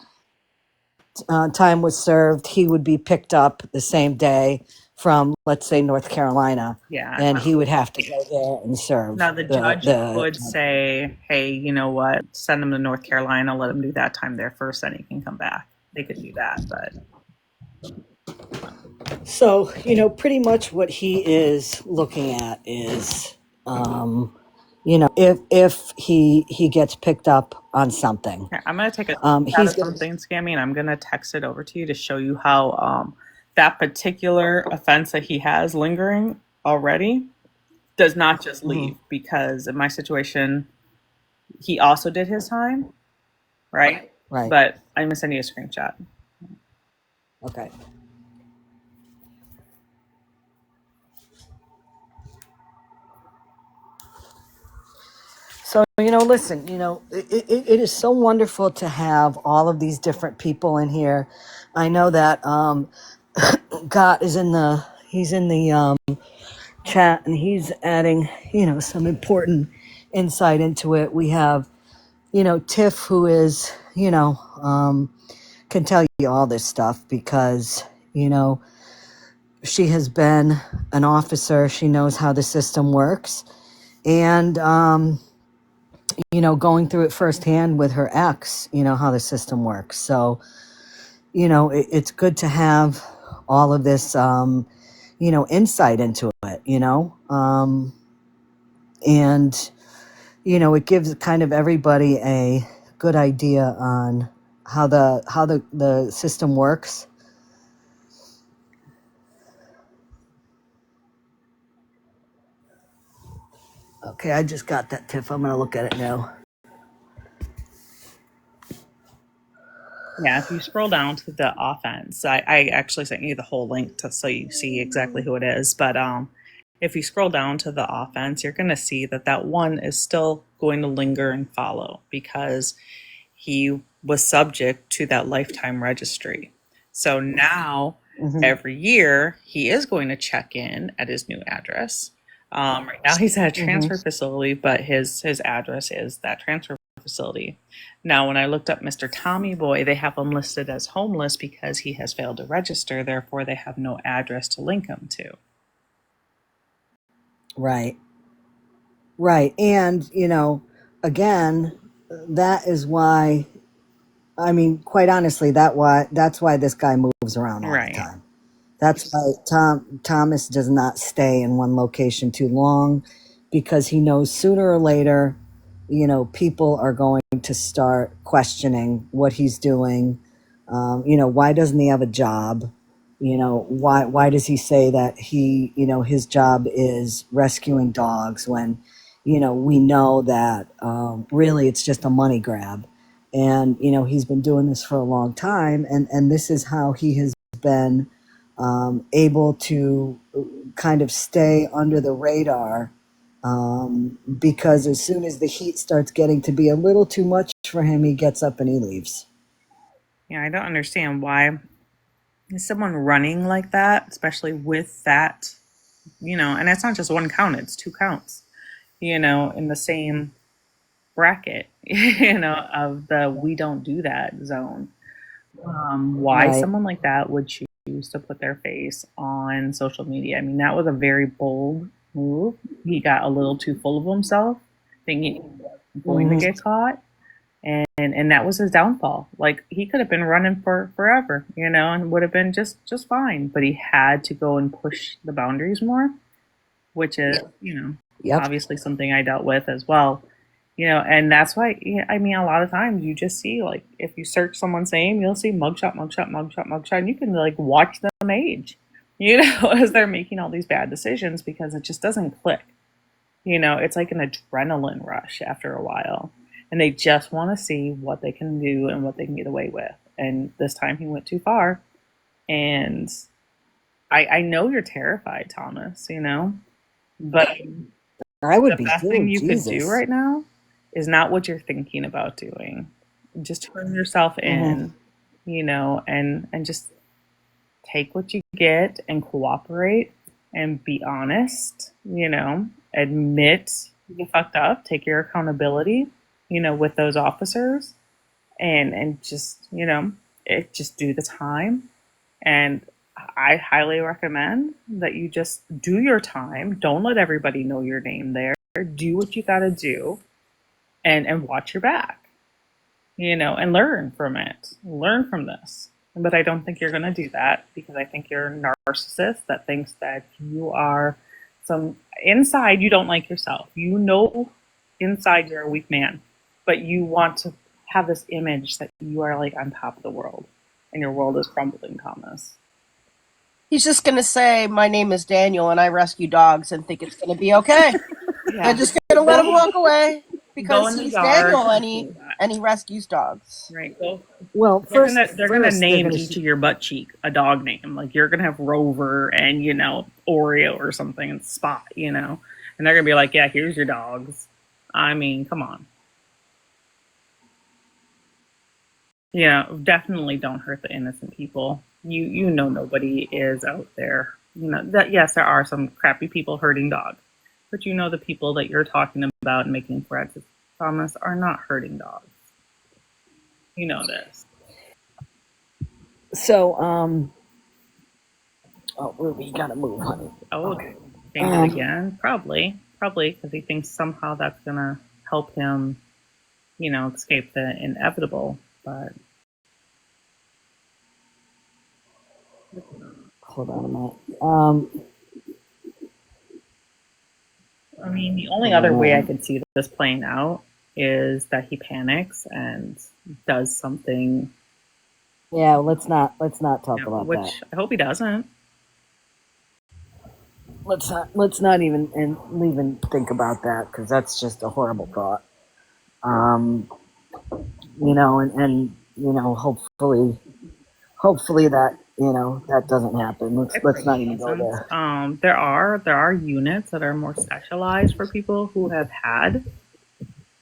time was served, he would be picked up the same day from, let's say, North Carolina, Yeah. and he would have to go there and serve Now the the judge the. could say, "Hey, you know what? Send him to North Carolina. Let him do that time there first, then he can come back." They could do that, but So pretty much what he is looking at is, if he gets picked up on something, here, I'm gonna take a screenshot he's of gonna. something, Scammy, and I'm gonna text it over to you to show you how that particular offense that he has lingering already does not just Mhm. leave because in my situation, he also did his time, right? Right. But I'm gonna send you a screenshot. Okay. So, listen, it is so wonderful to have all of these different people in here. I know that Gott he's in the chat, and he's adding, some important insight into it. We have, Tiff, who is, can tell you all this stuff because, she has been an officer. She knows how the system works. And, going through it firsthand with her ex, how the system works. So, it's good to have all of this, insight into it, and, it gives kind of everybody a good idea on how the system works. Okay, I just got that, Tiff. I'm going to look at it now. Yeah, if you scroll down to the offense, I actually sent you the whole link so you see exactly who it is. But if you scroll down to the offense, you're going to see that one is still going to linger and follow because he was subject to that lifetime registry. So now every year he is going to check in at his new address. Right now he's at a transfer facility, but his address is that transfer facility. Now, when I looked up Mr. Tommy Boy, they have him listed as homeless because he has failed to register. Therefore, they have no address to link him to. Right. Right. And, again, that is why, I mean, quite honestly, that's why this guy moves around all the time. That's why Thomas does not stay in one location too long, because he knows sooner or later, people are going to start questioning what he's doing. Why doesn't he have a job? Why does he say that his job is rescuing dogs when, we know that really it's just a money grab. And, he's been doing this for a long time. And this is how he has been able to kind of stay under the radar, because as soon as the heat starts getting to be a little too much for him, he gets up and he leaves. Yeah, I don't understand why is someone running like that, especially with that, and it's not just one count, it's two counts, in the same bracket, of the we don't do that zone. Why Right. someone like that would choose to put their face on social media. I mean, that was a very bold move. He got a little too full of himself, thinking he was going to get caught. And that was his downfall. Like, he could have been running for forever, and would have been just fine. But he had to go and push the boundaries more, which is, Yep. obviously something I dealt with as well. And that's why, I mean, a lot of times you just see, like, if you search someone's name, you'll see mugshot, mugshot, mugshot, mugshot, and you can, like, watch them age, as they're making all these bad decisions, because it just doesn't click. It's like an adrenaline rush after a while. And they just want to see what they can do and what they can get away with. And this time he went too far. And I know you're terrified, Thomas, but I would the be best too. thing you could do Jesus. right now is not what you're thinking about doing. Just turn yourself in, and just take what you get and cooperate and be honest, admit you fucked up, take your accountability, with those officers, and just, just do the time. And I highly recommend that you just do your time. Don't let everybody know your name there. Do what you got to do, and watch your back, and learn from it. Learn from this. But I don't think you're going to do that, because I think you're a narcissist that thinks that you are inside you don't like yourself. Inside you're a weak man, but you want to have this image that you are, like, on top of the world, and your world is crumbling, Thomas. He's just going to say, my name is Daniel and I rescue dogs, and think it's going to be okay. Yeah. They're just going to let him walk away because in the he's yard Daniel and he rescues dogs. Right. Well, They're first, gonna name gonna each of your butt cheek a dog name. Like, you're gonna have Rover and, Oreo or something, and Spot, and they're gonna be like, yeah, here's your dogs. I mean, come on. Definitely don't hurt the innocent people. You know nobody is out there. That, yes, there are some crappy people hurting dogs, but the people that you're talking about and making threats, Thomas, are not hurting dogs. You know this. So, oh, Ruby, you gotta move, honey. Oh, change it again? Probably, because he thinks somehow that's gonna help him, escape the inevitable. But hold on a minute. I mean, the only other way I could see this playing out is that he panics and does something. Yeah, let's not talk about which that. I hope he doesn't. Let's not even think about that, because that's just a horrible thought. And hopefully that that doesn't happen. Let's not even go there. There are units that are more specialized for people who have had,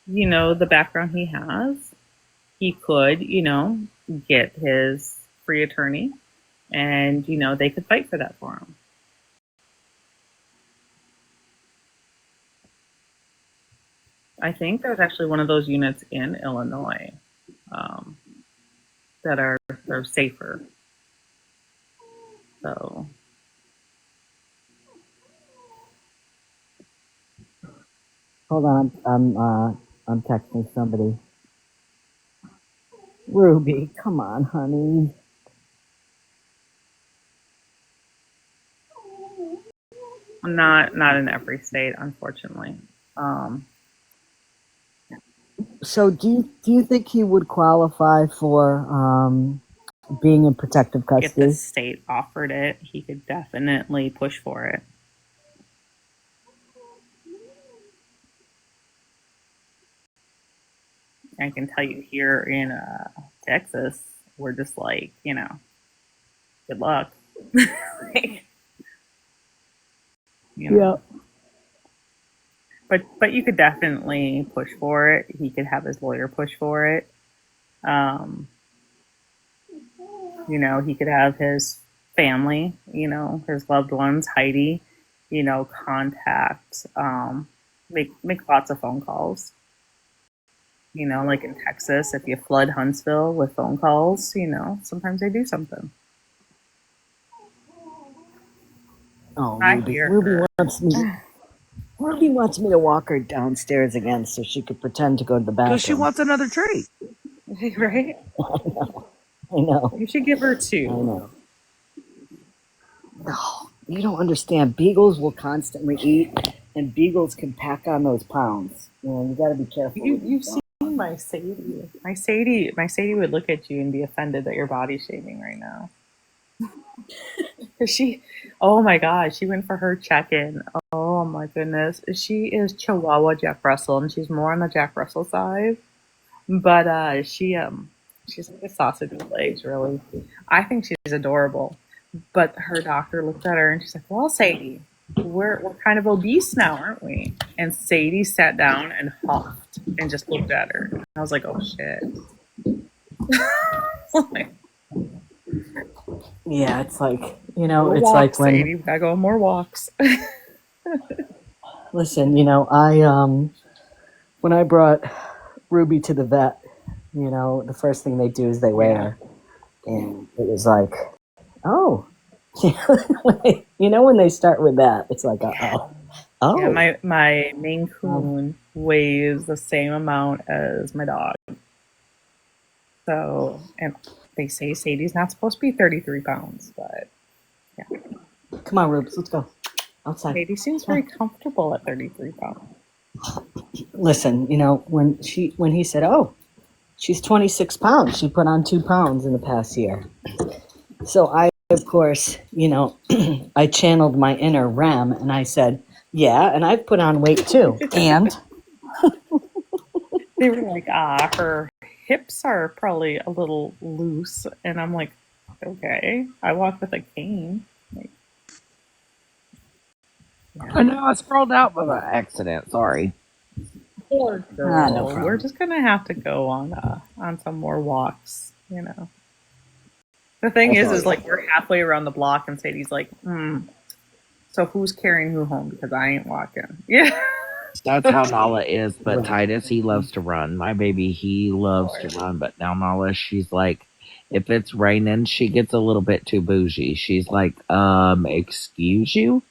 the background he has. He could, get his free attorney, and they could fight for that for him. I think there's actually one of those units in Illinois that are safer. So hold on, I'm texting somebody. Ruby, come on, honey. not in every state, unfortunately. So do you think he would qualify for being in protective custody? If the state offered it, he could definitely push for it. I can tell you here in Texas, we're just like, good luck. Yeah. But you could definitely push for it. He could have his lawyer push for it. He could have his family, his loved ones, Heidi, contact, make lots of phone calls. Like in Texas, if you flood Huntsville with phone calls, sometimes they do something. Oh, Ruby wants me to walk her downstairs again so she could pretend to go to the bathroom. Because she wants another treat. Right? I know. You should give her 2. I know. No, you don't understand. Beagles will constantly eat, and beagles can pack on those pounds. You got to be careful. You've seen my Sadie. My Sadie would look at you and be offended that you're body shaming right now. Because oh my God, she went for her check-in. Oh my goodness. She is Chihuahua Jack Russell, and she's more on the Jack Russell side. But she's like a sausage with legs, really. I think she's adorable. But her doctor looked at her and she's like, well, Sadie, we're kind of obese now, aren't we? And Sadie sat down and huffed and just looked at her. And I was like, oh shit. Yeah, it's like, it's walks, like when Sadie, we gotta go on more walks. Listen, when I brought Ruby to the vet, the first thing they do is they weigh her. And it was like, oh. When they start with that, it's like, oh. Yeah, my Maine Coon weighs the same amount as my dog. So, and they say Sadie's not supposed to be 33 pounds, but yeah. Come on, Rubes, let's go outside. Sadie seems very comfortable at 33 pounds. Listen, when he said, oh, she's 26 pounds, she put on 2 pounds in the past year. So I, of course, I channeled my inner Rem and I said, yeah, and I've put on weight too. And they were like, her hips are probably a little loose. And I'm like, okay, I walk with a cane. I know, I sprawled out by accident. Sorry. Poor girl. No problem. We're just gonna have to go on some more walks. The thing is like we're halfway around the block, and Sadie's like, so who's carrying who home? Because I ain't walking. Yeah. That's how Nala is. But Titus, he loves to run. My baby, he loves to run. But now Nala, she's like, if it's raining, she gets a little bit too bougie. She's like, excuse you?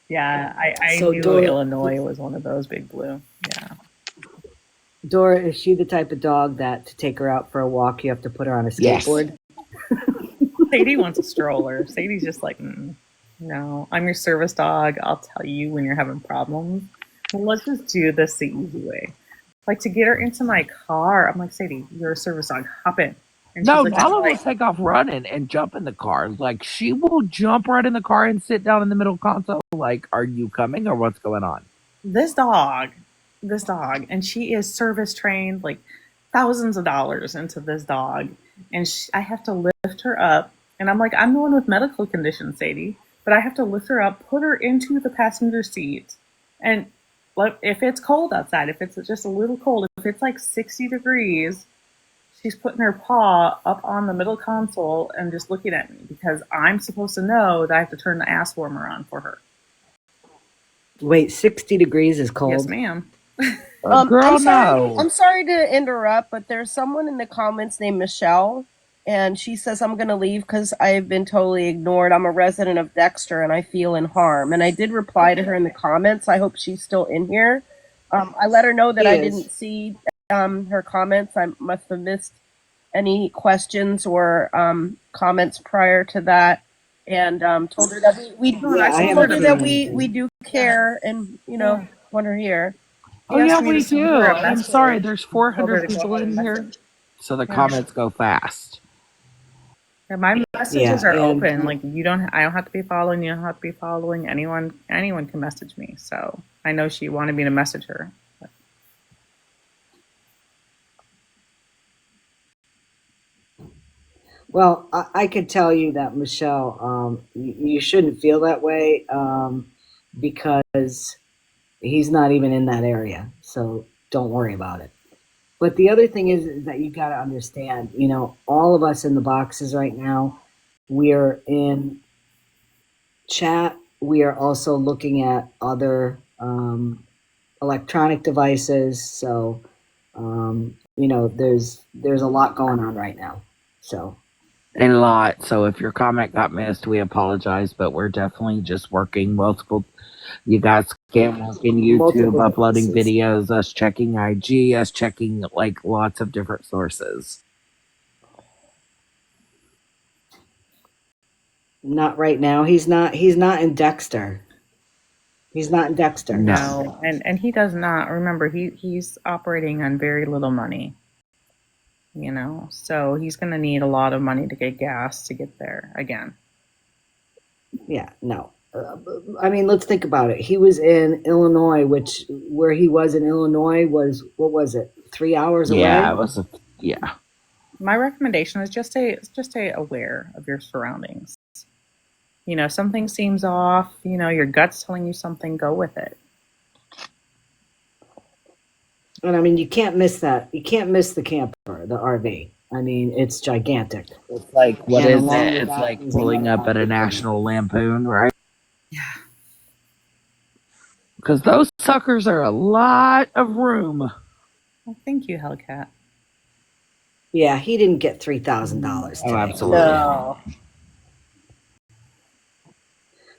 Yeah, I knew Illinois was one of those big blue. Yeah. Dora, is she the type of dog that to take her out for a walk, you have to put her on a skateboard? Sadie wants a stroller. Sadie's just like, no, I'm your service dog. I'll tell you when you're having problems. Well, let's just do this the easy way. Like to get her into my car, I'm like, Sadie, you're a service dog. Hop in. And she's No, like, Nala will take off running and jump in the car. Like she will jump right in the car and sit down in the middle console. Like, are you coming or what's going on? this dog, and she is service trained, like thousands of dollars into this dog. And I have to lift her up. And I'm like, I'm the one with medical conditions, Sadie, but I have to lift her up, put her into the passenger seat. And if it's cold outside, if it's just a little cold, if it's like 60 degrees, she's putting her paw up on the middle console and just looking at me because I'm supposed to know that I have to turn the ass warmer on for her. Wait, 60 degrees is cold? Yes, ma'am. Girl, no. I'm sorry to interrupt, but there's someone in the comments named Michelle, and she says, I'm going to leave because I've been totally ignored. I'm a resident of Dexter, and I feel in harm. And I did reply to her in the comments. I hope she's still in here. I let her know that I didn't see her comments. I must have missed any questions or comments prior to that. And told her that we do care and, want her here. Oh, yeah, we do. I'm sorry, there's 400 people in here, so the comments go fast. Yeah, my messages are open. Like I don't have to be following. You don't have to be following anyone. Anyone can message me. So I know she wanted me to message her. Well, I could tell you that, Michelle, you shouldn't feel that way because he's not even in that area. So don't worry about it. But the other thing is that you got to understand, all of us in the boxes right now, we're in chat. We are also looking at other electronic devices. So, there's a lot going on right now. So. A lot. So if your comment got missed, we apologize, but we're definitely just working multiple. You guys can work in YouTube, uploading videos, us checking IG, us checking like lots of different sources. Not right now. He's not in Dexter. He's not in Dexter. No, and he does not. Remember, he's operating on very little money. So he's going to need a lot of money to get gas to get there again. Yeah, no. Let's think about it. He was in Illinois, where he was in Illinois was, what was it, 3 hours away? Yeah, it was. Yeah. My recommendation is just stay aware of your surroundings. Something seems off. Your gut's telling you something. Go with it. And you can't miss that. You can't miss the camper, the RV. It's gigantic. It's like, what is it? It's like pulling up at a National Lampoon, right? Yeah. Because those suckers are a lot of room. Well, thank you, Hellcat. Yeah, he didn't get $3,000. Oh, absolutely. No.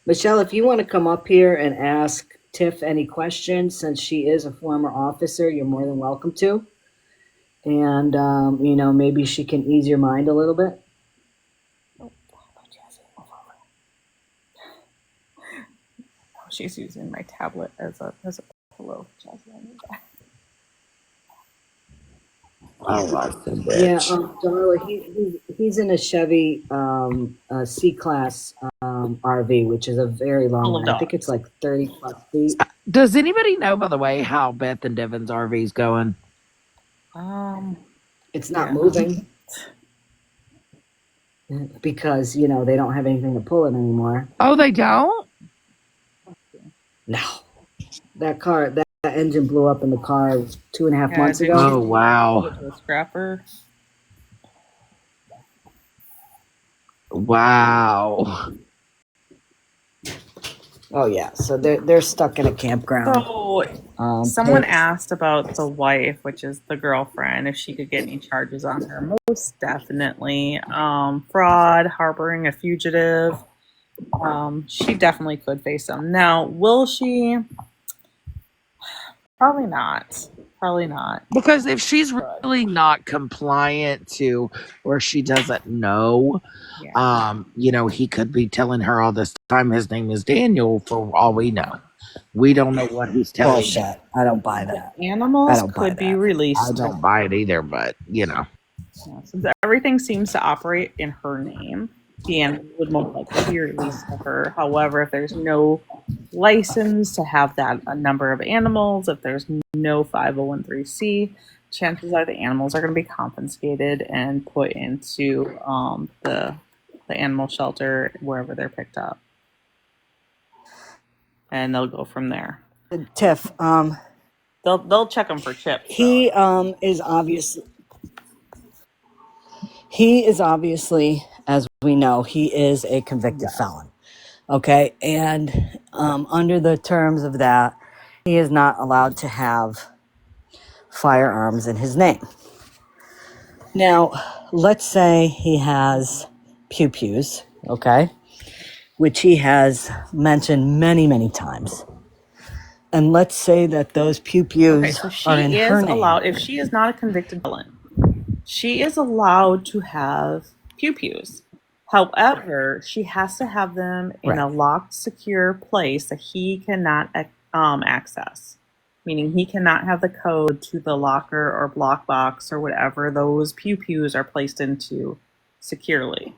Michelle, if you want to come up here and ask Tiff any questions, since she is a former officer, you're more than welcome to. And, maybe she can ease your mind a little bit. She's using my tablet as a pillow. Yeah, Darla, he's in a Chevy C-Class RV, which is a very long one. I think it's like 30 plus feet. Does anybody know, by the way, how Beth and Devin's RV is going? It's not moving because, they don't have anything to pull it anymore. Oh, they don't? No. That engine blew up in the car 2.5 months ago. Oh, wow. A scrapper. Wow. Oh yeah, so they're stuck in a campground. So someone asked about the wife, which is the girlfriend, if she could get any charges on her. Most definitely. Fraud, harboring a fugitive. She definitely could face them. Now, will she? Probably not. Probably not. Because if she's But really not compliant to, or she doesn't know, yeah. he could be telling her all this time his name is Daniel for all we know. We don't know what he's telling you. Bullshit. I don't buy The that. I animals don't buy could be that. I released to don't buy it either, but since everything seems to operate in her name, the animal would most likely be released to her. However, if there's no license to have that a number of animals, if there's no 501c, chances are the animals are going to be confiscated and put into the animal shelter wherever they're picked up, and they'll go from there. Tiff, They'll check them for chips. Though. he is obviously, as we know, he is a convicted Yes. felon. Okay, and under the terms of that, he is not allowed to have firearms in his name. Now, let's say he has pew-pews, okay, which he has mentioned many, many times. And let's say that those Okay, pew-pews so are in she her is name. allowed, if she is not a convicted felon, she is allowed to have pew pews. However, she has to have them in Right. a locked, secure place that he cannot access. Meaning he cannot have the code to the locker or block box or whatever those pew pews are placed into securely.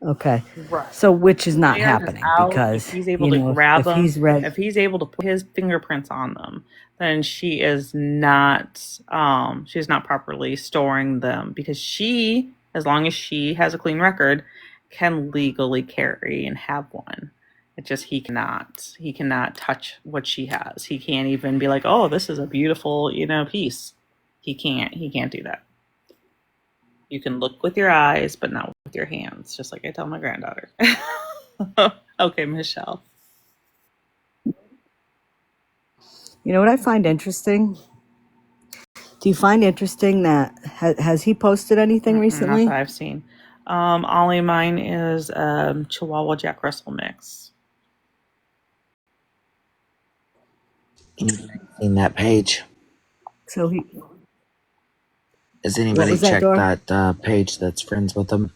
Okay. Right. So which is not They are just happening out. If because, he's able to if, grab if them, he's read, if he's able to put his fingerprints on them, then she's not properly storing them because she, as long as she has a clean record, can legally carry and have one. It just he cannot touch what she has. He can't even be like, oh, this is a beautiful, piece. He can't do that. You can look with your eyes, but not with your hands, just like I tell my granddaughter. Okay, Michelle. you know what I find interesting? Do you find interesting that has he posted anything Not that recently? I've seen. Ollie, mine is Chihuahua Jack Russell mix. anybody seen that page? So he, Has what anybody was that, checked Dora? that page that's friends with him?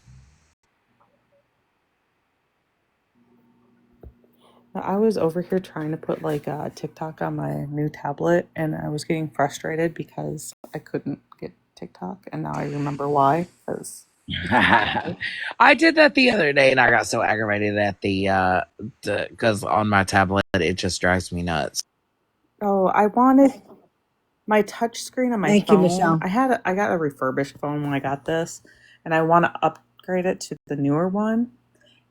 I was over here trying to put like TikTok on my new tablet, and I was getting frustrated because I couldn't get TikTok, and now I remember why. Because I did that the other day, and I got so aggravated at because on my tablet it just drives me nuts. I wanted my touch screen on my Thank you, phone. Michelle. I got a refurbished phone when I got this, and I want to upgrade it to the newer one,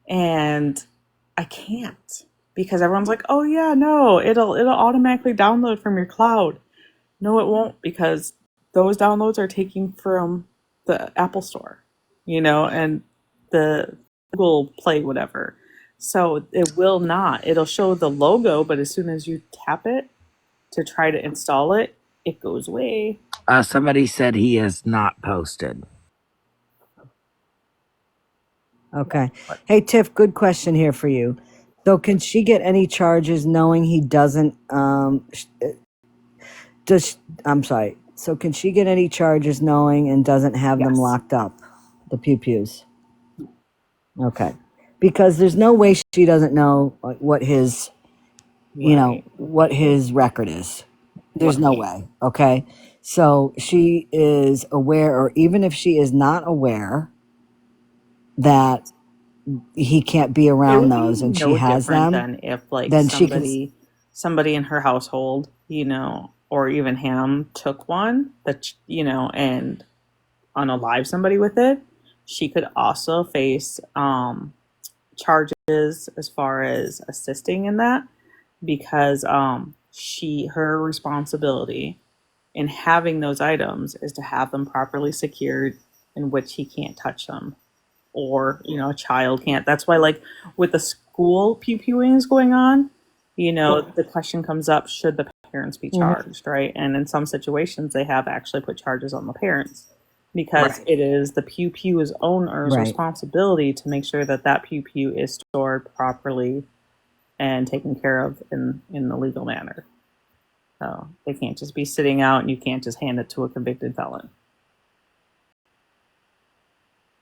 and I can't because everyone's like, "Oh yeah, no, it'll automatically download from your cloud." No, it won't because those downloads are taken from the Apple Store, and the Google Play whatever. So it will not. It'll show the logo, but as soon as you tap it to try to install it, it goes away. Somebody said he is not posted. Okay. Hey, Tiff, good question here for you. So can she get any charges knowing he doesn't, I'm sorry. So can she get any charges knowing and doesn't have them Yes. locked up, the pew-pews? Okay. Because there's no way she doesn't know what his, Right. what his record is. There's no way. Okay. So she is aware, or even if she is not aware that he can't be It around would those be and she no has different them, than if like then she can. somebody in her household, or even him took one that and unalive somebody with it. She could also face charges as far as assisting in that because her responsibility in having those items is to have them properly secured in which he can't touch them or a child can't. That's why like with the school pew pewings going on, the question comes up, should the parents be Mhm. charged, right? And in some situations they have actually put charges on the parents, because Right. it is the pew pew's owner's Right. responsibility to make sure that that pew pew is stored properly and taken care of in the legal manner. So they can't just be sitting out and you can't just hand it to a convicted felon.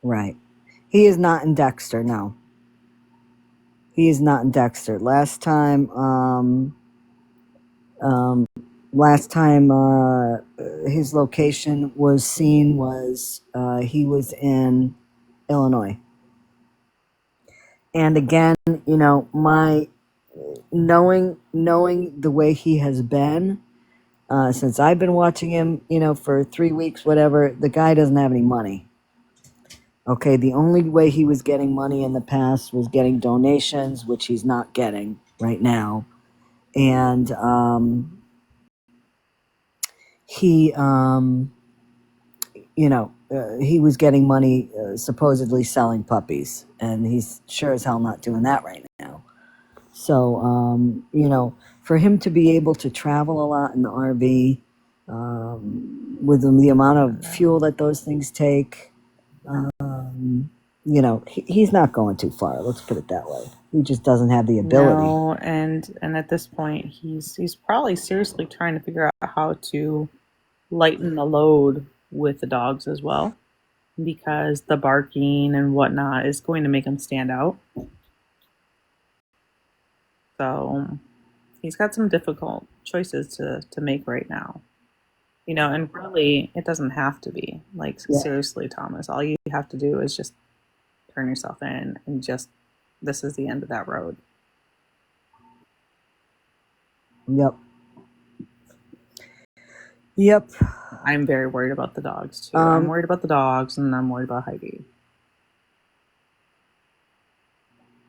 Right. He is not in Dexter, no. He is not in Dexter. Um, last time his location was seen was he was in Illinois. And again, you know, my knowing the way he has been since I've been watching him, you know, for 3 weeks, whatever, the guy doesn't have any money. Okay, the only way he was getting money in the past was getting donations, which he's not getting right now. And he, you know, he was getting money supposedly selling puppies, and he's sure as hell not doing that right now. So, you know, for him to be able to travel a lot in the RV, with the amount of fuel that those things take, you know, he's not going too far. Let's put it that way. He just doesn't have the ability. No, and at this point, he's probably seriously trying to figure out how to lighten the load with the dogs as well, because the barking and whatnot is going to make him stand out. So he's got some difficult choices to make right now. You know, and really, it doesn't have to be. Like, Yeah. seriously, Thomas, all you have to do is just turn yourself in and just, this is the end of that road. Yep. Yep. I'm very worried about the dogs, too. I'm worried about the dogs, and I'm worried about Heidi.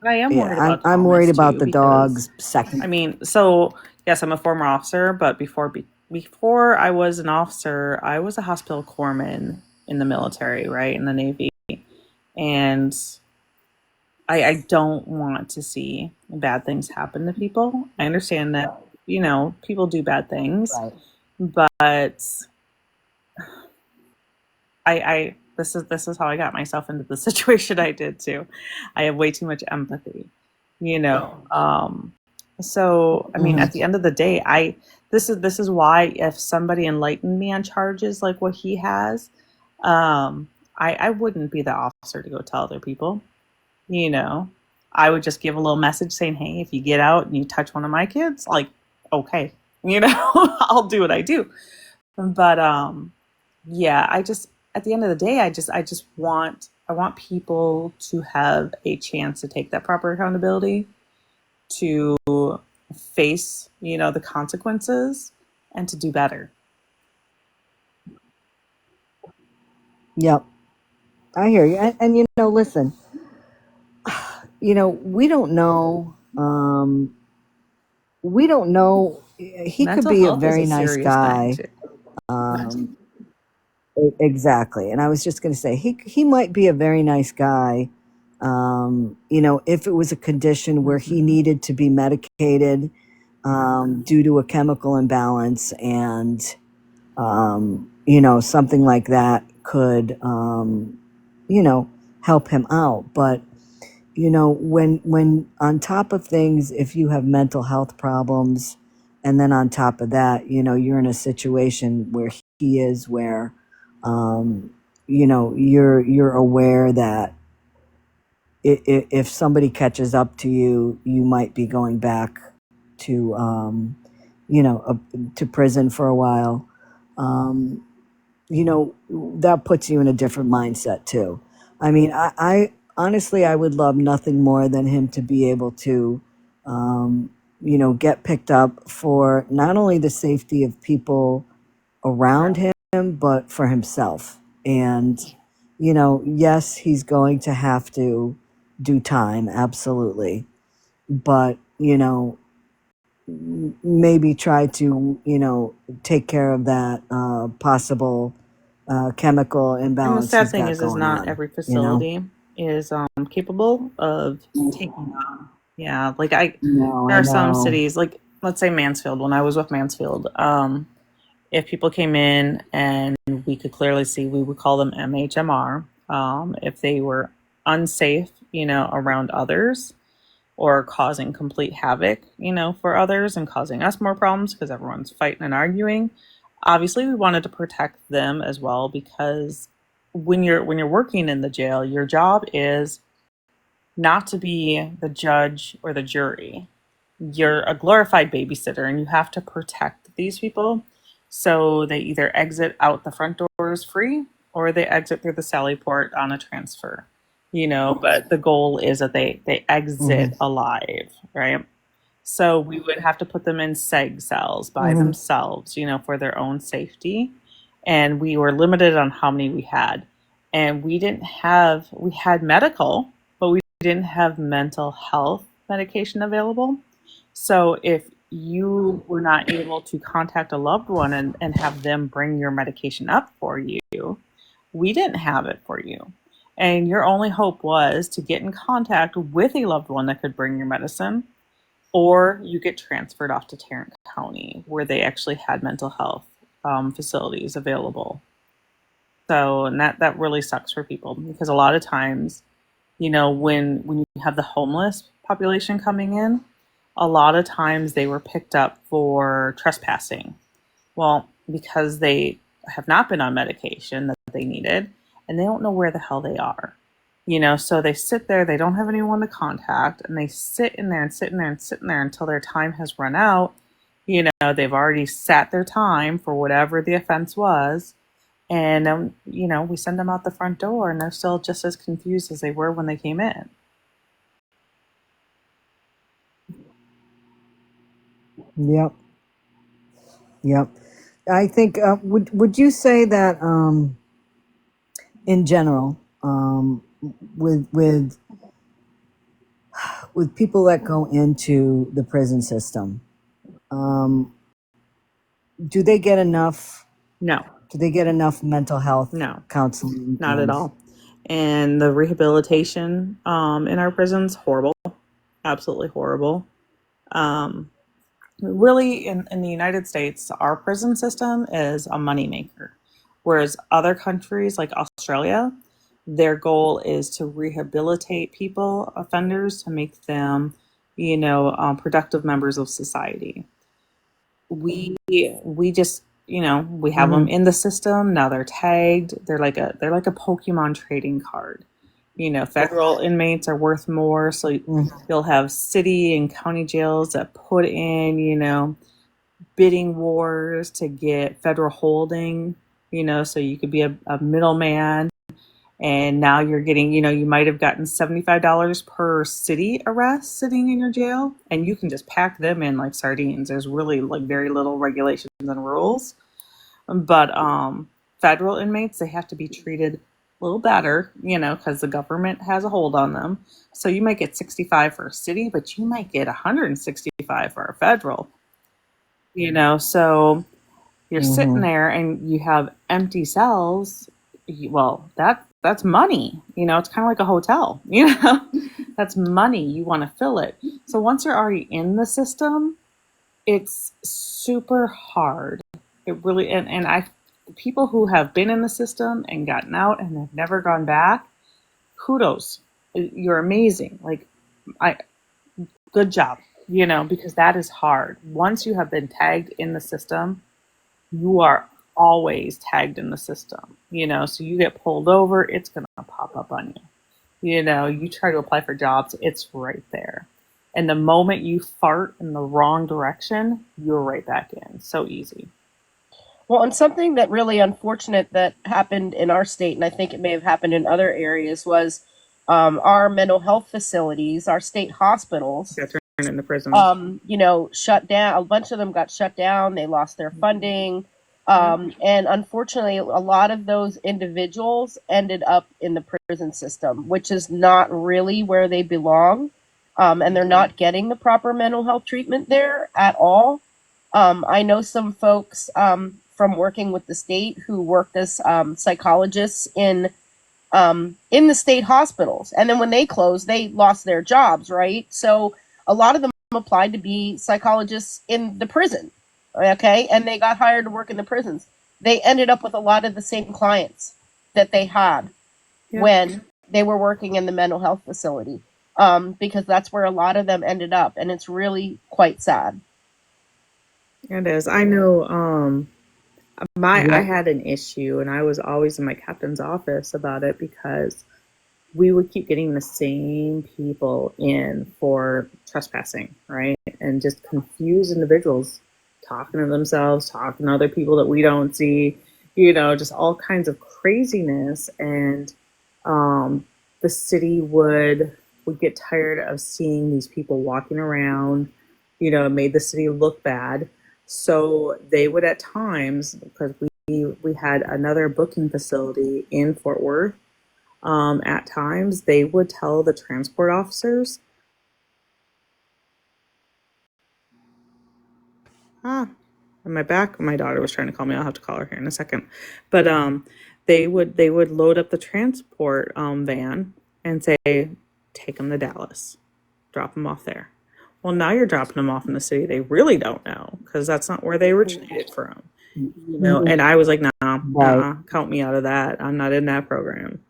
But I am worried about Thomas, I'm worried about too, the because, dogs second. I mean, so, yes, I'm a former officer, but before I was an officer, I was a hospital corpsman in the military, right, in the Navy. And I don't want to see bad things happen to people. I understand that, you know, people do bad things, Right. but I this is how I got myself into the situation I did too. I have way too much empathy, you know. So I mean, at the end of the day, this is why if somebody enlightened me on charges like what he has, I wouldn't be the officer to go tell other people. You know, I would just give a little message saying, hey, if you get out and you touch one of my kids, like, okay, you know, I'll do what I do. But yeah, I just, at the end of the day, I want people to have a chance to take that proper accountability, to face, you know, the consequences, and to do better. Yep. I hear you. And you know, listen, you know, we don't know. We don't know. He could Mental be a health is very a nice serious thing guy. too. Exactly. And I was just going to say, he might be a very nice guy. You know, if it was a condition where he needed to be medicated due to a chemical imbalance, and you know, something like that could you know, help him out. But you know, when on top of things, if you have mental health problems, and then on top of that, you know, you're in a situation where he is, where you know, you're aware that if somebody catches up to you, you might be going back to you know, to prison for a while. You know, that puts you in a different mindset too. I mean, I honestly, I would love nothing more than him to be able to, you know, get picked up for not only the safety of people around him, but for himself. And, you know, yes, he's going to have to do time, absolutely. But, you know, maybe try to, you know, take care of that possible chemical And the imbalance sad he's thing got is going not on, every you know? facility is capable of taking on. Yeah, No, there I are some know. cities, like let's say Mansfield. When I was with Mansfield, If people came in and we could clearly see, we would call them MHMR. If they were unsafe, around others, or causing complete havoc, for others and causing us more problems because everyone's fighting and arguing. Obviously, we wanted to protect them as well, because when you're working in the jail, your job is not to be the judge or the jury. You're a glorified babysitter, and you have to protect these people. So they either exit out the front doors free, or they exit through the Sally port on a transfer. But the goal is that they exit Mm-hmm. alive, right? So we would have to put them in seg cells by Mm-hmm. themselves, for their own safety. And we were limited on how many we had. And we had medical, but we didn't have mental health medication available. So if you were not able to contact a loved one and have them bring your medication up for you, we didn't have it for you. And your only hope was to get in contact with a loved one that could bring your medicine, or you get transferred off to Tarrant County, where they actually had mental health facilities available. So, and that really sucks for people, because a lot of times, when you have the homeless population coming in, a lot of times they were picked up for trespassing. Well, because they have not been on medication that they needed, and they don't know where the hell they are. So they sit there, they don't have anyone to contact, and they sit in there and sit in there and sit in there until their time has run out. They've already sat their time for whatever the offense was. And, we send them out the front door, and they're still just as confused as they were when they came in. Yep. Yep. I think, would you say that, in general, with people that go into the prison system, um, do they get enough? No, Do they get enough mental health no, counseling? not at all. And the rehabilitation in our prisons, horrible, absolutely horrible. Really, in the United States, our prison system is a moneymaker, whereas other countries like Australia, their goal is to rehabilitate people, offenders, to make them, productive members of society. We just, we have them Mm-hmm. in the system. Now they're tagged. They're like a Pokemon trading card. Federal inmates are worth more, so Mm-hmm. you'll have city and county jails that put in, bidding wars to get federal holding, so you could be a middleman. And now you're getting, you might have gotten $75 per city arrest sitting in your jail, and you can just pack them in like sardines. There's really like very little regulations and rules. But federal inmates, they have to be treated a little better, because the government has a hold on them. So you might get 65 for a city, but you might get 165 for a federal. So you're sitting Mm-hmm. there and you have empty cells. Well, that's money. It's kind of like a hotel. That's money. You want to fill it. So once you're already in the system, it's super hard. It really, and I people who have been in the system and gotten out and have never gone back, kudos. You're amazing. Like, I good job. Because that is hard. Once you have been tagged in the system, you are always tagged in the system. So you get pulled over, it's going to pop up on you. You try to apply for jobs, it's right there. And the moment you fart in the wrong direction, you're right back in. So easy. Well, and something that really unfortunate that happened in our state, and I think it may have happened in other areas, was our mental health facilities, our state hospitals, Got turned into prisons. Shut down. A bunch of them got shut down. They lost their funding. And unfortunately, a lot of those individuals ended up in the prison system, which is not really where they belong. And they're not getting the proper mental health treatment there at all. I know some folks from working with the state who worked as psychologists in the state hospitals, and then when they closed, they lost their jobs. Right, so a lot of them applied to be psychologists in the prison, Okay, and they got hired to work in the prisons. They ended up with a lot of the same clients that they had when they were working in the mental health facility, because that's where a lot of them ended up, and it's really quite sad. It is. I know. I Yep. had an issue, and I was always in my captain's office about it because we would keep getting the same people in for trespassing, right? And just confused individuals talking to themselves, talking to other people that we don't see, just all kinds of craziness. And the city would get tired of seeing these people walking around, it made the city look bad. So they would at times, because we had another booking facility in Fort Worth, at times they would tell the transport officers, on my back, my daughter was trying to call me. I'll have to call her here in a second. But they would load up the transport van and say, take them to Dallas, drop them off there. Well, now you're dropping them off in the city they really don't know, because that's not where they originated from. And I was like, no, Right. count me out of that. I'm not in that program.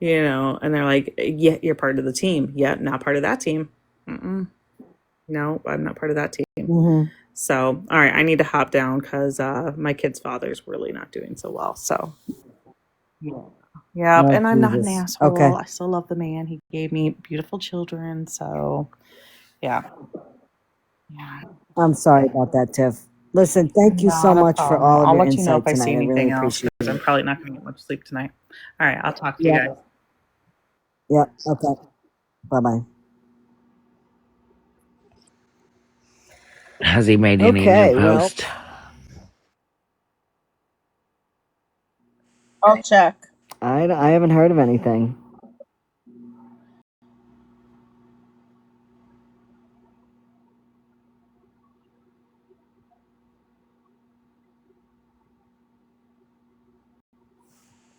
And they're like, yeah, you're part of the team. Yeah, not part of that team. No, I'm not part of that team. Mm-hmm. So, all right, I need to hop down because my kid's father's really not doing so well. So, yep. Oh, And I'm not an Jesus. asshole. Okay. I still love the man. He gave me beautiful children. So, yeah. I'm sorry about that, Tiff. Listen, thank you so Not a much for problem. all of I'll your let you know if insight I see tonight. I really anything else appreciate because I'm it. probably not going to get much sleep tonight. All right, I'll talk to you Yep. guys. Yep. Okay. Bye-bye. Has he made any new Okay. Well, posts? I'll check. I haven't heard of anything.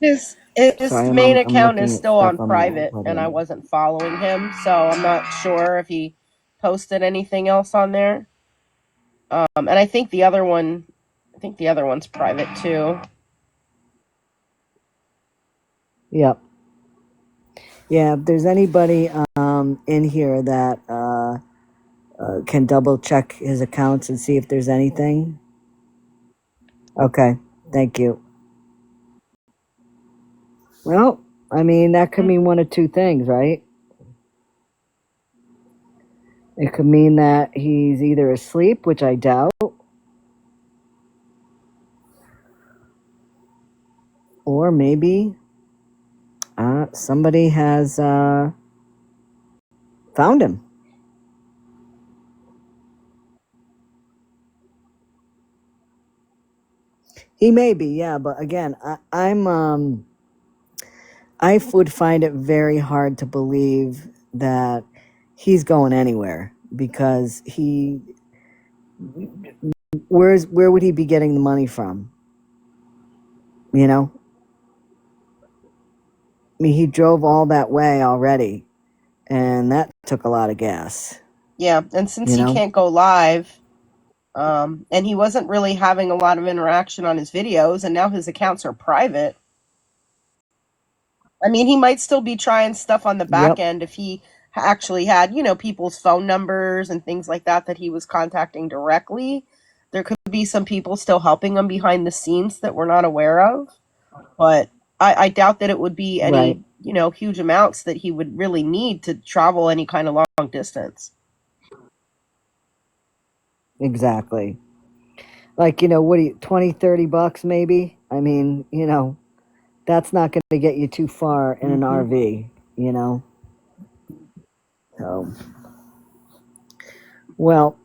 His Sorry, main I'm account is looking at still stuff on on my private, iPad and right I now. wasn't following him, so I'm not sure if he posted anything else on there. And I think the other one's private too. Yep. Yeah, if there's anybody in here that can double check his accounts and see if there's anything. Okay. Thank you. Well, I mean, that could mean one of two things, right? It could mean that he's either asleep, which I doubt, or maybe somebody has found him. He may be, yeah, but again, I would find it very hard to believe that he's going anywhere because where would he be getting the money from? You know, I mean, he drove all that way already, and that took a lot of gas. Yeah, and since You he know, can't go live, and he wasn't really having a lot of interaction on his videos, and now his accounts are private. I mean, he might still be trying stuff on the back yep, end if he actually had, people's phone numbers and things like that he was contacting directly. There could be some people still helping him behind the scenes that we're not aware of, but I doubt that it would be right, any, huge amounts that he would really need to travel any kind of long distance. exactly. Like, what do you, 20, $30 maybe? I mean, that's not going to get you too far in an RV, you know? So, well,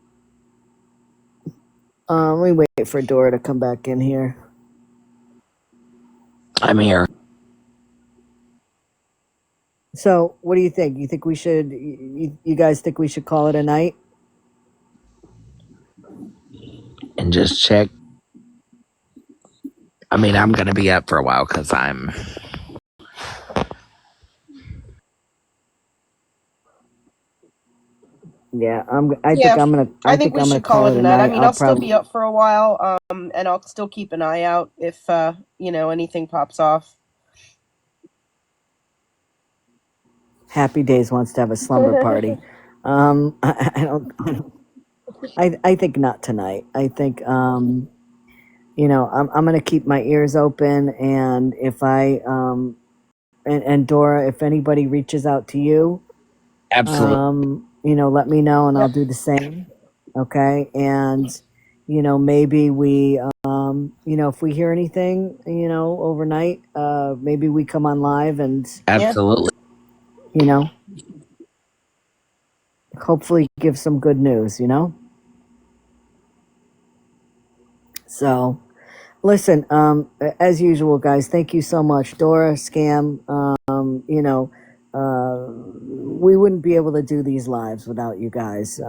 let me wait for Dora to come back in here. I'm here. So, what do you think? You think we should, you guys think we should call it a night? And just check. I mean, I'm going to be up for a while because I'm. Yeah, Yeah, I I think think we I'm gonna should call call it it a a night. I night. mean, I'll I'll still be probably up for a while, and I'll still keep an eye out if anything pops off. Happy Days wants to have a slumber party. I don't. I think not tonight. I think I'm gonna keep my ears open, and if I and Dora, if anybody reaches out to you, Absolutely. let me know and I'll Yep. do the same. Okay. And, maybe we, if we hear anything, overnight, maybe we come on live and, Yeah. Absolutely. you know, hopefully give some good news. So listen, as usual, guys, thank you so much. Dora, Scam, we wouldn't be able to do these lives without you guys.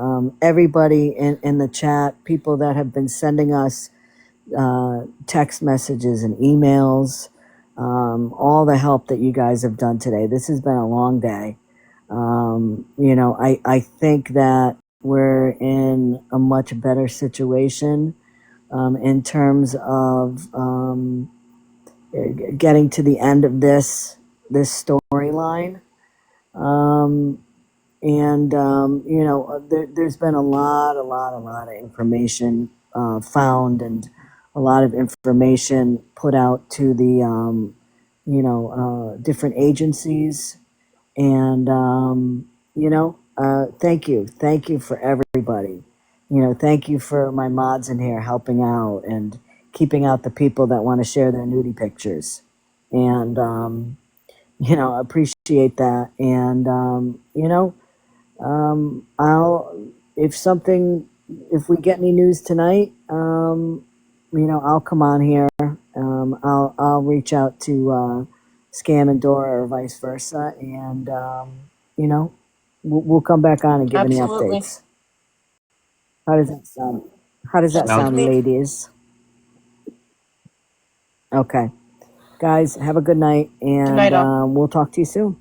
Everybody in the chat, people that have been sending us text messages and emails, all the help that you guys have done today. This has been a long day. I think that we're in a much better situation in terms of getting to the end of this storyline. Um, and there's been a lot of information found, and a lot of information put out to the different agencies, and thank you for everybody. Thank you for my mods in here helping out and keeping out the people that want to share their nudie pictures, and appreciate that. And I'll if something if we get any news tonight, I'll come on here. I'll reach out to Scam and Dora or vice versa, and you know, we'll come back on and give any Absolutely. updates. How does that sound? How does that Sounds good to Sounds sound, me. ladies? Okay, guys, have a good night, Good and night, all. we'll talk to you soon.